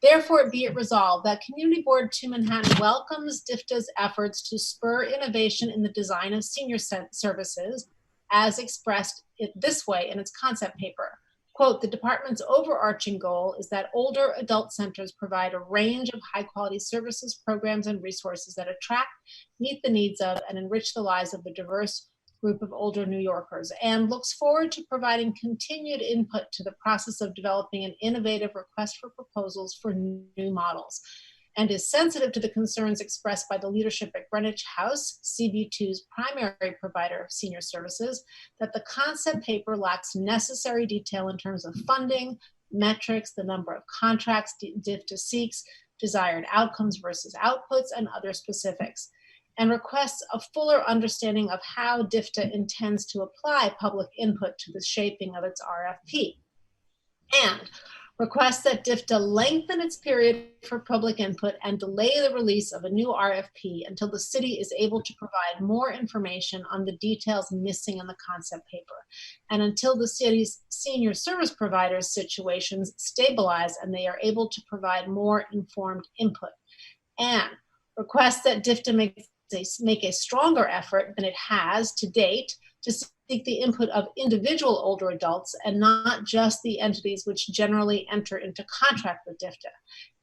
therefore, be it resolved that Community Board 2 Manhattan welcomes DFTA's efforts to spur innovation in the design of senior services, as expressed this way in its concept paper. Quote, the department's overarching goal is that older adult centers provide a range of high quality services, programs, and resources that attract, meet the needs of, and enrich the lives of a diverse group of older New Yorkers, and looks forward to providing continued input to the process of developing an innovative request for proposals for new models, and is sensitive to the concerns expressed by the leadership at Greenwich House, CB2's primary provider of senior services, that the concept paper lacks necessary detail in terms of funding, metrics, the number of contracts DFTA seeks, desired outcomes versus outputs, and other specifics. and requests a fuller understanding of how DFTA intends to apply public input to the shaping of its RFP. And requests that DFTA lengthen its period for public input and delay the release of a new RFP until the city is able to provide more information on the details missing in the concept paper, and until the city's senior service providers' situations stabilize and they are able to provide more informed input. And requests that DFTA make a stronger effort than it has to date to seek the input of individual older adults and not just the entities which generally enter into contract with DFTA,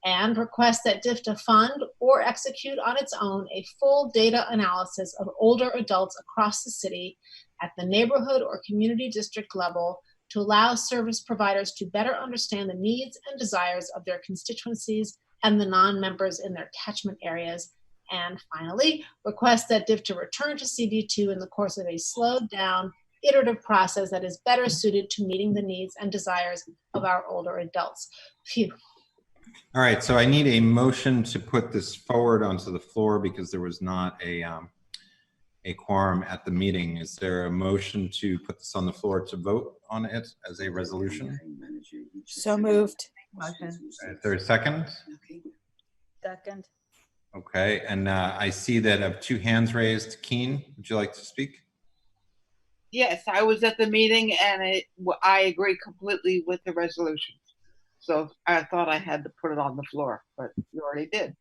and request that DFTA fund or execute on its own a full data analysis of older adults across the city at the neighborhood or community district level to allow service providers to better understand the needs and desires of their constituencies and the non-members in their catchment areas. And finally, request that DFTA return to CB2 in the course of a slowed down, iterative process that is better suited to meeting the needs and desires of our older adults. Phew. All right, so I need a motion to put this forward onto the floor because there was not a quorum at the meeting. Is there a motion to put this on the floor to vote on it as a resolution? So moved. Is there a second? Second. Okay, and I see that I have two hands raised. Keen, would you like to speak? Yes, I was at the meeting and I agree completely with the resolution. So I thought I had to put it on the floor, but you already did.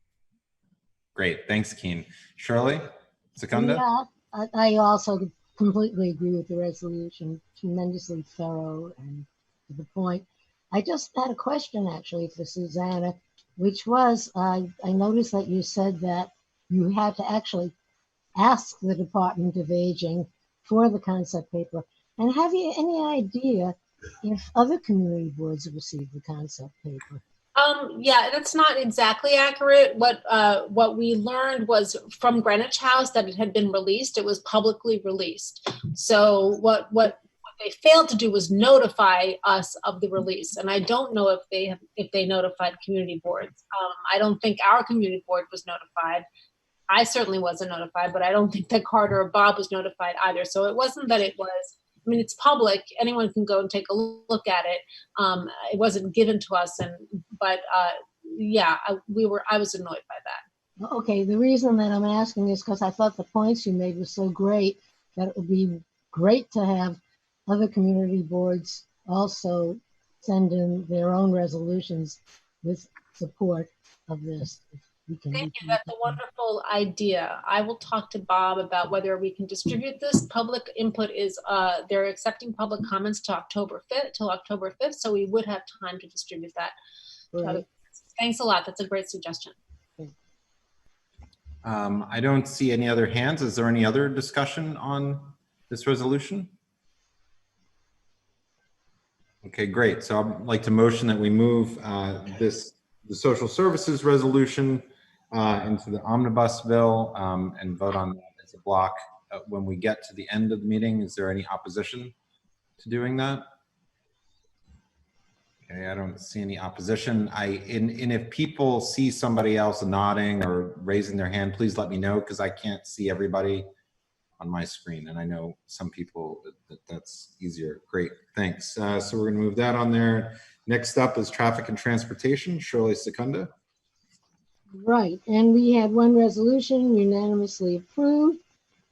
Great, thanks, Keen. Shirley, Secunda? Yeah, I also completely agree with the resolution. Tremendously thorough and to the point. I just had a question actually for Susanna, which was, I noticed that you said that you had to actually ask the Department of Aging for the concept paper. And have you any idea if other community boards have received the concept paper? Yeah, that's not exactly accurate. What we learned was from Greenwich House that it had been released. It was publicly released. So what they failed to do was notify us of the release, and I don't know if they notified community boards. I don't think our community board was notified. I certainly wasn't notified, but I don't think that Carter or Bob was notified either. So it wasn't that it was. I mean, it's public. Anyone can go and take a look at it. It wasn't given to us, but yeah, I was annoyed by that. Okay, the reason that I'm asking is because I thought the points you made were so great that it would be great to have other community boards also send in their own resolutions with support of this. Thank you. That's a wonderful idea. I will talk to Bob about whether we can distribute this. Public input is, they're accepting public comments till October 5th, so we would have time to distribute that. Right. Thanks a lot. That's a great suggestion. I don't see any other hands. Is there any other discussion on this resolution? Okay, great. So I'd like to motion that we move the social services resolution into the omnibus bill and vote on that as a block when we get to the end of the meeting. Is there any opposition to doing that? Okay, I don't see any opposition. And if people see somebody else nodding or raising their hand, please let me know because I can't see everybody on my screen. And I know some people that's easier. Great, thanks. So we're gonna move that on there. Next up is traffic and transportation. Shirley Secunda. Right, and we had one resolution unanimously approved.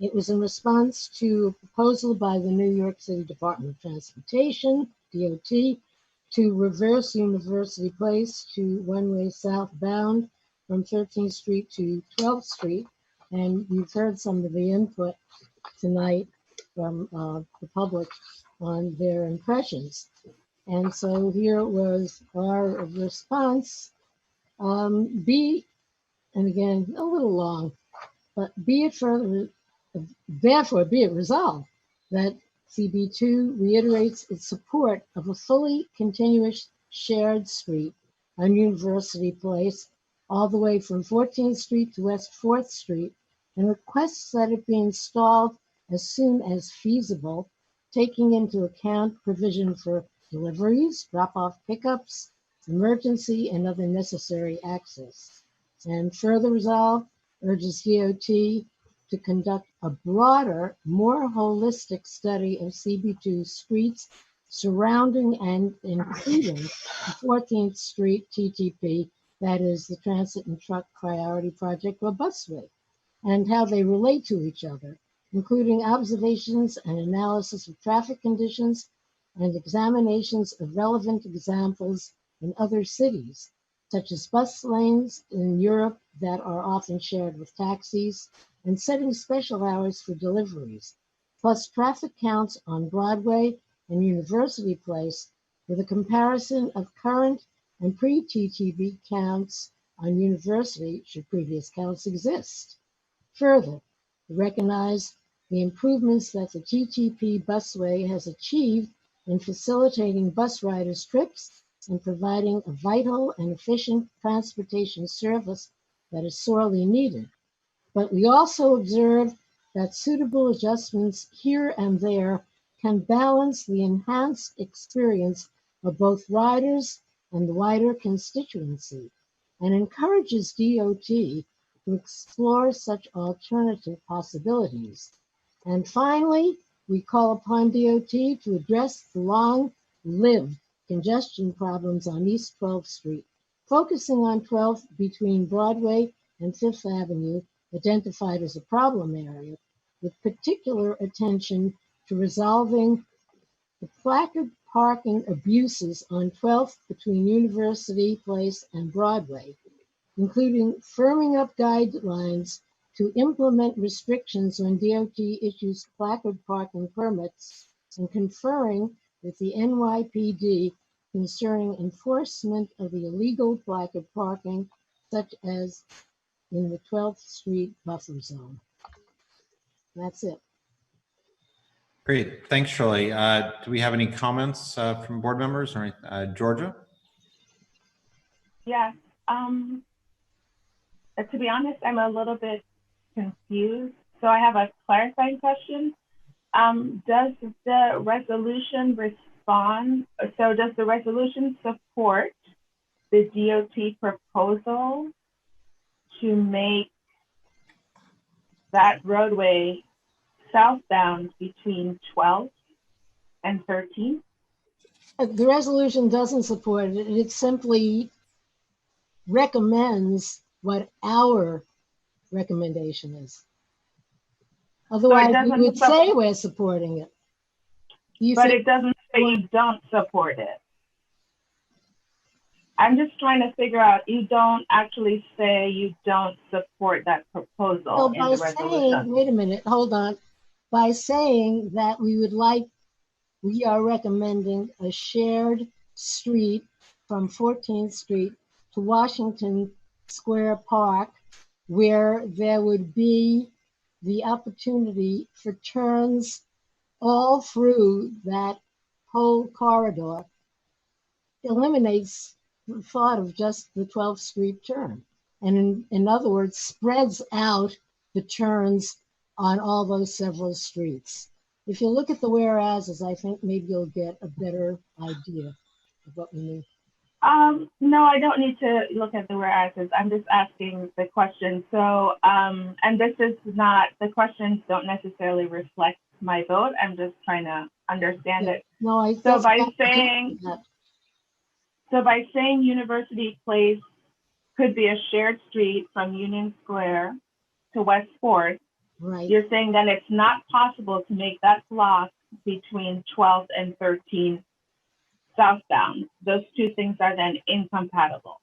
It was in response to a proposal by the New York City Department of Transportation, DOT, to reverse University Place to one-way southbound from 13th Street to 12th Street. And you've heard some of the input tonight from the public on their impressions. And so here was our response. And again, a little long, but therefore be it resolved that CB2 reiterates its support of a fully continuous shared street on University Place all the way from 14th Street to West 4th Street and requests that it be installed as soon as feasible, taking into account provision for deliveries, drop-off pickups, emergency and other necessary access. And further resolve urges DOT to conduct a broader, more holistic study of CB2 streets surrounding and including the 14th Street TTP, that is the Transit and Truck Priority Project or busway, and how they relate to each other, including observations and analysis of traffic conditions and examinations of relevant examples in other cities, such as bus lanes in Europe that are often shared with taxis, and setting special hours for deliveries, plus traffic counts on Broadway and University Place with a comparison of current and pre-TTP counts on University should previous counts exist. Further, recognize the improvements that the TTP busway has achieved in facilitating bus riders' trips and providing a vital and efficient transportation service that is sorely needed. But we also observe that suitable adjustments here and there can balance the enhanced experience of both riders and the wider constituency, and encourages DOT to explore such alternative possibilities. And finally, we call upon DOT to address the long-lived congestion problems on East 12th Street, focusing on 12th between Broadway and Fifth Avenue, identified as a problem area, with particular attention to resolving the placard parking abuses on 12th between University Place and Broadway, including firming up guidelines to implement restrictions when DOT issues placard parking permits, and conferring with the NYPD concerning enforcement of the illegal placard parking, such as in the 12th Street buffer zone. That's it. Great. Thanks, Shirley. Do we have any comments from board members? Or Georgia? Yes. To be honest, I'm a little bit confused. So I have a clarifying question. Does the resolution respond? So does the resolution support the DOT proposal to make that roadway southbound between 12th and 13th? The resolution doesn't support it. It simply recommends what our recommendation is. Otherwise, So we would say we're supporting it. But it doesn't say you don't support it. I'm just trying to figure out, you don't actually say you don't support that proposal in the resolution. Wait a minute, hold on. By saying that we are recommending a shared street from 14th Street to Washington Square Park, where there would be the opportunity for turns all through that whole corridor, eliminates the thought of just the 12th Street turn. And in other words, spreads out the turns on all those several streets. If you look at the whereases, I think maybe you'll get a better idea of what we mean. No, I don't need to look at the whereases. I'm just asking the question. So, and this is not, the questions don't necessarily reflect my vote. I'm just trying to understand it. No, so by saying University Place could be a shared street from Union Square to West 4th, right. You're saying that it's not possible to make that block between 12th and 13th southbound. Those two things are then incompatible.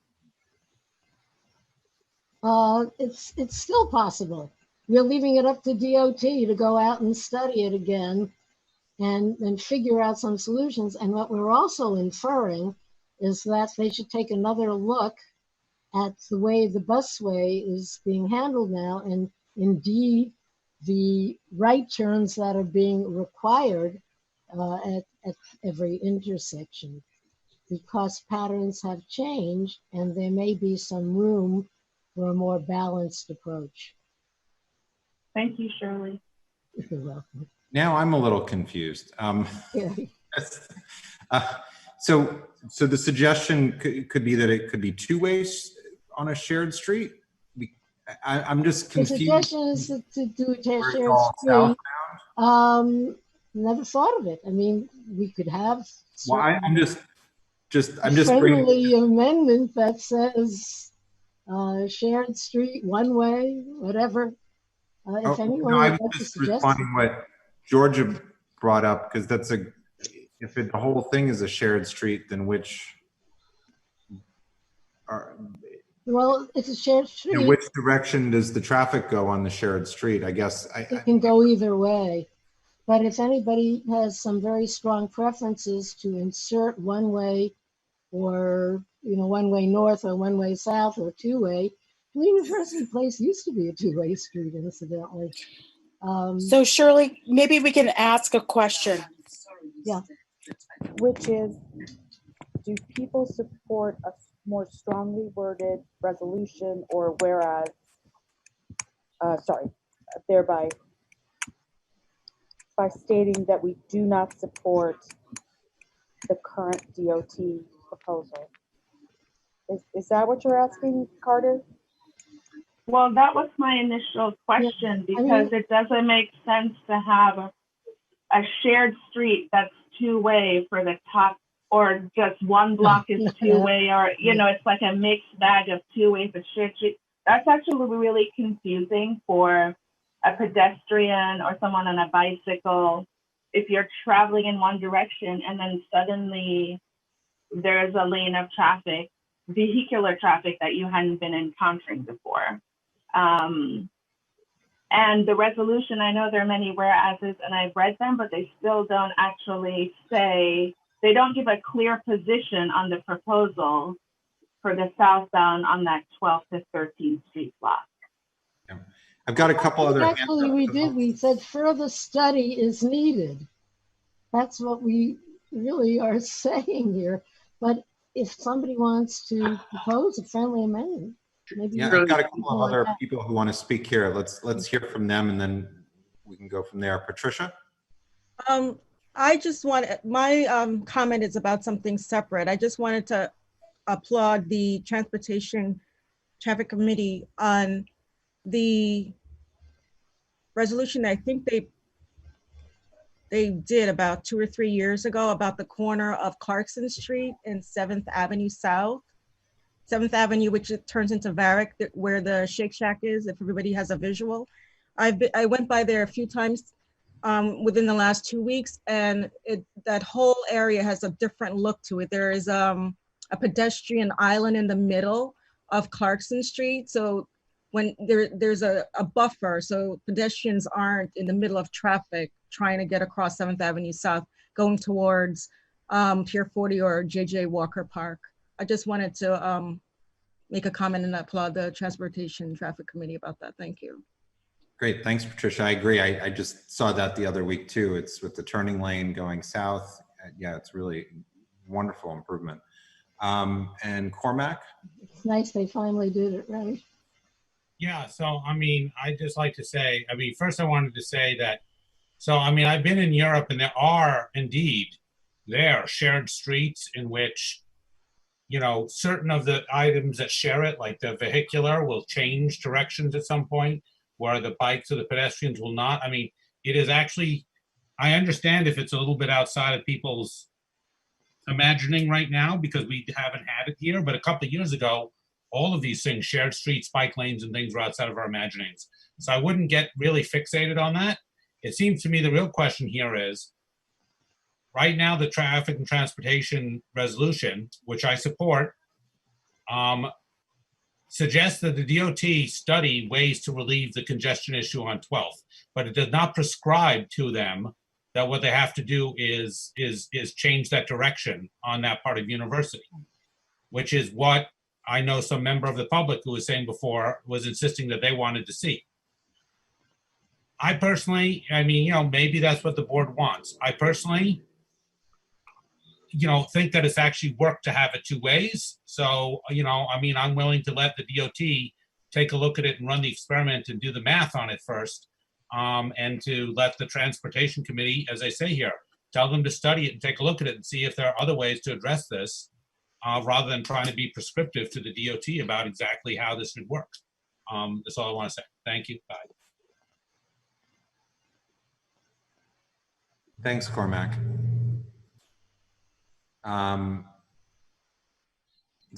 It's still possible. We're leaving it up to DOT to go out and study it again and figure out some solutions. And what we're also inferring is that they should take another look at the way the busway is being handled now, and indeed the right turns that are being required at every intersection, because patterns have changed and there may be some room for a more balanced approach. Thank you, Shirley. You're welcome. Now I'm a little confused. Yeah. So the suggestion could be that it could be two ways on a shared street. I'm just The confused. suggestion is to do a Where it's shared all street. southbound? Never thought of it. I mean, we could have Well, I'm just a bringing. friendly amendment that says shared street, one way, whatever. If anyone No, I would was like to just suggest responding what Georgia brought up, because that's if the whole thing is a shared street, then which are, well, it's a shared street. in which direction does the traffic go on the shared street? I guess It can go either way. But if anybody has some very strong preferences to insert one way or, one way north or one way south or two way, the University Place used to be a two-way street, incidentally. So Shirley, maybe we can ask a question. Yeah. Which is, do people support a more strongly worded resolution, or whereas, thereby by stating that we do not support the current DOT proposal? Is that what you're asking, Carter? Well, that was my initial question, because it doesn't make sense to have a shared street that's two-way for the top, or just one block is two-way, or, it's like a mixed bag of two-way for shared street. That's actually really confusing for a pedestrian or someone on a bicycle. If you're traveling in one direction and then suddenly there's a lane of traffic, vehicular traffic that you hadn't been encountering before. And the resolution, I know there are many whereases, and I've read them, but they still don't actually say, they don't give a clear position on the proposal for the southbound on that 12th to 13th Street block. I've got a couple other. Actually, we did. We said further study is needed. That's what we really are saying here. But if somebody wants to propose a friendly amendment, maybe. Yeah, I've got a couple of other people who want to speak here. Let's hear from them, and then we can go from there. Patricia? I just want, my comment is about something separate. I just wanted to applaud the Transportation Traffic Committee on the resolution. I think they did about 2 or 3 years ago about the corner of Clarkson Street and 7th Avenue South. 7th Avenue, which it turns into Varick, where the Shake Shack is, if everybody has a visual. I went by there a few times within the last 2 weeks, and that whole area has a different look to it. There is a pedestrian island in the middle of Clarkson Street. So when there's a buffer, so pedestrians aren't in the middle of traffic trying to get across 7th Avenue South, going towards Pier 40 or JJ Walker Park. I just wanted to make a comment and applaud the Transportation Traffic Committee about that. Thank you. Great, thanks, Patricia. I agree. I just saw that the other week too. It's with the turning lane going south. Yeah, it's really wonderful improvement. And Cormac? It's nice they finally did it, right? Yeah, so I mean, I'd just like to say, first I wanted to say that, I've been in Europe, and there are indeed shared streets in which, certain of the items that share it, like the vehicular, will change directions at some point, where the bikes or the pedestrians will not. It is actually, I understand if it's a little bit outside of people's imagining right now, because we haven't had it here, but a couple of years ago, all of these things, shared streets, bike lanes, and things were outside of our imaginings. So I wouldn't get really fixated on that. It seems to me the real question here is, right now, the traffic and transportation resolution, which I support, suggests that the DOT study ways to relieve the congestion issue on 12th, but it does not prescribe to them that what they have to do is change that direction on that part of university, which is what I know some member of the public who was saying before was insisting that they wanted to see. I personally, maybe that's what the board wants. I personally, think that it's actually worked to have it two ways. So, I'm willing to let the DOT take a look at it and run the experiment and do the math on it first. And to let the Transportation Committee, as I say here, tell them to study it and take a look at it and see if there are other ways to address this, rather than trying to be prescriptive to the DOT about exactly how this would work. That's all I want to say. Thank you. Bye. Thanks, Cormac. Does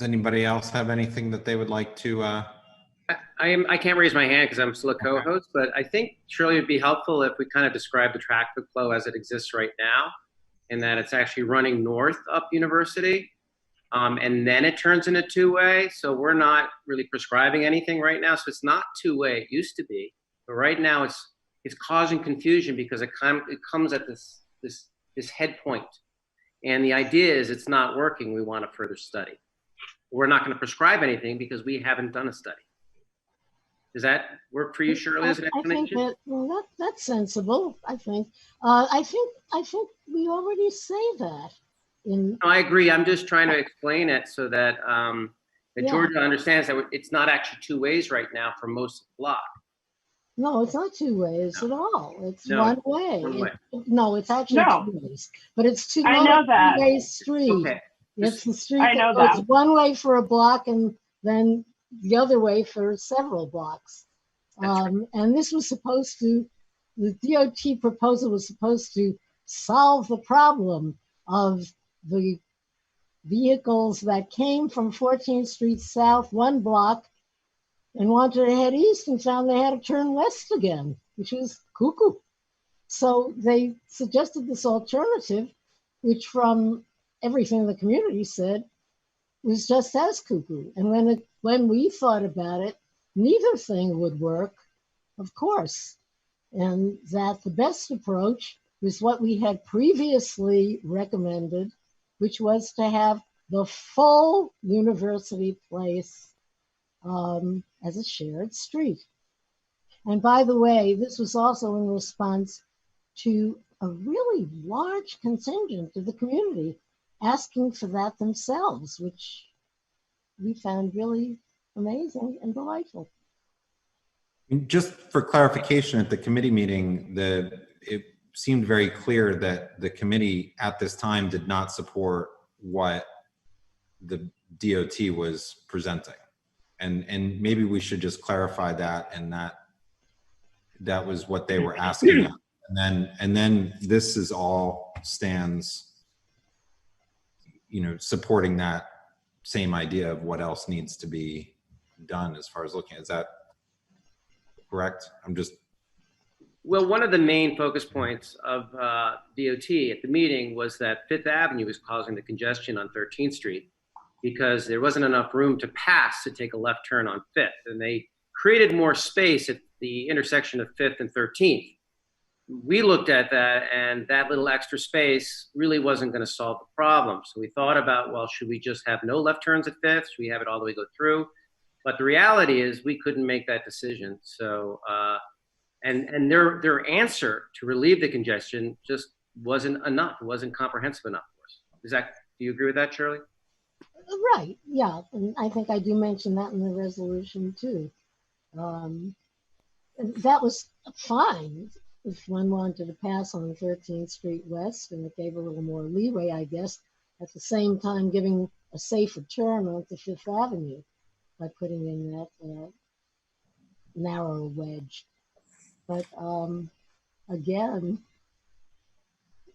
anybody else have anything that they would like to? I can't raise my hand because I'm still a co-host, but I think surely it'd be helpful if we kind of describe the traffic flow as it exists right now, and that it's actually running north up University, and then it turns into two-way. So we're not really prescribing anything right now. So it's not two-way. It used to be, but right now it's causing confusion because it comes at this head point, and the idea is it's not working. We want to further study. We're not going to prescribe anything because we haven't done a study. Does that work for you, Shirley, as an explanation? I think that's sensible. I think we already say that. I agree. I'm just trying to explain it so that Georgia understands that it's not actually two ways right now for most of the block. No, it's not two ways at all. It's one way. One way. It's actually two ways, but it's two. I know that. Two-way street. Okay. It's the street I know that goes that. one way for a block and then the other way for several blocks. And this was supposed to, the DOT proposal was supposed to solve the problem of the vehicles that came from 14th Street South one block and wanted to head east and found they had to turn west again, which was cuckoo. So they suggested this alternative, which from everything the community said was just as cuckoo. And when we thought about it, neither thing would work, of course. And that the best approach was what we had previously recommended, which was to have the full University Place as a shared street. And by the way, this was also in response to a really large contingent of the community asking for that themselves, which we found really amazing and delightful. Just for clarification, at the committee meeting, it seemed very clear that the committee at this time did not support what the DOT was presenting. And maybe we should just clarify that, and that was what they were asking. And then this is all stands, supporting that same idea of what else needs to be done as far as looking. Is that correct? Well, one of the main focus points of DOT at the meeting was that Fifth Avenue was causing the congestion on 13th Street because there wasn't enough room to pass to take a left turn on Fifth. And they created more space at the intersection of Fifth and 13th. We looked at that, and that little extra space really wasn't going to solve the problem. So we thought about, well, should we just have no left turns at Fifth? Should we have it all the way go through? But the reality is we couldn't make that decision. So, and their answer to relieve the congestion just wasn't enough. It wasn't comprehensive enough for us. Do you agree with that, Shirley? Right, yeah. And I think I do mention that in the resolution too. And that was fine if one wanted to pass on 13th Street West, and it gave a little more leeway, I guess, at the same time giving a safer turn onto Fifth Avenue by putting in that narrow wedge. But again,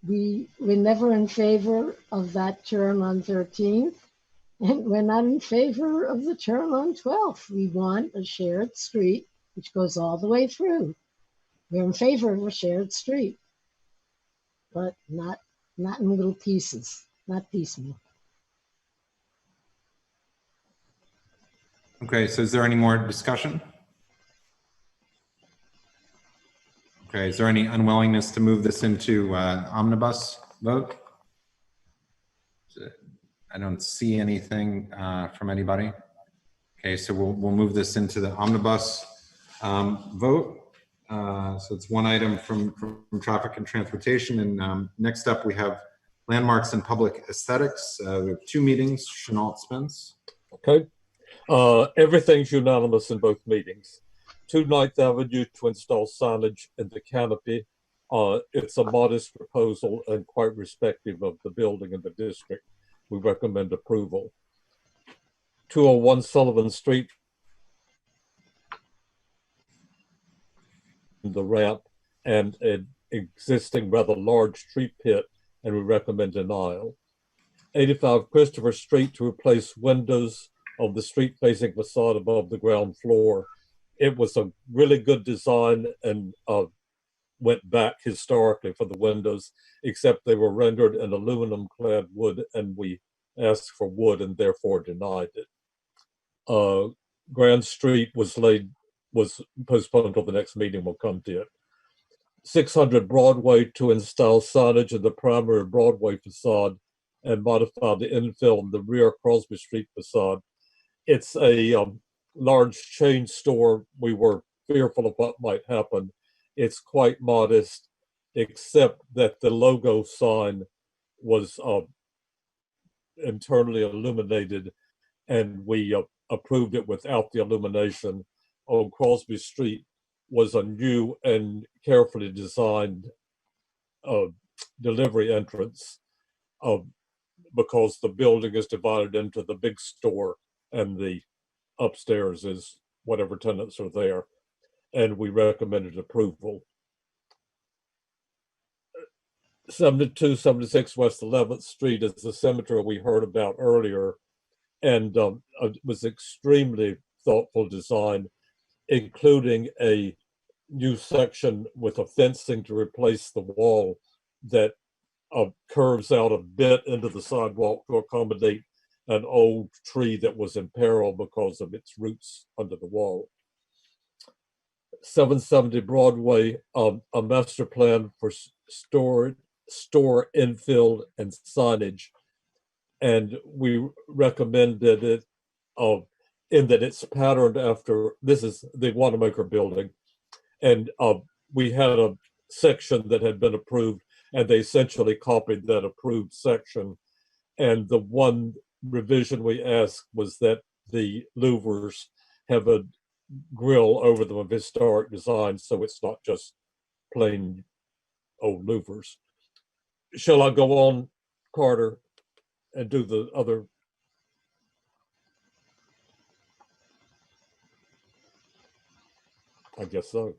we're never in favor of that turn on 13th, and we're not in favor of the turn on 12th. We want a shared street which goes all the way through. We're in favor of a shared street, but not in little pieces, not piecemeal. Okay, so is there any more discussion? Okay, is there any unwillingness to move this into omnibus vote? I don't see anything from anybody. Okay, so we'll move this into the omnibus vote. So it's one item from traffic and transportation. And next up, we have landmarks and public aesthetics. We have two meetings. Chenault Spence. Okay. Everything's unanimous in both meetings. 2 9th Avenue to install signage in the canopy. It's a modest proposal and quite respective of the building and the district. We recommend approval. 201 Sullivan Street. the ramp and an existing rather large tree pit, and we recommend denial. 85 Christopher Street to replace windows of the street-facing facade above the ground floor. It was a really good design and went back historically for the windows, except they were rendered in aluminum-clad wood, and we asked for wood and therefore denied it. Grand Street was postponed until the next meeting. We'll come to it. 600 Broadway to install signage in the primary Broadway facade and modify the infill in the rear Crosby Street facade. It's a large chain store. We were fearful of what might happen. It's quite modest, except that the logo sign was internally illuminated, and we approved it without the illumination. On Crosby Street was a new and carefully designed delivery entrance because the building is divided into the big store and the upstairs is whatever tenants are there, and we recommended approval. 7276 West 11th Street is the cemetery we heard about earlier, and it was extremely thoughtful design, including a new section with a fencing to replace the wall that curves out a bit into the sidewalk to accommodate an old tree that was in peril because of its roots under the wall. 770 Broadway, a master plan for store infill and signage, and we recommended it in that it's patterned after, this is the Wanamaker building, and we had a section that had been approved, and they essentially copied that approved section. And the one revision we asked was that the louvers have a grill over them of historic design, so it's not just plain old louvers. Shall I go on, Carter, and do the other? I guess so.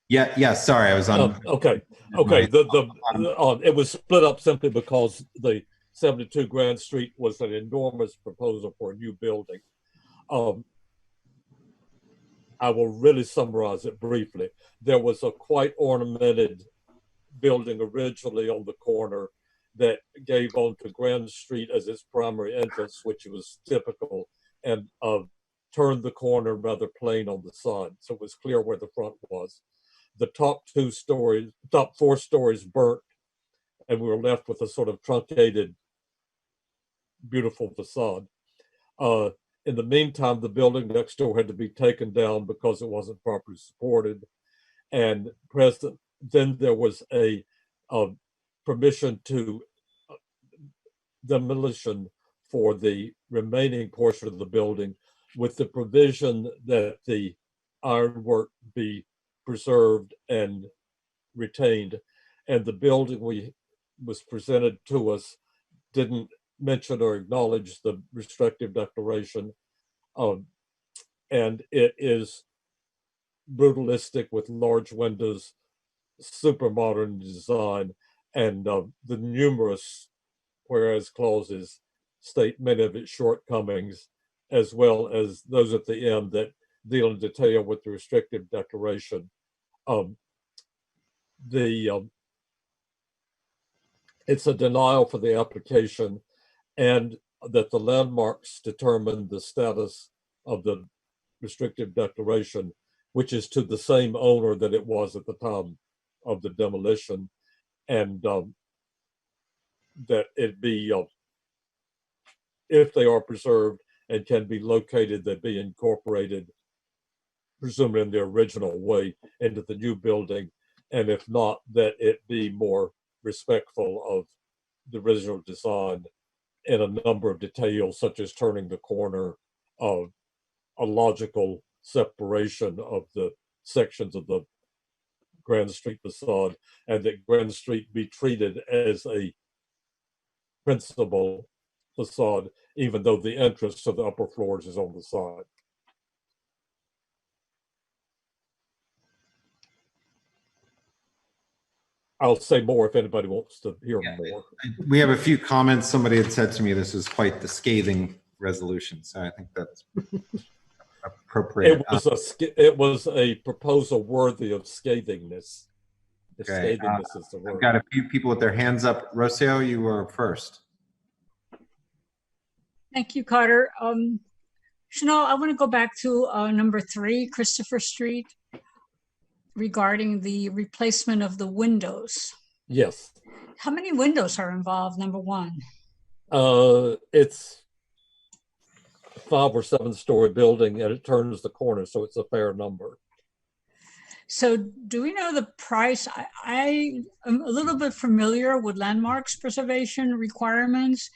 Yeah. Sorry, I was on. Okay. It was split up simply because the 72 Grand Street was an enormous proposal for a new building. I will really summarize it briefly. There was a quite ornamented building originally on the corner that gave onto Grand Street as its primary entrance, which was typical, and turned the corner rather plain on the side, so it was clear where the front was. The top 4 stories burnt, and we were left with a sort of truncated, beautiful facade. In the meantime, the building next door had to be taken down because it wasn't properly supported. And then there was a permission to demolition for the remaining portion of the building, with the provision that the ironwork be preserved and retained. And the building was presented to us didn't mention or acknowledge the restrictive declaration, and it is brutalistic with large windows, super modern design, and the numerous whereas clauses state many of its shortcomings, as well as those at the end that deal in detail with the restrictive declaration. It's a denial for the application, and that the landmarks determine the status of the restrictive declaration, which is to the same owner that it was at the time of the demolition, and that it be, if they are preserved and can be located, that be incorporated, presumably in the original way, into the new building, and if not, that it be more respectful of the original design in a number of details, such as turning the corner, of a logical separation of the sections of the Grand Street facade, and that Grand Street be treated as a principal facade, even though the entrance to the upper floors is on the side. I'll say more if anybody wants to hear more. We have a few comments. Somebody had said to me this is quite the scathing resolution, so I think that's appropriate. It was a proposal worthy of scathingness. If Okay, scathingness is the word. I've got a few people with their hands up. Rocio, you were first. Thank you, Carter. Chanel, I want to go back to number 3, Christopher Street, regarding the replacement of the windows. Yes. How many windows are involved, number 1? It's a 5 or 7 story building and it turns the corner, so it's a fair number. So do we know the price? I am a little bit familiar with landmarks preservation requirements,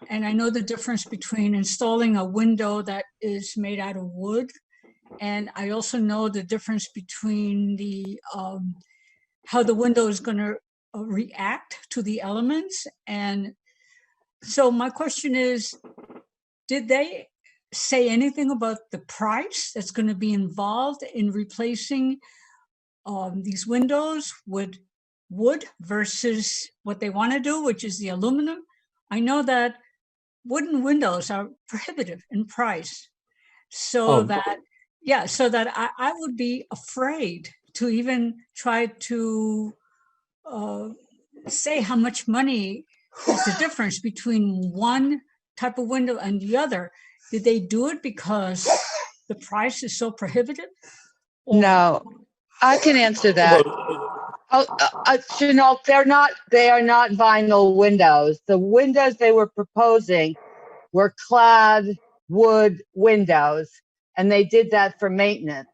and I know the difference between installing a window that is made out of wood, and I also know the difference between the how the window is going to react to the elements. And so my question is, did they say anything about the price that's going to be involved in replacing these windows with wood versus what they want to do, which is the aluminum? I know that wooden windows are prohibitive in price. So that I would be afraid to even try to say how much money is the difference between one type of window and the other. Did they do it because the price is so prohibitive? No, I can answer that. Chanel, they are not vinyl windows. The windows they were proposing were clad wood windows, and they did that for maintenance,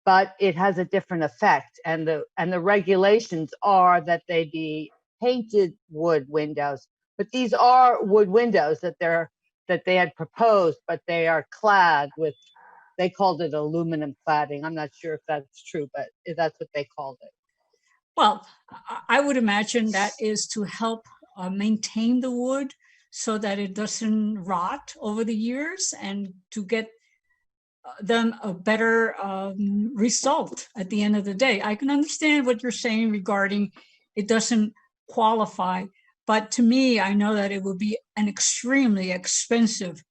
but it has a different effect. And the regulations are that they be painted wood windows, but these are wood windows that they had proposed, but they are clad with, they called it aluminum cladding. I'm not sure if that's true, but that's what they called it. Well, I would imagine that is to help maintain the wood so that it doesn't rot over the years, and to get them a better result at the end of the day. I can understand what you're saying regarding it doesn't qualify, but to me, I know that it would be an extremely expensive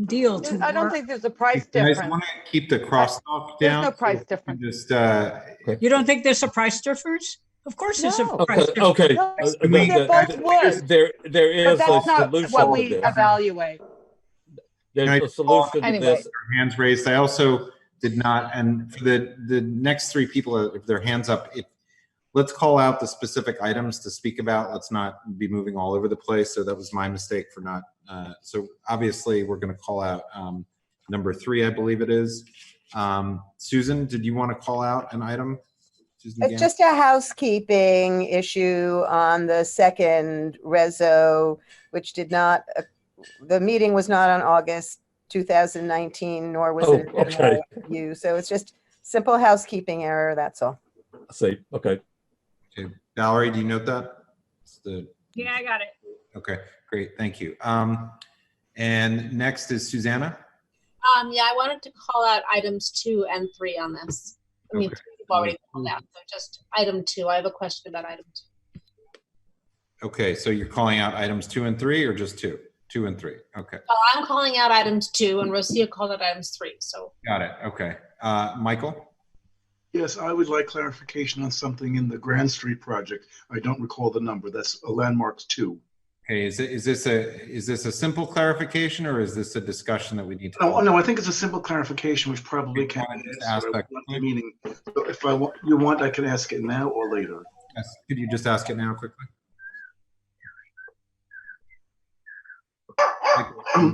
deal. I don't think there's a price difference. You guys want to keep the crosstalk down? There's no price difference. Just, You don't think there's a price difference? Of course there's a price difference. Okay. They're both wood. There is But that's a not solution what to we this. Evaluate. There's a solution to this. Hands raised. I also did not, and for the next 3 people, if their hands up, let's call out the specific items to speak about. Let's not be moving all over the place. So that was my mistake for not. So obviously we're going to call out number 3, I believe it is. Susan, did you want to call out an item? It's just a housekeeping issue on the second reso, which did not, the meeting was not on August 2019, nor was it an MOU. So it's just simple housekeeping error, that's all. I see, okay. Valerie, do you note that? Yeah, I got it. Okay, great, thank you. And next is Susanna. Yeah, I wanted to call out items 2 and 3 on this. I mean, 3 you've already called out, so just item 2. I have a question about item 2. Okay, so you're calling out items 2 and 3, or just 2? 2 and 3, okay. Oh, I'm calling out items 2, and Rosia called out items 3, so. Got it, okay. Michael? Yes, I would like clarification on something in the Grand Street project. I don't recall the number. That's landmarks 2. Okay, is this a simple clarification, or is this a discussion that we need to? No, I think it's a simple clarification, which probably can be asked. Meaning, so if you want, I can ask it now or later. Yes. Could you just ask it now quickly?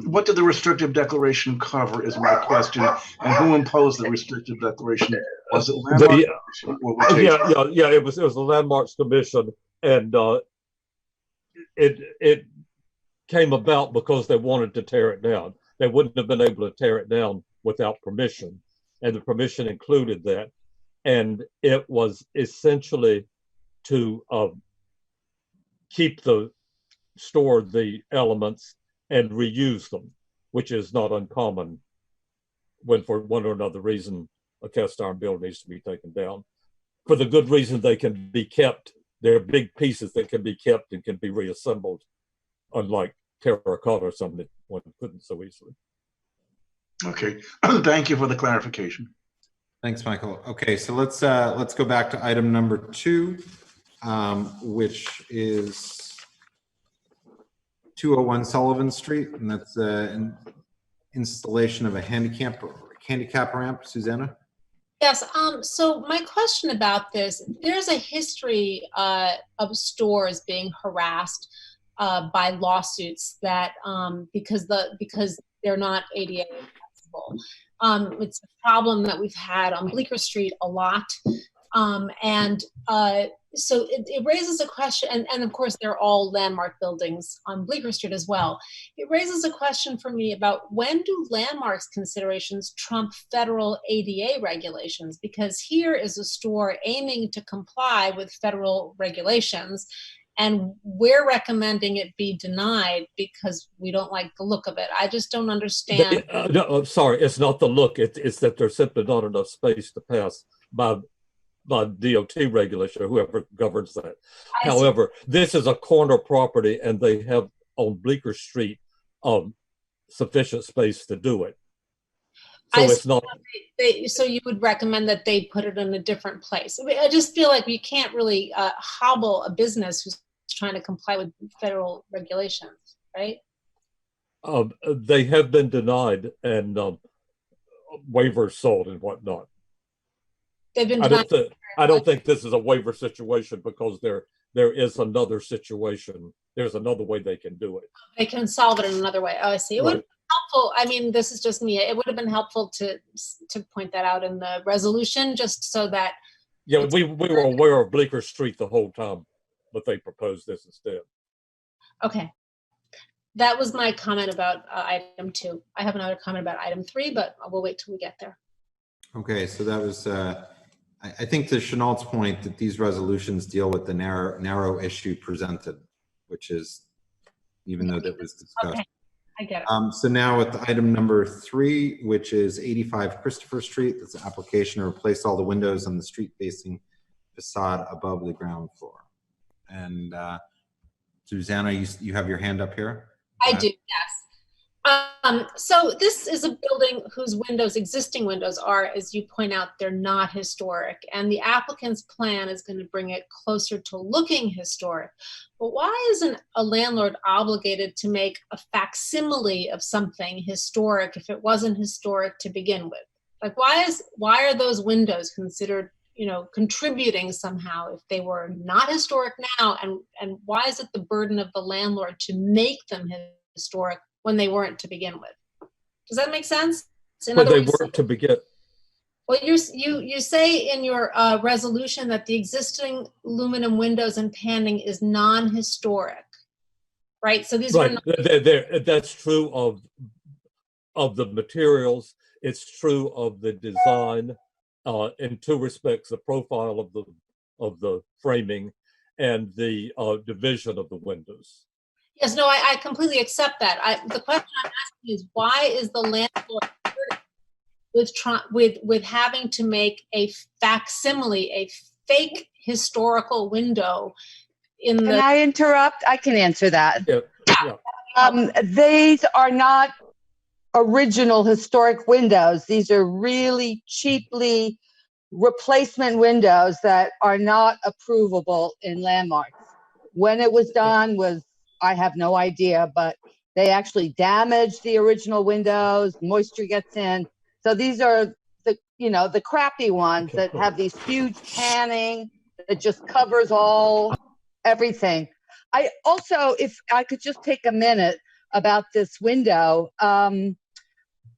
What did the restrictive declaration cover is my question, and who imposed the restrictive declaration? Was it landmarks or yeah, it was the Landmarks Commission, and it came about because they wanted to tear it down. They wouldn't have been able to tear it down without permission, and the permission included that, and it was essentially to store the elements and reuse them, which is not uncommon when for one or another reason a cast iron building needs to be taken down. For the good reason they can be kept They're big pieces that can be kept and can be reassembled, unlike terracotta or something that one couldn't so easily. Okay, thank you for the clarification. Thanks, Michael. Okay, so let's go back to item number 2, which is 201 Sullivan Street, and that's an installation of a handicap ramp. Susanna? Yes, so my question about this, there's a history of stores being harassed by lawsuits that because they're not ADA accessible. It's a problem that we've had on Bleecker Street a lot. So it raises a question, and of course they're all landmark buildings on Bleecker Street as well. It raises a question for me about when do landmarks considerations trump federal ADA regulations? Because here is a store aiming to comply with federal regulations, and we're recommending it be denied because we don't like the look of it. I just don't understand. No, I'm sorry, it's not the look. It's that there's simply not enough space to pass by DOT regulation or whoever governs that. However, this is a corner property and they have on Bleecker Street sufficient space to do it. So it's not. So you would recommend that they put it in a different place. I mean, I just feel like we can't really hobble a business who's trying to comply with federal regulations, right? They have been denied and waivers sold and whatnot. They've been denied. I don't think this is a waiver situation because there is another situation. There's another way they can do it. They can solve it in another way. Oh, I see. It would be helpful. I mean, this is just me. It would have been helpful to point that out in the resolution, just so that. Yeah, we were aware of Bleecker Street the whole time, but they proposed this instead. Okay. That was my comment about item 2. I have another comment about item 3, but we'll wait till we get there. Okay, so that was, I think to Chenault's point that these resolutions deal with the narrow issue presented, which is, even though that was discussed. Okay, I get it. So now with item number 3, which is 85 Christopher Street, that's an application to replace all the windows on the street-facing facade above the ground floor. And Susanna, you have your hand up here? I do, yes. So this is a building whose existing windows are, as you point out, they're not historic. And the applicant's plan is going to bring it closer to looking historic. But why isn't a landlord obligated to make a facsimile of something historic if it wasn't historic to begin with? Like, why are those windows considered, contributing somehow if they were not historic now? And why is it the burden of the landlord to make them historic when they weren't to begin with? Does that make sense? When they weren't to begin. Well, you say in your resolution that the existing aluminum windows and paneling is non-historic, right? So these right. Are that's true of the materials. It's true of the design. In 2 respects, the profile of the framing and the division of the windows. Yes, no, I completely accept that. The question I'm asking is, why is the landlord with having to make a facsimile, a fake historical window in the? Can I interrupt? I can answer that. Yeah. These are not original historic windows. These are really cheaply replacement windows that are not approvable in landmarks. When it was done I have no idea, but they actually damage the original windows, moisture gets in. So these are the crappy ones that have these huge panning that just covers everything. I also, if I could just take a minute about this window,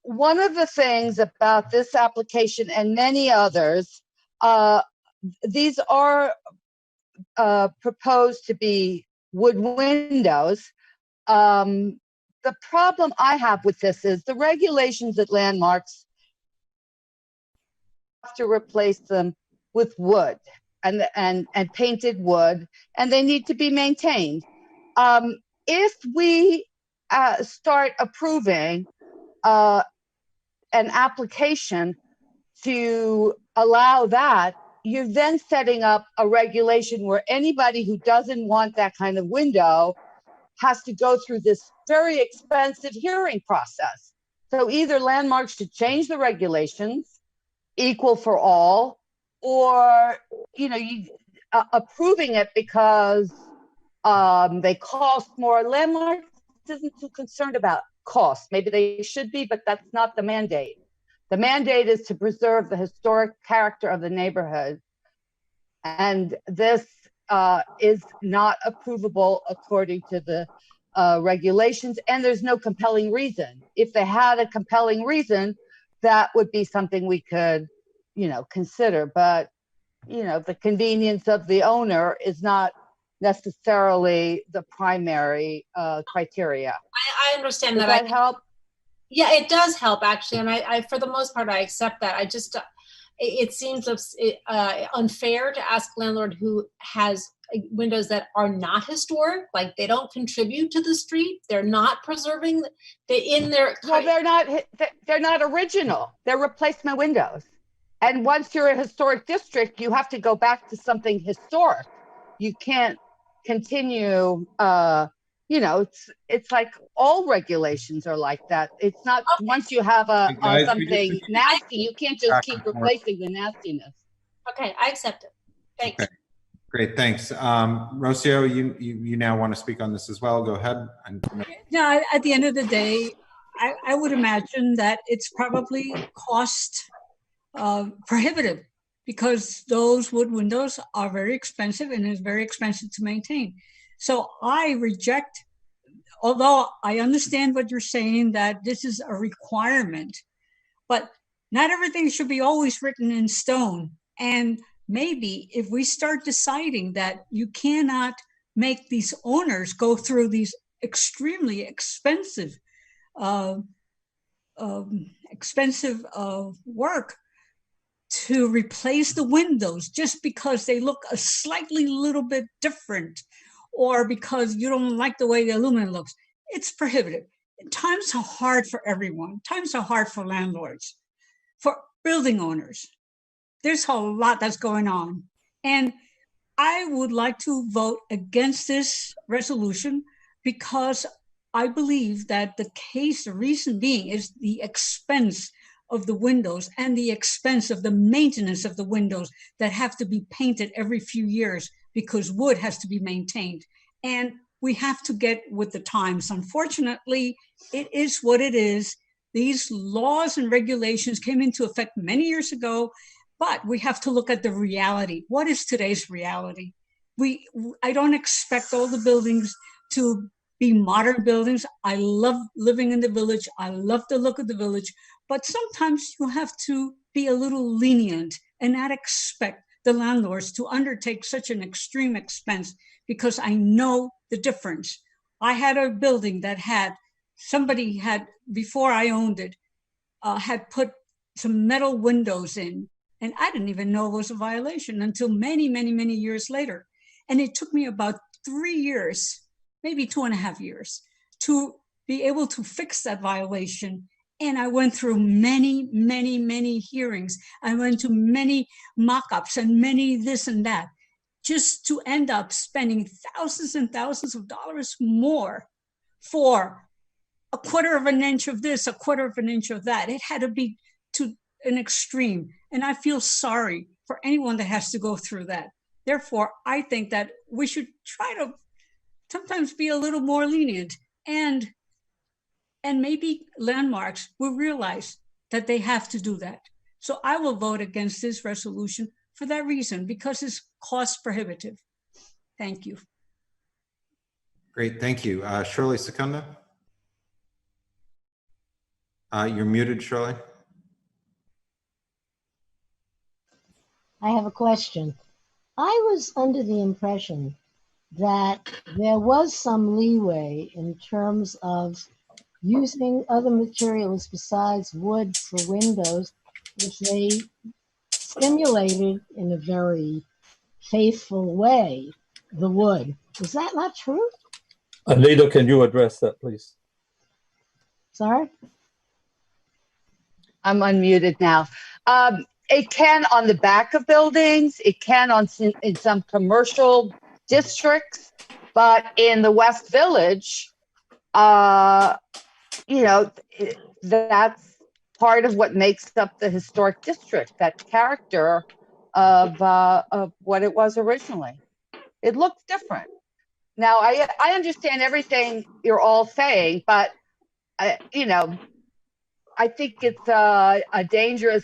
one of the things about this application and many others, these are proposed to be wood windows. The problem I have with this is the regulations at landmarks have to replace them with wood and painted wood, and they need to be maintained. If we start approving an application to allow that, you're then setting up a regulation where anybody who doesn't want that kind of window has to go through this very expensive hearing process. So either Landmarks should change the regulations, equal for all, or approving it because they cost more. Landmarks isn't too concerned about cost. Maybe they should be, but that's not the mandate. The mandate is to preserve the historic character of the neighborhood. And this is not approvable according to the regulations, and there's no compelling reason. If they had a compelling reason, that would be something we could, consider. But, the convenience of the owner is not necessarily the primary criteria. I understand Does that. that help? Yeah, it does help actually, and I for the most part I accept that. I just it seems unfair to ask a landlord who has windows that are not historic, like they don't contribute to the street, they're not preserving Well, they're not original. They're replacement windows. And once you're a historic district, you have to go back to something historic. You can't continue. It's like all regulations are like that. It's not once you have something nasty, you can't just keep replacing the nastiness. Okay, I accept it. Thanks. Okay. Great, thanks. Rocio, you now want to speak on this as well. Go ahead. No, at the end of the day, I would imagine that it's probably cost prohibitive because those wood windows are very expensive and it's very expensive to maintain. So I reject, although I understand what you're saying, that this is a requirement, but not everything should be always written in stone. And maybe if we start deciding that you cannot make these owners go through these extremely expensive work to replace the windows just because they look a slightly little bit different, or because you don't like the way the aluminum looks, it's prohibitive. Times are hard for everyone. Times are hard for landlords, for building owners. There's a lot that's going on. And I would like to vote against this resolution because I believe that the reason being is the expense of the windows and the expense of the maintenance of the windows that have to be painted every few years because wood has to be maintained. And we have to get with the times. Unfortunately, it is what it is. These laws and regulations came into effect many years ago, but we have to look at the reality. What is today's reality? I don't expect all the buildings to be modern buildings. I love living in the village. I love the look of the village, but sometimes you have to be a little lenient and not expect the landlords to undertake such an extreme expense, because I know the difference. I had a building that somebody had, before I owned it, had put some metal windows in, and I didn't even know it was a violation until many, many, many years later. And it took me about 3 years, maybe 2.5 years, to be able to fix that violation. And I went through many, many, many hearings. I went to many mock-ups and many this and that, just to end up spending thousands and thousands of dollars more for a 1/4 of an inch of this, a 1/4 of an inch of that. It had to be to an extreme. And I feel sorry for anyone that has to go through that. Therefore, I think that we should try to sometimes be a little more lenient, and maybe landmarks will realize that they have to do that. So I will vote against this resolution for that reason, because it's cost prohibitive. Thank you. Great, thank you. Shirley Secunda? You're muted, Shirley. I have a question. I was under the impression that there was some leeway in terms of using other materials besides wood for windows if they simulated in a very faithful way the wood. Is that not true? Anita, can you address that, please? Sorry? I'm unmuted now. it can on the back of buildings. It can in some commercial districts, but in the West Village, you know, that's part of what makes up the historic district, that character of what it was originally. It looks different. Now, I understand everything you're all saying, but, you know, I think it's a dangerous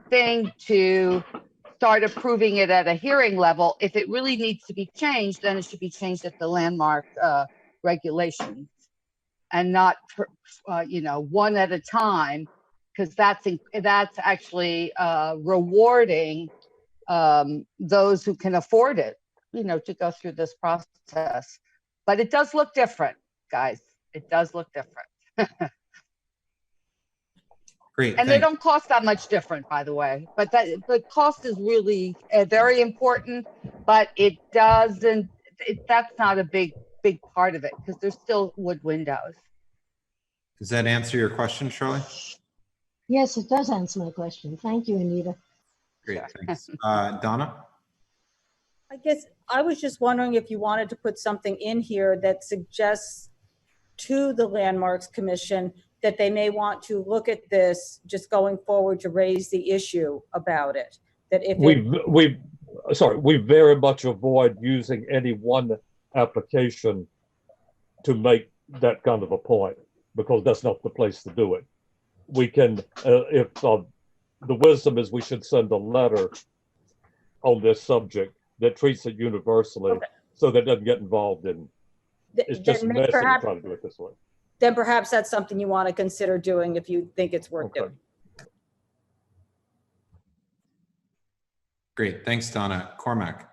thing to start approving it at a hearing level. If it really needs to be changed, then it should be changed at the landmark regulations and not, you know, one at a time, because that's actually rewarding those who can afford it, you know, to go through this process. But it does look different, guys. It does look different. Great. And they don't cost that much different, by the way. But the cost is really very important. But it doesn't. That's not a big part of it, because there's still wood windows. Does that answer your question, Shirley? Yes, it does answer my question. Thank you, Anita. Great, thanks. Donna? I guess I was just wondering if you wanted to put something in here that suggests to the Landmarks Commission that they may want to look at this just going forward to raise the issue about it. That if we very much avoid using any one application to make that kind of a point, because that's not the place to do it. We can, if the wisdom is, we should send a letter on this subject that treats it universally, okay, so that it doesn't get involved in. It's just messy to try to do it this way. Then perhaps that's something you want to consider doing if you think it's worth doing. Great, thanks, Donna. Cormac.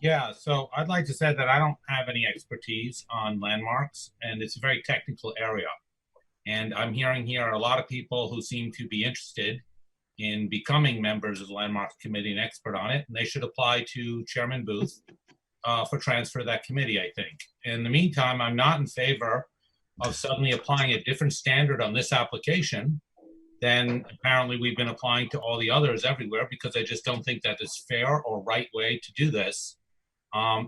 Yeah, so I'd like to say that I don't have any expertise on landmarks, and it's a very technical area. And I'm hearing here a lot of people who seem to be interested in becoming members of the Landmarks Committee and expert on it, and they should apply to Chairman Booth for transfer to that committee, I think. In the meantime, I'm not in favor of suddenly applying a different standard on this application than apparently we've been applying to all the others everywhere, because I just don't think that is fair or right way to do this.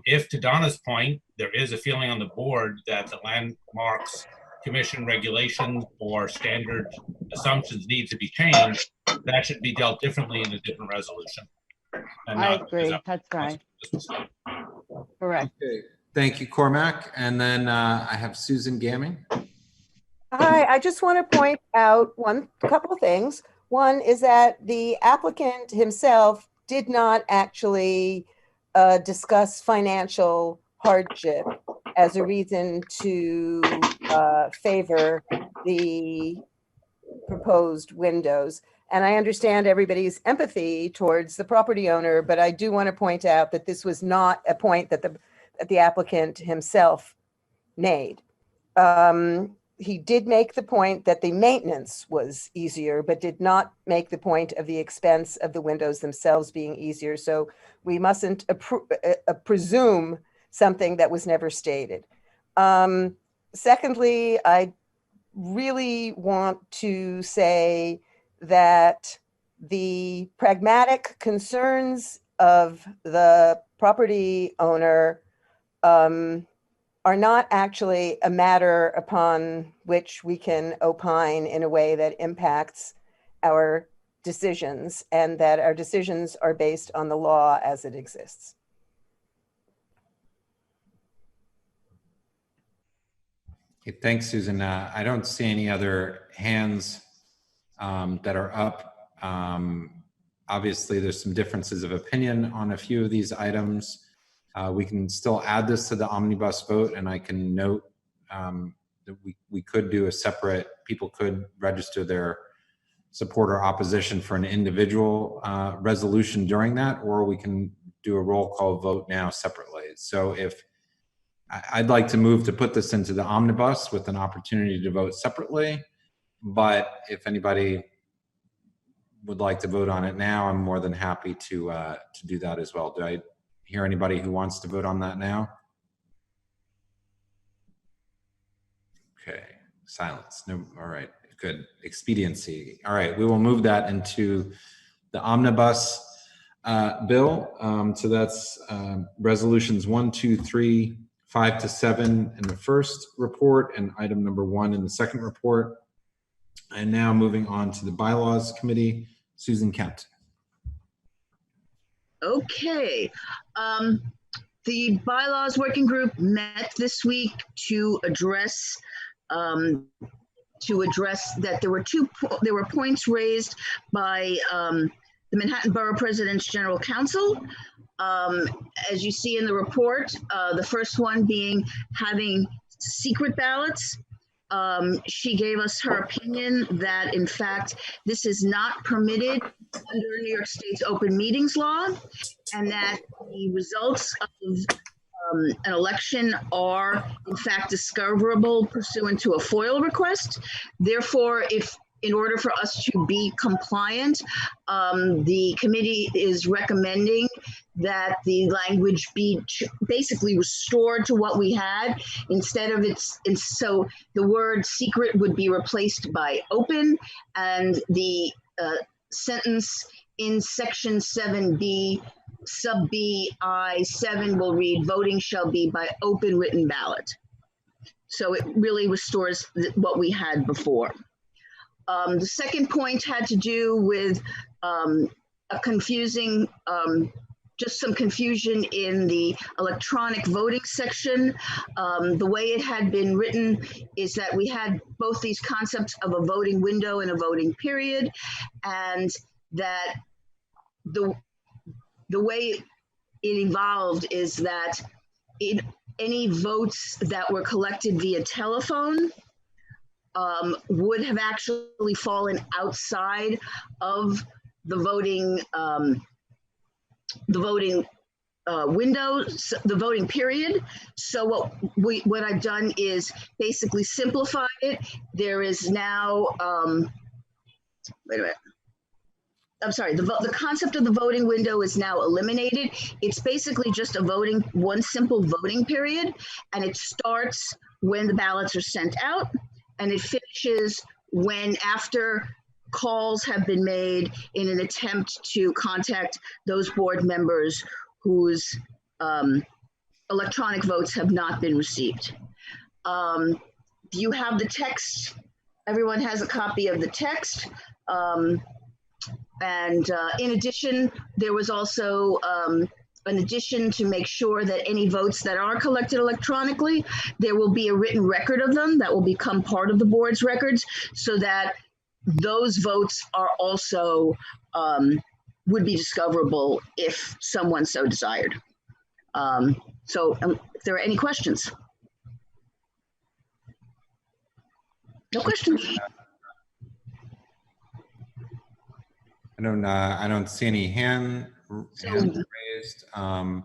If, to Donna's point, there is a feeling on the board that the Landmarks Commission regulations or standard assumptions need to be changed, that should be dealt differently in a different resolution. I agree. That's right. Correct. Okay. Thank you, Cormac. And then I have Susan Gamming. Hi, I just want to point out a couple of things. One is that the applicant himself did not actually discuss financial hardship as a reason to favor the proposed windows. And I understand everybody's empathy towards the property owner, but I do want to point out that this was not a point that the applicant himself made. He did make the point that the maintenance was easier, but did not make the point of the expense of the windows themselves being easier. So we mustn't presume something that was never stated. Secondly, I really want to say that the pragmatic concerns of the property owner are not actually a matter upon which we can opine in a way that impacts our decisions, and that our decisions are based on the law as it exists. Okay, thanks, Susan. I don't see any other hands that are up. Obviously, there's some differences of opinion on a few of these items. We can still add this to the omnibus vote, and I can note that we could do a separate, people could register their support or opposition for an individual resolution during that, or we can do a roll call vote now separately. So if I'd like to move to put this into the omnibus with an opportunity to vote separately, but if anybody would like to vote on it now, I'm more than happy to do that as well. Do I hear anybody who wants to vote on that now? Okay, silence. No, all right. good. Expediency. All right, we will move that into the omnibus bill. So that's resolutions 1, 2, 3, 5 to 7 in the first report, and item number 1 in the second report. And now moving on to the bylaws committee, Susan Kent. Okay. The bylaws working group met this week to address that there were points raised by the Manhattan Borough President's General Counsel. As you see in the report, the first one being having secret ballots. She gave us her opinion that, in fact, this is not permitted under New York State's open meetings law, and that the results of an election are, in fact, discoverable pursuant to a FOIL request. Therefore, in order for us to be compliant, the committee is recommending that the language be basically restored to what we had. Instead of so the word secret would be replaced by open, and the sentence in section 7B, sub B I7 will read, voting shall be by open written ballot. So it really restores what we had before. The second point had to do with just some confusion in the electronic voting section. The way it had been written is that we had both these concepts of a voting window and a voting period, and that the way it evolved is that any votes that were collected via telephone would have actually fallen outside of the voting window, the voting period. So what I've done is basically simplified it. There is now, wait a minute. I'm sorry, the concept of the voting window is now eliminated. It's basically just one simple voting period, and it starts when the ballots are sent out, and it finishes after calls have been made in an attempt to contact those board members whose electronic votes have not been received. You have the text. Everyone has a copy of the text. And in addition, there was also an addition to make sure that any votes that are collected electronically, there will be a written record of them that will become part of the board's records, so that those votes are also would be discoverable if someone so desired. If there are any questions. No questions. I don't see any hands raised. And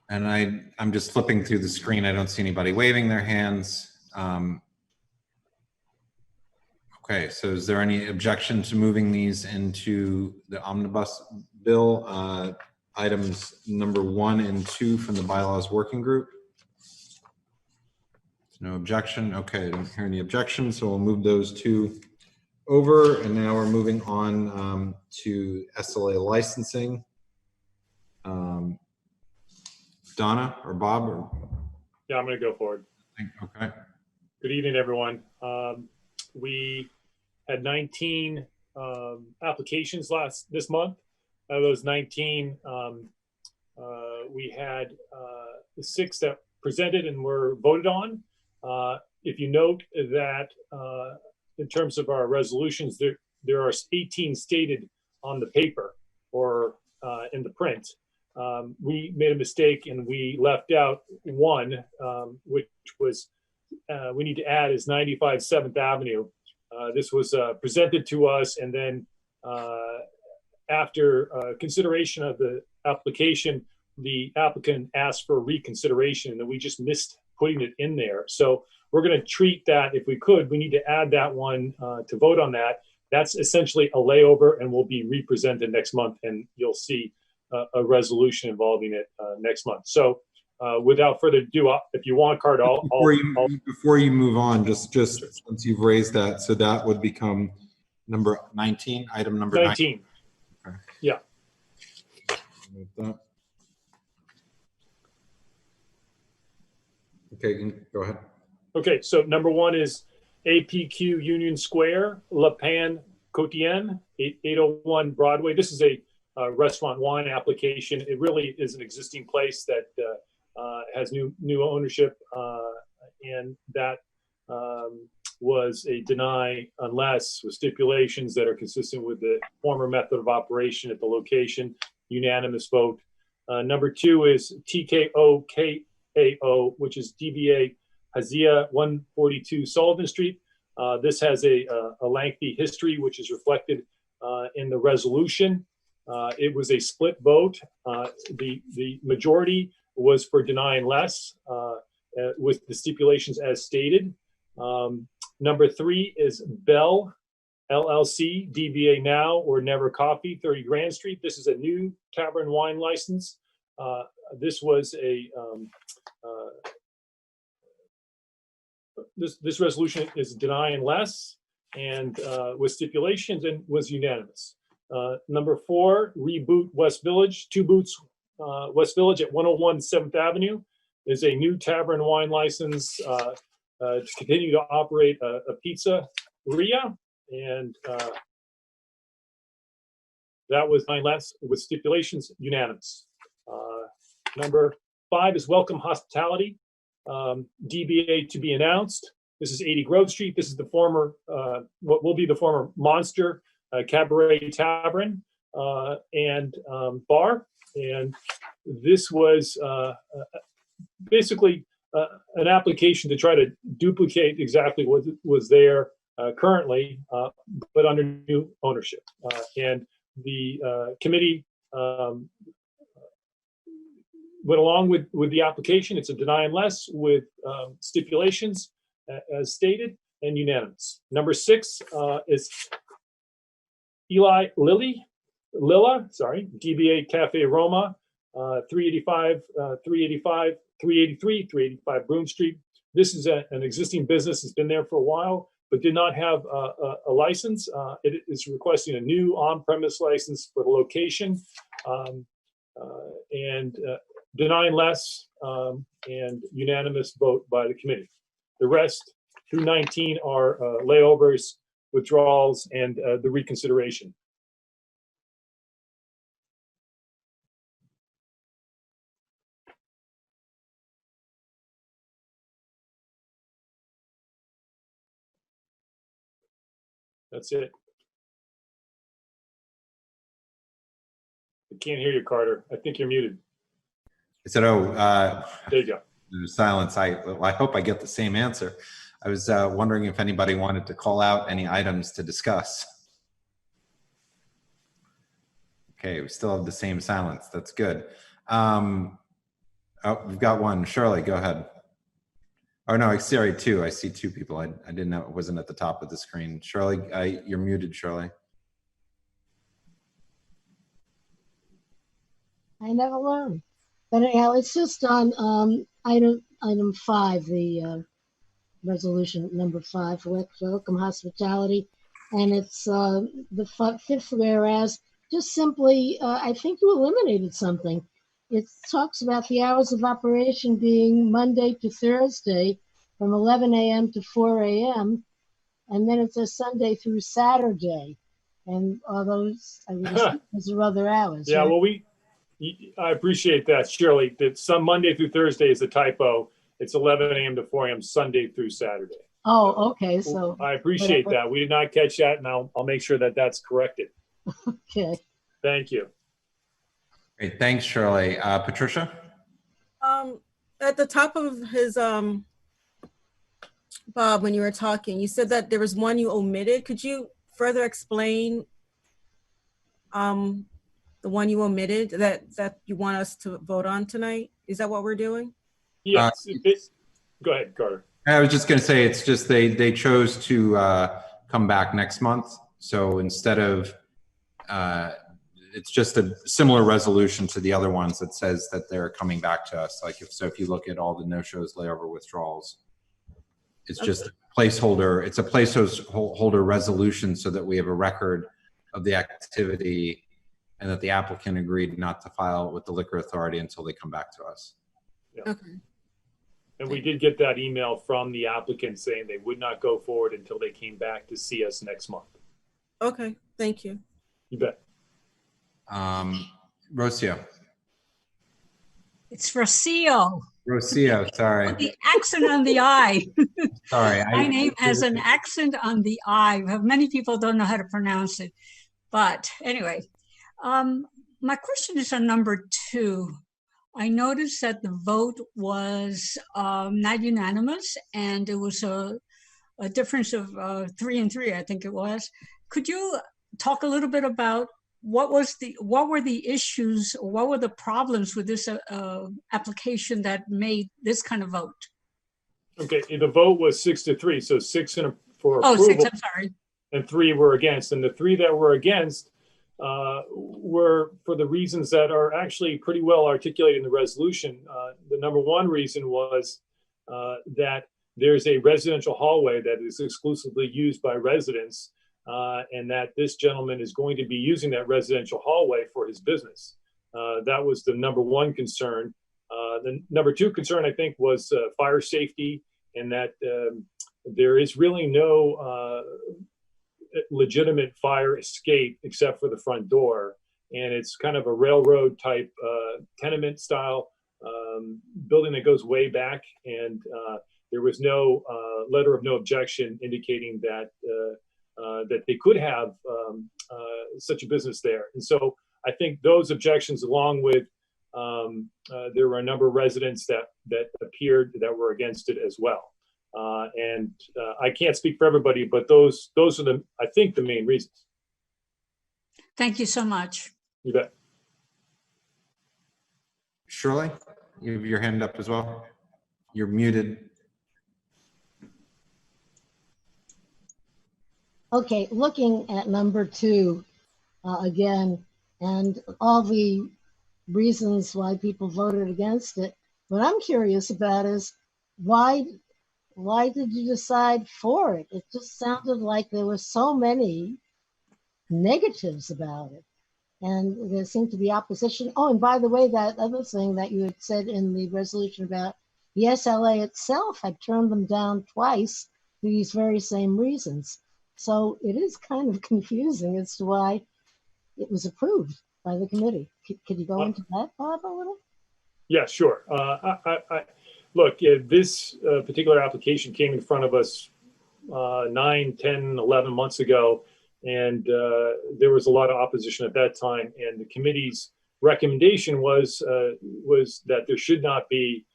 I'm just flipping through the screen. I don't see anybody waving their hands. Okay, so is there any objection to moving these into the omnibus bill, items number 1 and 2 from the bylaws working group? No objection. Okay, I don't hear any objection, so we'll move those two over, and now we're moving on to SLA licensing. Donna or Bob? Yeah, I'm going to go forward. Okay. Good evening, everyone. We had 19 applications this month. Out of those 19, we had the 6 that presented and were voted on. If you note that in terms of our resolutions, there are 18 stated on the paper or in the print. We made a mistake and we left out one, which was we need to add is 95 7th Avenue. This was presented to us, and then after consideration of the application, the applicant asked for reconsideration, and we just missed putting it in there. So we're going to treat that, if we could, we need to add that one to vote on that. That's essentially a layover and will be represented next month, and you'll see a resolution involving it next month. So without further ado, if you want, Carter, before you move on, just since you've raised that, so that would become number 19, item number 19. Okay. Yeah. Okay, you can go ahead. Okay, so number 1 is APQ Union Square, La Pan Cotien, 801 Broadway. This is a restaurant wine application. It really is an existing place that has new ownership, and that was a deny unless with stipulations that are consistent with the former method of operation at the location. Unanimous vote. Number 2 is TKO KAO, which is DBA Hazia 142 Sullivan Street. This has a lengthy history, which is reflected in the resolution. It was a split vote. The majority was for denying less with the stipulations as stated. Number 3 is Bell LLC, DBA Now or Never Coffee, 30 Grand Street. This is a new tavern wine license. This was a this resolution is denying less and with stipulations and was unanimous. Number 4, Reboot West Village, 2 Boots West Village at 101 7th Avenue is a new tavern wine license to continue to operate a pizzeria, and that was nine less with stipulations, unanimous. Number 5 is Welcome Hospitality, DBA to be announced. This is 80 Grove Street. This is the former, what will be the former Monster Cabaret Tavern and bar. And this was basically an application to try to duplicate exactly what was there currently, but under new ownership. And the committee went along with the application. It's a deny unless with stipulations as stated and unanimous. Number 6 is Eli Lilla, DBA Cafe Roma, 385, 383, 385 Broome Street. This is an existing business. It's been there for a while, but did not have a license. It is requesting a new on-premise license for the location, and denying less and unanimous vote by the committee. The rest through 19 are layovers, withdrawals, and the reconsideration. That's it. I can't hear you, Carter. I think you're muted. I said, there you go. There's silence. I hope I get the same answer. I was wondering if anybody wanted to call out any items to discuss. Okay, we still have the same silence. That's good. Oh, we've got one. Shirley, go ahead. Oh no, sorry, 2. I see 2 people. I didn't know it wasn't at the top of the screen. Shirley, you're muted, Shirley. I never learned. But anyhow, it's just on item 5, the resolution number 5, Welcome Hospitality. And it's the 5th whereas, just simply, I think you eliminated something. It talks about the hours of operation being Monday to Thursday from 11 a.m. to 4 a.m. And then it says Sunday through Saturday. And all those, I would assume those are other hours. Yeah, right? well, I appreciate that, Shirley. That some Monday through Thursday is a typo. It's 11 a.m. to 4 a.m. Sunday through Saturday. Oh, okay. So I appreciate that. We did not catch that, and I'll make sure that that's corrected. Okay. Thank you. Great, thanks, Shirley. Patricia? At the top of his, Bob, when you were talking, you said that there was one you omitted. Could you further explain the one you omitted that you want us to vote on tonight? Is that what we're doing? Yes. Go ahead, Carter. I was just going to say, it's just they chose to come back next month. So instead of it's just a similar resolution to the other ones that says that they're coming back to us. Like if you look at all the no-shows, layover, withdrawals, it's just a placeholder. It's a placeholder resolution so that we have a record of the activity and that the applicant agreed not to file with the liquor authority until they come back to us. Yeah. Okay. And we did get that email from the applicant saying they would not go forward until they came back to see us next month. Okay, thank you. You bet. Rocio. It's Rocio. Rocio, sorry. The accent on the I. Sorry. My name has an accent on the I. Many people don't know how to pronounce it. But anyway, my question is on number 2. I noticed that the vote was not unanimous, and it was a difference of 3 and 3, I think it was. Could you talk a little bit about what were the issues, or what were the problems with this application that made this kind of vote? Okay, the vote was 6-3, so 6 for approval. Oh, 6, I'm sorry. And 3 were against, and the 3 that were against were for the reasons that are actually pretty well articulated in the resolution. The number 1 reason was that there's a residential hallway that is exclusively used by residents, and that this gentleman is going to be using that residential hallway for his business. That was the number 1 concern. The number 2 concern, I think, was fire safety, and that there is really no legitimate fire escape except for the front door. And it's kind of a railroad type tenement style building that goes way back. And there was no letter of no objection indicating that that they could have such a business there. And so I think those objections, along with there were a number of residents that appeared that were against it as well. And I can't speak for everybody, but those are I think the main reasons. Thank you so much. You bet. Shirley, you have your hand up as well. You're muted. Okay, looking at number 2 again, and all the reasons why people voted against it, what I'm curious about is why did you decide for it? It just sounded like there were so many negatives about it, and there seemed to be opposition. Oh, and by the way, that other thing that you had said in the resolution about the SLA itself had turned them down twice for these very same reasons. So it is kind of confusing as to why it was approved by the committee. Could you go into that, Bob, a little? Yeah, sure. Look, this particular application came in front of us 9, 10, 11 months ago, and there was a lot of opposition at that time. And the committee's recommendation was that there should not be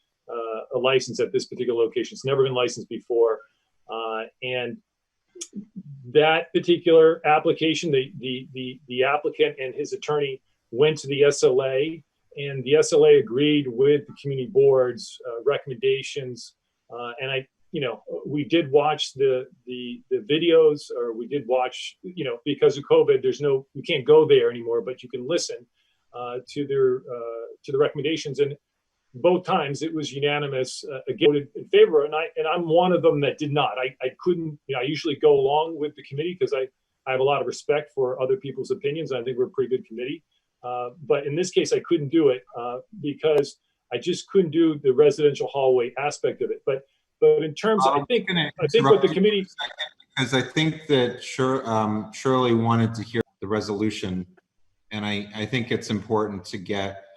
a license at this particular location. It's never been licensed before, and that particular application, the applicant and his attorney went to the SLA, and the SLA agreed with the community board's recommendations. And we did watch the videos, or we did watch, because of COVID, you can't go there anymore, but you can listen to the recommendations. And both times it was unanimous, voted in favor, and I'm one of them that did not. I couldn't. I usually go along with the committee because I have a lot of respect for other people's opinions, and I think we're a pretty good committee. But in this case, I couldn't do it because I just couldn't do the residential hallway aspect of it. But in terms of, I think what the committee, because I think that Shirley wanted to hear the resolution, and I think it's important to get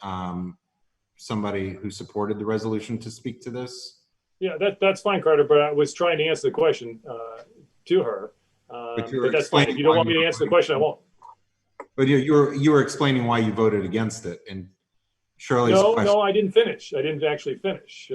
somebody who supported the resolution to speak to this. Yeah, that's fine, Carter, but I was trying to answer the question to her. But that's fine. If you don't want me to answer the question, I won't. But you were explaining why you voted against it, and Shirley's question. No, I didn't finish. I didn't actually finish.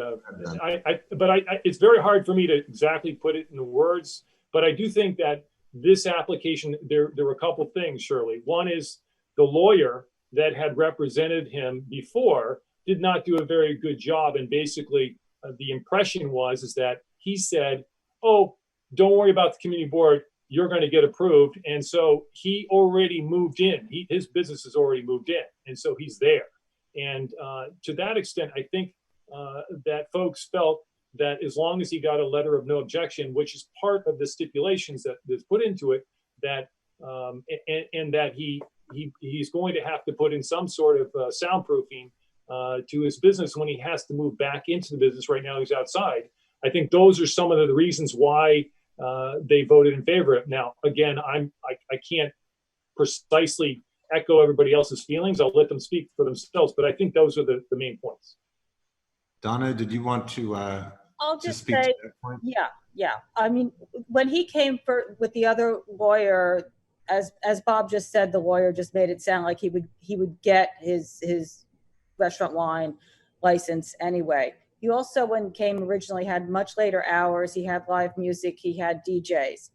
It's very hard for me to exactly put it in words, but I do think that this application, there were a couple things, Shirley. One is the lawyer that had represented him before did not do a very good job, and basically the impression is that he said, "Oh, don't worry about the community board. you're going to get approved. And so he already moved in. His business has already moved in. And so he's there. And to that extent, I think that folks felt that as long as he got a letter of no objection, which is part of the stipulations that's put into it, that and that he's going to have to put in some sort of soundproofing to his business when he has to move back into the business. Right now he's outside. I think those are some of the reasons why they voted in favor of it. Now, again, I can't precisely echo everybody else's feelings. I'll let them speak for themselves, but I think those are the main points. Donna, did you want to I'll just speak say, to that point? yeah. I mean, when he came with the other lawyer, as Bob just said, the lawyer just made it sound like he would get his restaurant wine license anyway. He also, when came originally, had much later hours. He had live music. He had DJs.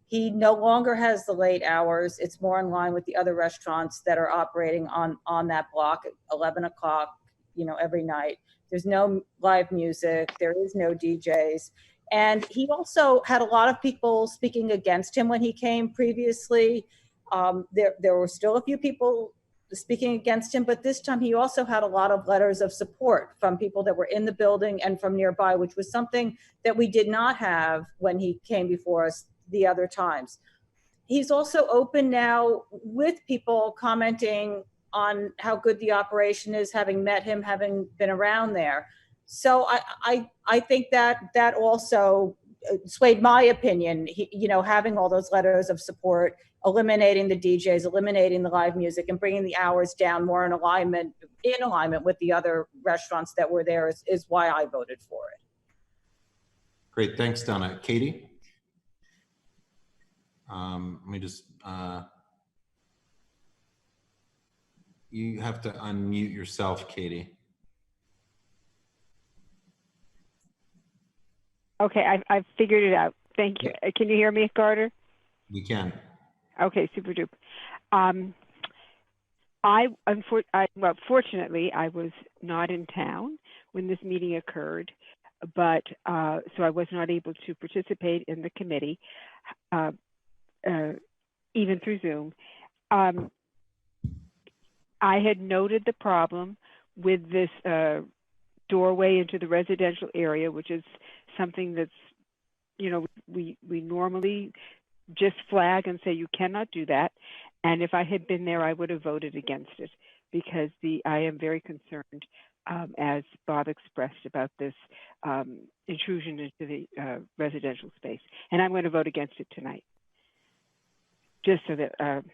He no longer has the late hours. It's more in line with the other restaurants that are operating on that block at 11 o'clock, every night. There's no live music. There is no DJs. And he also had a lot of people speaking against him when he came previously. There were still a few people speaking against him, but this time he also had a lot of letters of support from people that were in the building and from nearby, which was something that we did not have when he came before us the other times. He's also open now with people commenting on how good the operation is, having met him, having been around there. So I think that also swayed my opinion, having all those letters of support, eliminating the DJs, eliminating the live music, and bringing the hours down more in alignment with the other restaurants that were there is why I voted for it. Great, thanks, Donna. Katie? Let me just, you have to unmute yourself, Katie. Okay, I've figured it out. Thank you. Can you hear me, Carter? We can. Okay, super duper. Fortunately, I was not in town when this meeting occurred, but so I was not able to participate in the committee, even through Zoom. I had noted the problem with this doorway into the residential area, which is something that's, we normally just flag and say you cannot do that. And if I had been there, I would have voted against it because I am very concerned, as Bob expressed, about this intrusion into the residential space. And I'm going to vote against it tonight, just so that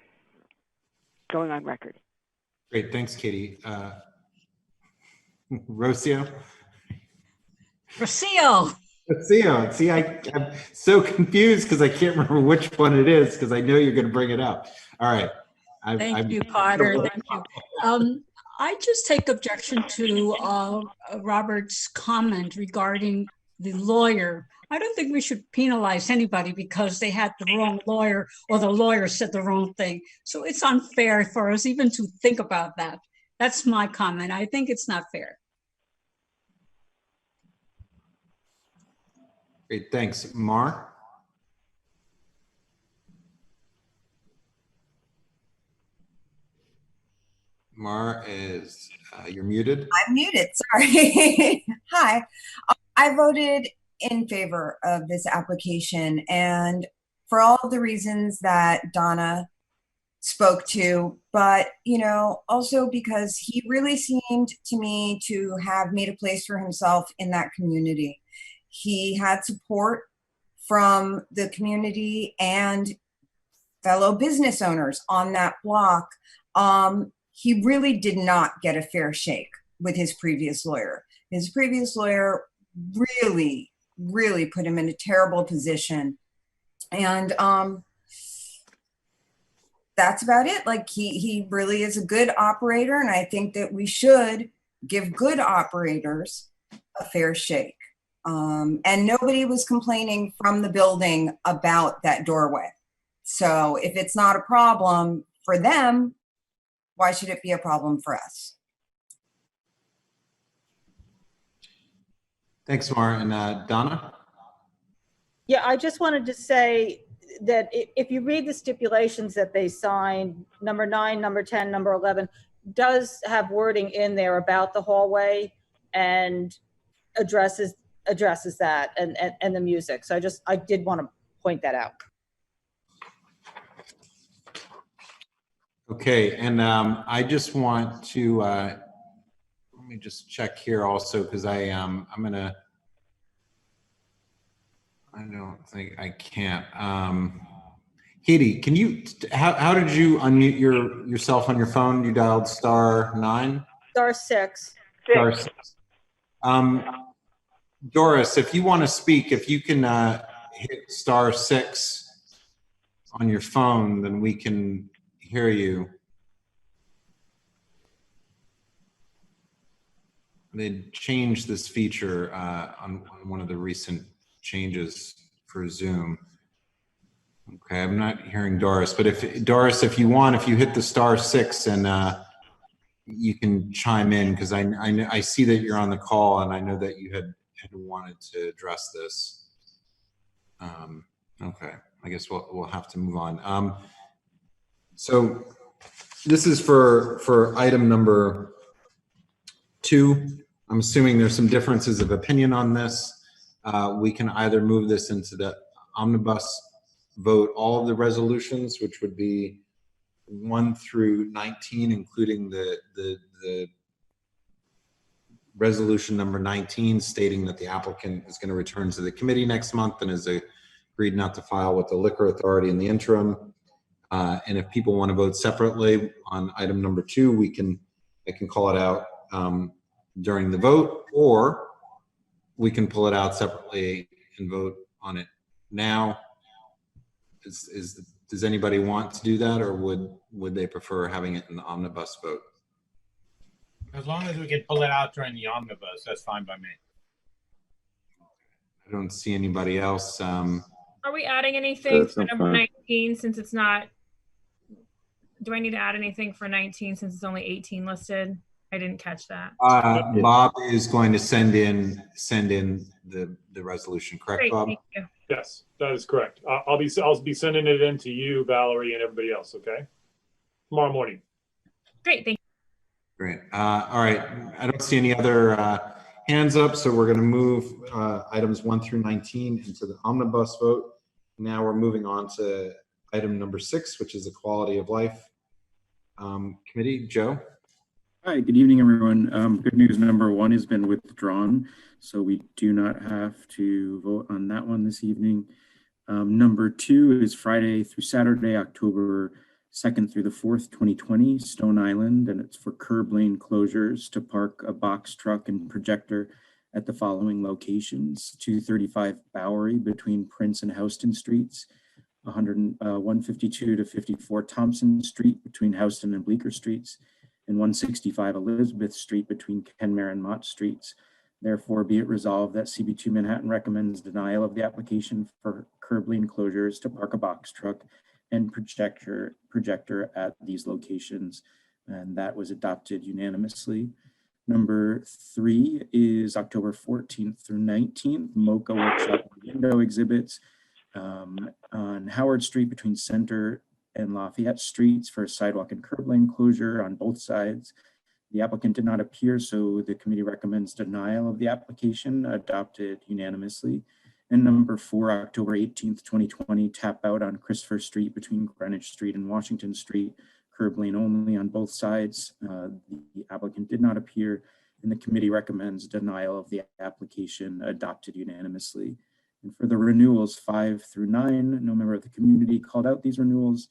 going on record. Great, thanks, Katie. Rocio? Rocio. Rocio. See, I'm so confused because I can't remember which one it is because I know you're going to bring it up. All right. Thank you, Carter. Thank you. I just take objection to Robert's comment regarding the lawyer. I don't think we should penalize anybody because they had the wrong lawyer or the lawyer said the wrong thing. So it's unfair for us even to think about that. That's my comment. I think it's not fair. Great, thanks. Mar? Mar is, you're muted. I'm muted, sorry. Hi, I voted in favor of this application, and for all of the reasons that Donna spoke to, but also because he really seemed to me to have made a place for himself in that community. He had support from the community and fellow business owners on that block. He really did not get a fair shake with his previous lawyer. His previous lawyer really, really put him in a terrible position. And that's about it. Like he really is a good operator. And I think that we should give good operators a fair shake. And nobody was complaining from the building about that doorway. So if it's not a problem for them, why should it be a problem for us? Thanks, Mar. And Donna? Yeah, I just wanted to say that if you read the stipulations that they signed, number 9, number 10, number 11, does have wording in there about the hallway and addresses that and the music. So I did want to point that out. Okay, and I just want to let me just check here also, because I'm gonna. I don't think I can't. Katie, can you? How did you unmute yourself on your phone? You dialed *9. *6. *6. Doris, if you want to speak, if you can hit *6 on your phone, then we can hear you. They changed this feature on one of the recent changes for Zoom. Okay, I'm not hearing Doris, but Doris, if you want, if you hit the *6 and you can chime in, because I see that you're on the call and I know that you had wanted to address this. Okay, I guess we'll have to move on. So this is for item number 2. I'm assuming there's some differences of opinion on this. We can either move this into the omnibus vote, all of the resolutions, which would be 1 through 19, including the resolution number 19 stating that the applicant is going to return to the committee next month and has agreed not to file with the liquor authority in the interim. And if people want to vote separately on item number 2, I can call it out during the vote, or we can pull it out separately and vote on it now. Does anybody want to do that, or would they prefer having it in the omnibus vote? As long as we can pull it out during the omnibus, that's fine by me. I don't see anybody else. Are we adding anything for number 19 since it's not? Do I need to add anything for 19 since it's only 18 listed? I didn't catch that. Bob is going to send in the resolution, correct, Great, Bob? thank you. Yes, that is correct. I'll be sending it in to you, Valerie, and everybody else. Okay, tomorrow morning. Great, thank you. Great. All right. I don't see any other hands up, so we're going to move items 1 through 19 into the omnibus vote. Now we're moving on to item number 6, which is the quality of life committee. Joe. Hi, good evening, everyone. Good news, number 1 has been withdrawn, so we do not have to vote on that one this evening. Number 2 is Friday through Saturday, October 2nd through the 4th, 2020, Stone Island, and it's for curb lane closures to park a box truck and projector at the following locations: 235 Bowery between Prince and Houston Streets, 152 to 54 Thompson Street between Houston and Bleecker Streets, and 165 Elizabeth Street between Kenmare and Mott Streets. Therefore, be it resolved that CB2 Manhattan recommends denial of the application for curb lane closures to park a box truck and projector at these locations, and that was adopted unanimously. Number 3 is October 14th through 19th, MoCA workshop window exhibits on Howard Street between Center and Lafayette Streets for a sidewalk and curb lane closure on both sides. The applicant did not appear, so the committee recommends denial of the application, adopted unanimously. And number 4, October 18th, 2020, tap out on Christopher Street between Greenwich Street and Washington Street, curb lane only on both sides. The applicant did not appear, and the committee recommends denial of the application, adopted unanimously. And for the renewals 5 through 9, no member of the community called out these renewals,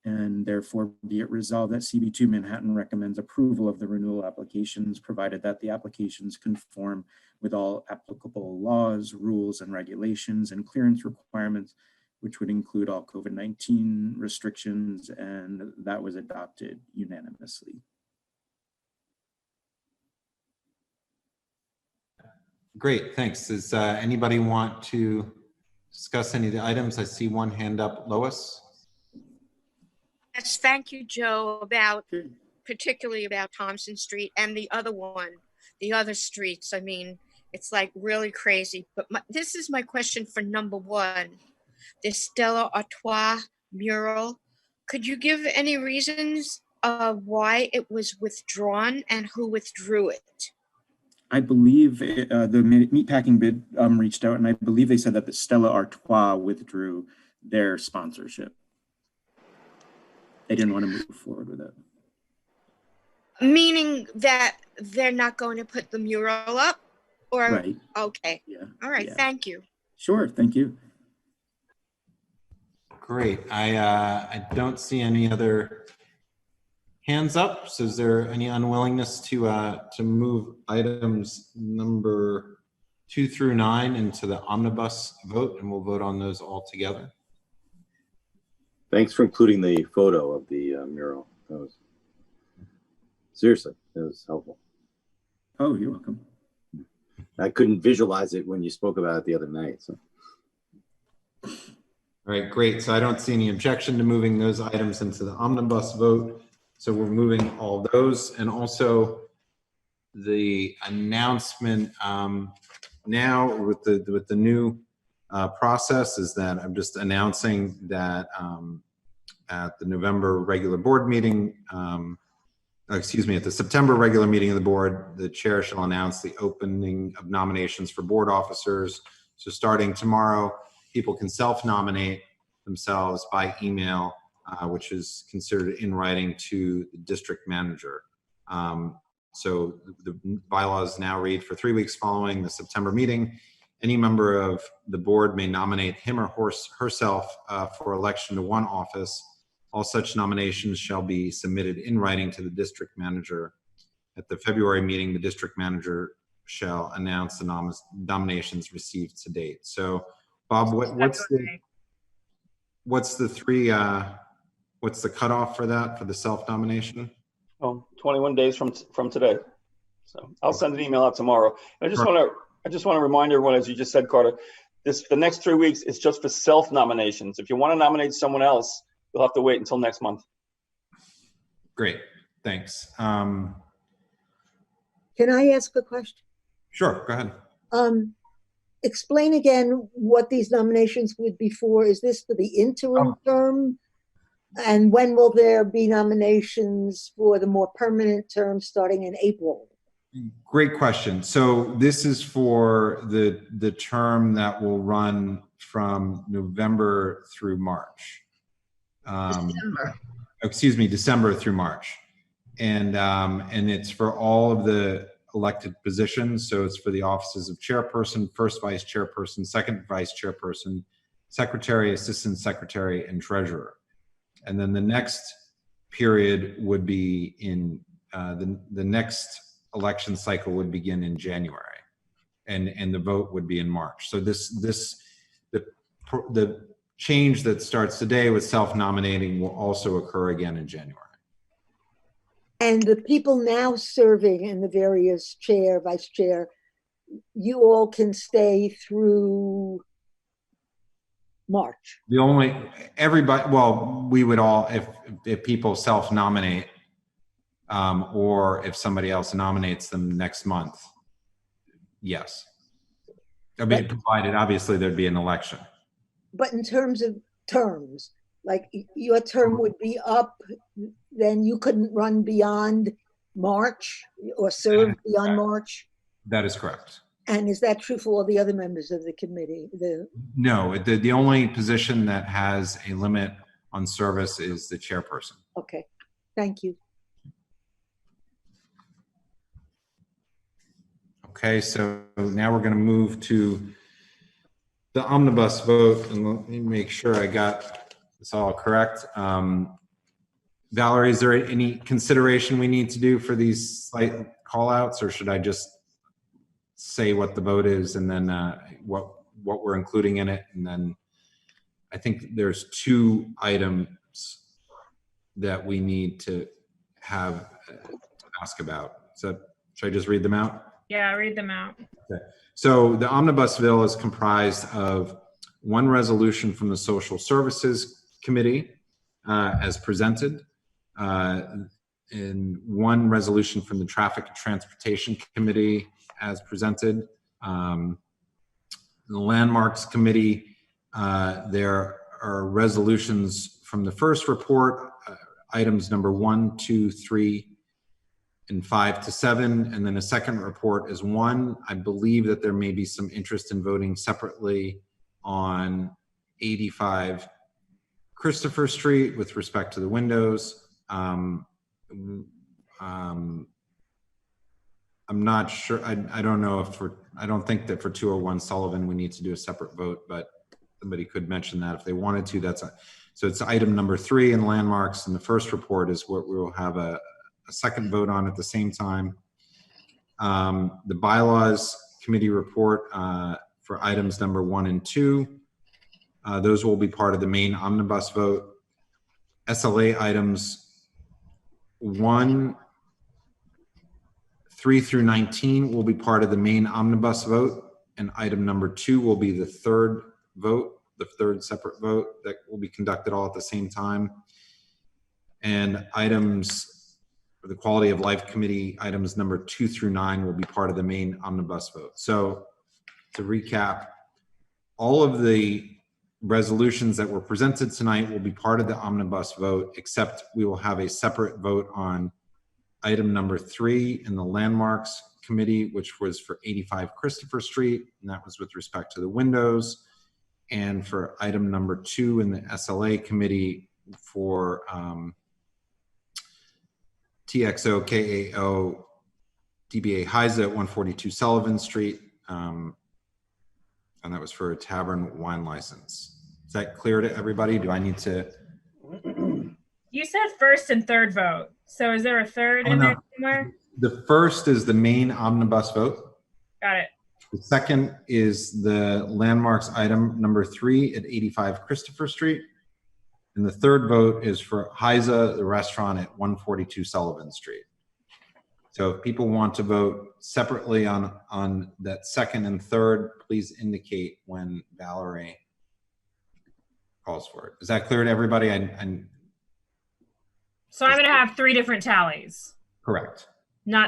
and therefore be it resolved that CB2 Manhattan recommends approval of the renewal applications, provided that the applications conform with all applicable laws, rules, and regulations and clearance requirements, which would include all COVID-19 restrictions, and that was adopted unanimously. Great, thanks. Does anybody want to discuss any of the items? I see one hand up. Lois? Yes, thank you, Joe, particularly about Thompson Street and the other one, the other streets. I mean, it's like really crazy. But this is my question for number 1. the Stella Artois mural. Could you give any reasons why it was withdrawn and who withdrew it? I believe the meatpacking bid reached out, and I believe they said that the Stella Artois withdrew their sponsorship. They didn't want to move forward with it. Meaning that they're not going to put the mural up? Or, right. Okay. Yeah. All right. Yeah. Thank you. Sure. Thank you. Great. I don't see any other hands up. So is there any unwillingness to move items number 2 through 9 into the omnibus vote, and we'll vote on those all together? Thanks for including the photo of the mural. That was seriously, it was helpful. Oh, you're welcome. I couldn't visualize it when you spoke about it the other night. So. All right, great. So I don't see any objection to moving those items into the omnibus vote. So we're moving all those, and also the announcement now with the new process is that I'm just announcing that at the November regular board meeting, at the September regular meeting of the board, the chair shall announce the opening of nominations for board officers. So starting tomorrow, people can self-nominate themselves by email, which is considered in writing to the district manager. So the bylaws now read, for 3 weeks following the September meeting, any member of the board may nominate him or herself for election to one office. All such nominations shall be submitted in writing to the district manager. At the February meeting, the district manager shall announce the nominations received to date. So, Bob, what's the cutoff for that, for the self-nomination? Oh, 21 days from today. So I'll send an email out tomorrow. I just want to remind everyone, as you just said, Carter, the next 3 weeks is just for self-nominations. If you want to nominate someone else, you'll have to wait until next month. Great, thanks. Can I ask a question? Sure, go ahead. Explain again what these nominations would be for. Is this for the interim term? And when will there be nominations for the more permanent term starting in April? Great question. So this is for the term that will run from November through March. December through March. And it's for all of the elected positions. So it's for the offices of chairperson, first vice chairperson, second vice chairperson, secretary, assistant secretary, and treasurer. And then the next period would be in the next election cycle would begin in January, and the vote would be in March. So the change that starts today with self-nominating will also occur again in January. And the people now serving in the various chair, vice chair, you all can stay through March. We would all, if people self-nominate, or if somebody else nominates them next month, yes. I mean, provided obviously there'd be an election. But in terms of terms, like your term would be up, then you couldn't run beyond March or serve beyond March? That is correct. And is that true for all the other members of the committee? No, the only position that has a limit on service is the chairperson. Okay, thank you. Okay, so now we're going to move to the omnibus vote, and let me make sure I got this all correct. Valerie, is there any consideration we need to do for these slight call-outs, or should I just say what the vote is and then what we're including in it? And then I think there's 2 items that we need to ask about. So should I just read them out? Yeah, read them out. Okay. So the omnibus bill is comprised of 1 resolution from the Social Services Committee as presented, and 1 resolution from the Traffic and Transportation Committee as presented. The Landmarks Committee There are resolutions from the first report, items number 1, 2, 3, and 5 to 7, and then a second report is 1. I believe that there may be some interest in voting separately on 85 Christopher Street with respect to the windows. I'm not sure. I don't know if I don't think that for 201 Sullivan we need to do a separate vote, but somebody could mention that if they wanted to. So it's item number 3 in landmarks, and the first report is what we will have a second vote on at the same time. The bylaws committee report for items number 1 and 2. Those will be part of the main omnibus vote. SLA items 1, 3 through 19 will be part of the main omnibus vote, and item number 2 will be the third vote, the third separate vote that will be conducted all at the same time. And items for the quality of life committee, items number 2 through 9 will be part of the main omnibus vote. So to recap, all of the resolutions that were presented tonight will be part of the omnibus vote, except we will have a separate vote on item number 3 in the landmarks committee, which was for 85 Christopher Street, and that was with respect to the windows. And for item number 2 in the SLA committee for TXO KAO DBA Heisa at 142 Sullivan Street. And that was for a tavern wine license. Is that clear to everybody? Do I need to? You said first and third vote. So is there a third in there somewhere? The first is the main omnibus vote. Got it. The second is the landmarks item number 3 at 85 Christopher Street. And the third vote is for Heisa, the restaurant at 142 Sullivan Street. So if people want to vote separately on that second and third, please indicate when Valerie calls for it. Is that clear to everybody? So I'm going to have 3 different tallies. Correct.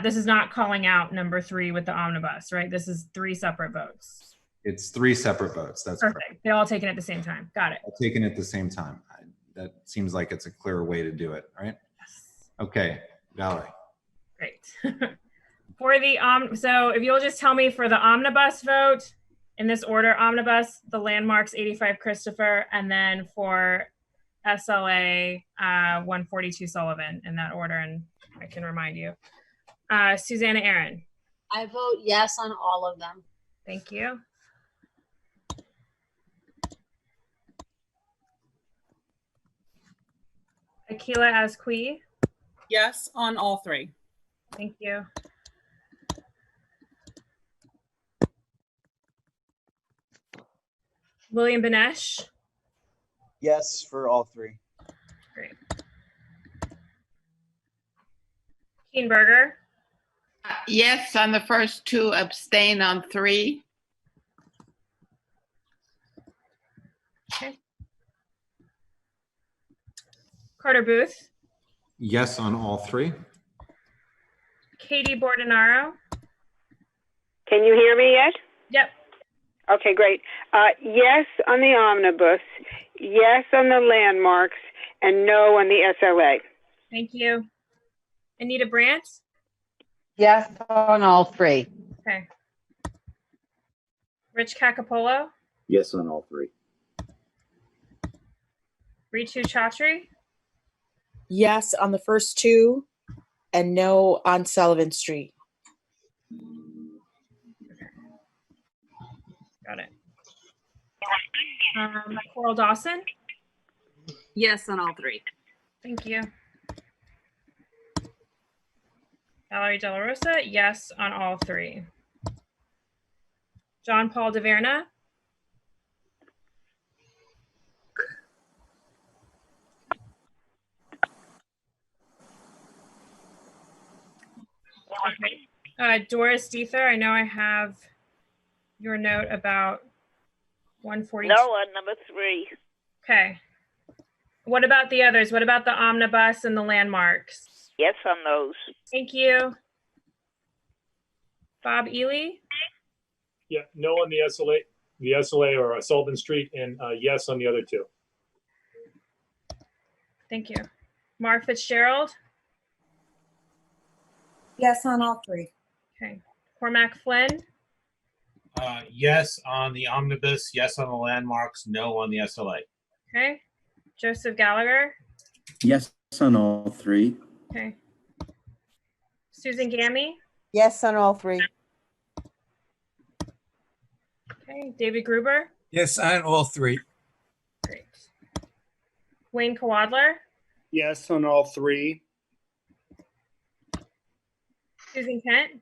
This is not calling out number 3 with the omnibus, right? This is 3 separate votes. It's 3 separate votes. That's perfect. Correct. They're all taken at the same time. Got it. All taken at the same time. That seems like it's a clearer way to do it, right? Yes. Okay, Valerie. Great. For the so if you'll just tell me for the omnibus vote in this order: omnibus, the landmarks, 85 Christopher, and then for SLA 142 Sullivan in that order, and I can remind you. Susanna Aaron. I vote yes on all of them. Thank you. Akila Asqui. Yes on all 3. Thank you. William Benesh. Yes for all 3. Great. Keenberger. Yes on the first 2, abstain on 3. Okay. Carter Booth. Yes on all 3. Katie Bordenaro. Can you hear me yet? Yep. Okay, great. Yes on the omnibus, yes on the landmarks, and no on the SLA. Thank you. Anita Brandt. Yes on all 3. Okay. Rich Cacapolo. Yes on all 3. Ritu Chaudhry. Yes on the first 2 and no on Sullivan Street. Got it. Coral Dawson. Yes on all 3. Thank you. Valerie De La Rosa. Yes on all 3. John Paul DeVerna. Okay. Doris Diether, I know I have your note about 142. No on number 3. Okay. What about the others? What about the omnibus and the landmarks? Yes on those. Thank you. Bob Ely? Yeah, no on the SLA, the SLA or Sullivan Street, and yes on the other two. Thank you. Mark Fitzgerald. Yes on all three. Okay. Cormac Flynn. Yes on the omnibus, yes on the landmarks, no on the SLA. Okay. Joseph Gallagher. Yes on all three. Okay. Susan Gammy. Yes on all three. Okay. David Gruber. Yes on all three. Great. Wayne Kawadler. Yes on all three. Susan Kent.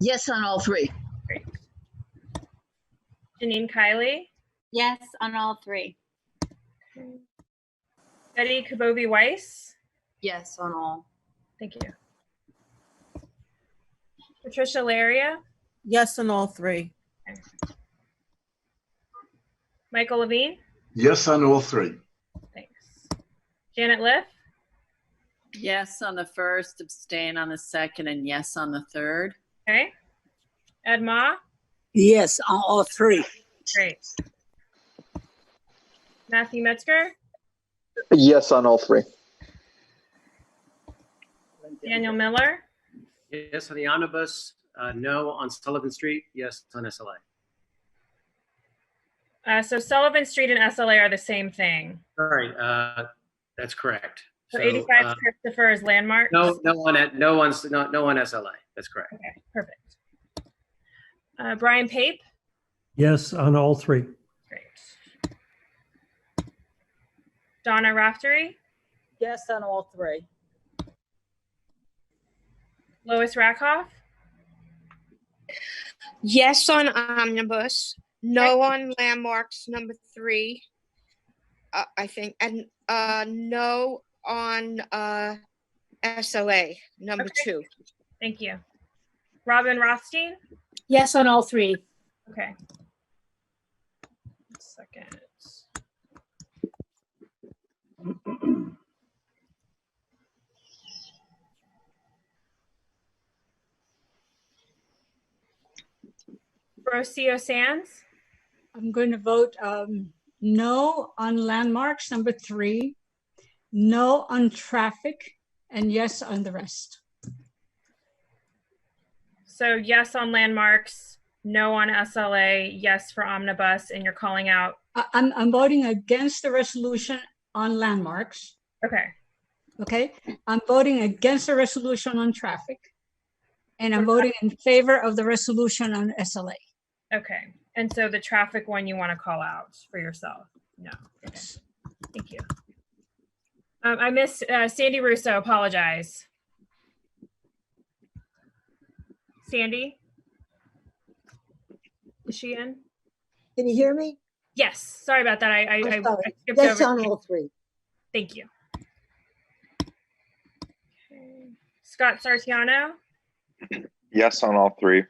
Yes on all three. Great. Janine Kiley. Yes on all three. Okay. Betty Kabovi Weiss. Yes on all. Thank you. Patricia Laria. Yes on all three. Okay. Michael Levine. Yes on all three. Thanks. Janet Liff. Yes on the first, abstain on the second, and yes on the third. Okay. Ed Ma. Yes on all three. Great. Matthew Metzger. Yes on all three. Daniel Miller. Yes on the omnibus, no on Sullivan Street, yes on SLA. So Sullivan Street and SLA are the same thing. Sorry, that's correct. So 85 Christopher is landmark. No on SLA. That's correct. Okay, perfect. Brian Pape. Yes on all three. Great. Donna Raftery. Yes on all three. Lois Rakoff. Yes on omnibus, no on landmarks number 3, I think, and no on SLA number 2. Thank you. Robin Rothstein. Yes on all three. Okay. 1 second. Rocio Sands. I'm going to vote no on landmarks number 3, no on traffic, and yes on the rest. So yes on landmarks, no on SLA, yes for omnibus, and you're calling out. I'm voting against the resolution on landmarks. Okay. Okay. I'm voting against the resolution on traffic. And I'm voting in favor of the resolution on SLA. Okay. And so the traffic one you want to call out for yourself? No. Okay. Thank you. I missed Sandy Russo. Apologize. Sandy? Is she in? Can you hear me? Yes. Sorry about that. I sorry. skipped Yes over. on all three. Thank you. Okay. Scott Sartiano? Yes on all three.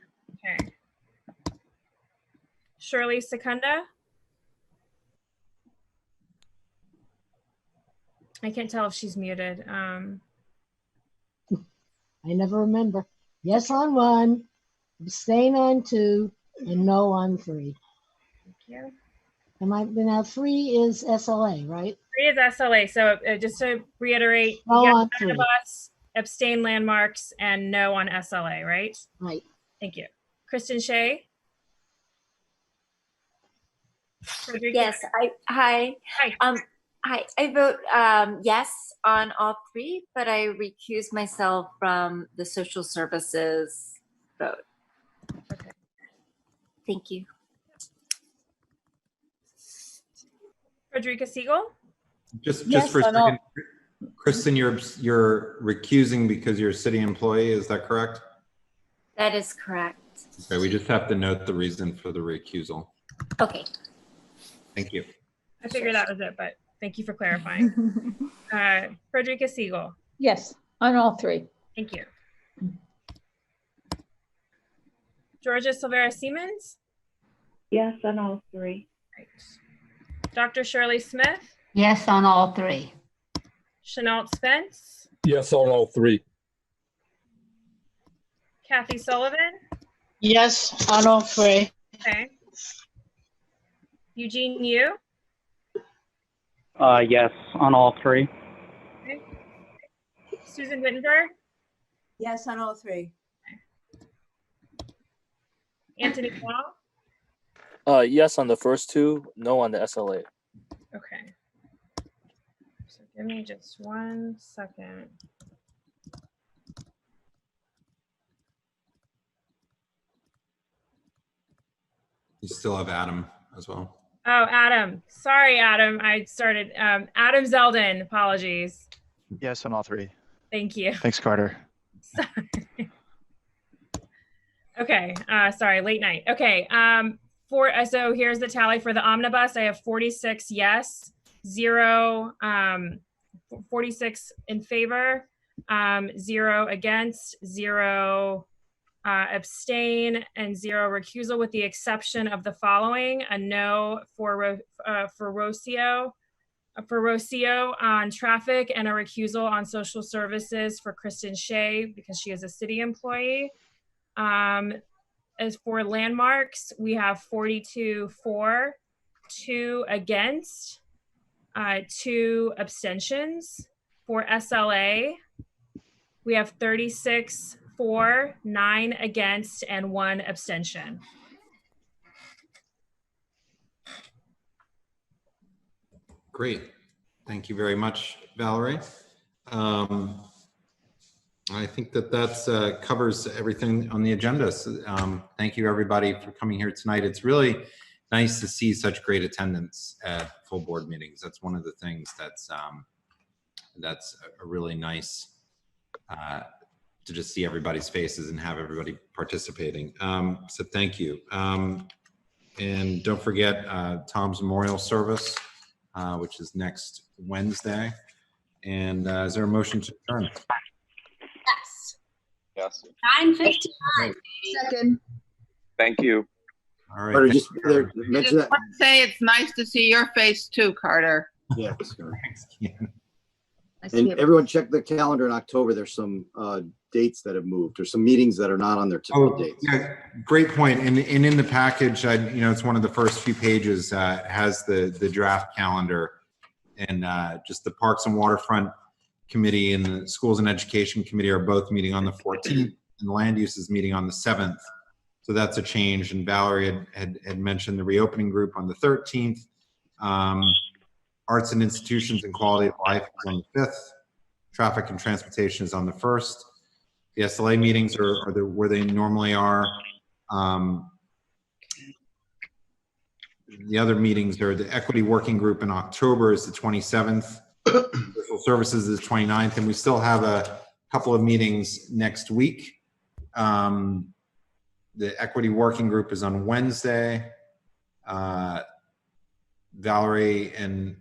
Okay. Shirley Secunda? I can't tell if she's muted. I never remember. Yes on 1, abstain on 2, and no on 3. Thank you. Now 3 is SLA, right? 3 is SLA. So just to reiterate, No yes on 3. omnibus, abstain landmarks, and no on SLA, right? Right. Thank you. Kristen Shea? Yes, hi. I vote yes on all 3, but I recuse myself from the social services vote. Okay. Thank you. Frederica Siegel? Just Yes, for a on all- second, Kristen, you're recusing because you're a city employee, is that correct? That is correct. Okay, we just have to note the reason for the recusal. Okay. Thank you. I figured that was it, but thank you for clarifying. Frederica Siegel? Yes, on all 3. Thank you. Georgia Silvera Siemens? Yes on all 3. Great. Dr. Shirley Smith? Yes on all 3. Chenault Spence? Yes on all 3. Kathy Sullivan? Yes on all 3. Okay. Eugene, you? Yes, on all three. Okay. Susan Wittenberg? Yes on all three. Anthony Wall? Yes on the first two, no on the SLA. Okay. So give me just 1 second. You still have Adam as well. Oh, Adam. Sorry, Adam. I started. Adam Zeldin. Apologies. Yes on all three. Thank you. Thanks, Carter. Sorry. Okay. Sorry. Late night. Okay. So here's the tally for the omnibus. I have 46 yes, 0, 46 in favor, 0 against, 0 abstain, and 0 recusal, with the exception of the following: a no for Rocio on traffic, and a recusal on social services for Kristen Shea because she is a city employee. As for landmarks, we have 42 for, 2 against, 2 abstentions. For SLA, we have 36 for, 9 against, and 1 abstention. Great. Thank you very much, Valerie. I think that covers everything on the agenda. So, thank you, everybody, for coming here tonight. It's really nice to see such great attendance at full board meetings. That's one of the things that's a really nice to just see everybody's faces and have everybody participating. So thank you. And don't forget Tom's memorial service, which is next Wednesday. And is there a motion to adjourn? Yes. Yes. 9:59. Second. Thank you. All right. Carter, just I mention that. want to say it's nice to see your face too, Carter. Yeah. Thanks, Ken. And everyone check the calendar in October. There's some dates that have moved. There's some meetings that are not on their typical dates. Yeah, great point. And in the package, it's one of the first few pages has the draft calendar, and just the Parks and Waterfront Committee and the Schools and Education Committee are both meeting on the 14th, and the Land Use is meeting on the 7th. So that's a change. And Valerie had mentioned the reopening group on the 13th. Arts and Institutions and Quality of Life is on the 5th. Traffic and Transportation is on the 1st. The SLA meetings are where they normally are. The other meetings are the Equity Working Group in October is the 27th. Social Services is the 29th. And we still have a couple of meetings next week. The Equity Working Group is on Wednesday. Valerie and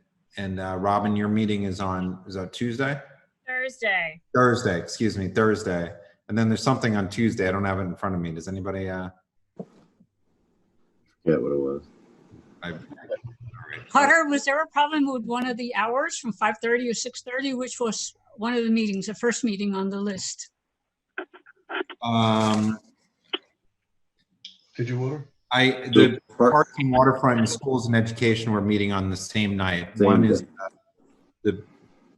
Robin, your meeting is that Tuesday? Thursday. Thursday, excuse me, Thursday. And then there's something on Tuesday. I don't have it in front of me. Does anybody? Yeah, what it was. Carter, was there a problem with one of the hours from 5:30 or 6:30, which was one of the meetings, the first meeting on the list? Did you order? The Parks and Waterfront and Schools and Education were meeting on the same night. One is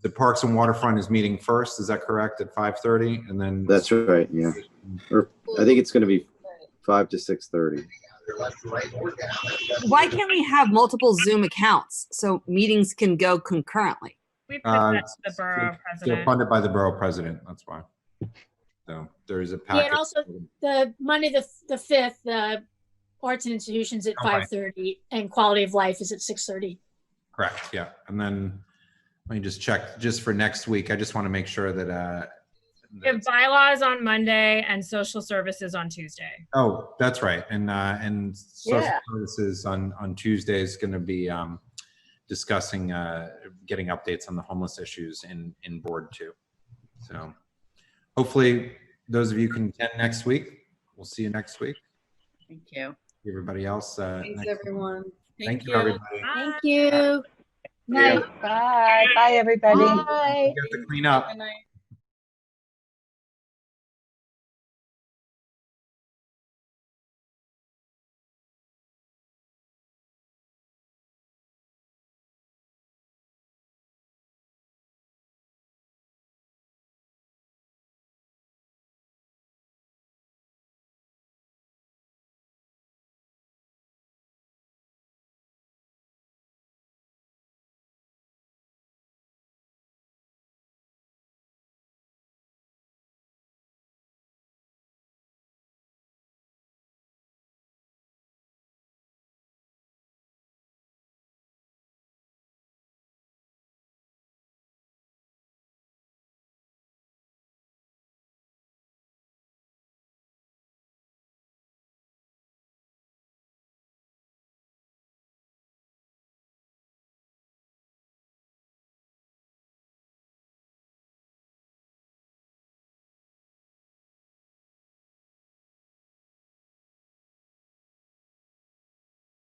the Parks and Waterfront is meeting first. Is that correct? At 5:30, and then That's right. Yeah. Or I think it's going to be 5 to 6:30. Why can't we have multiple Zoom accounts so meetings can go concurrently? We put that to the borough They're president. funded by the borough president. That's why. So there is a Yeah, packet. and also the Monday the 5th, the Arts and Institutions at 5:30 and Quality of Life is at 6:30. Correct. Yeah. And then let me just check just for next week. I just want to make sure that We have bylaws on Monday and social services on Tuesday. oh, that's right. And social Yeah. services on Tuesday is going to be discussing getting updates on the homeless issues in board 2. So hopefully those of you can attend next week. We'll see you next week. Thank you. Everybody else. Thanks, next week. everyone. Thank you, everybody. Thank you. Night. Bye. Bye, everybody. Bye. You have to clean up. Good night.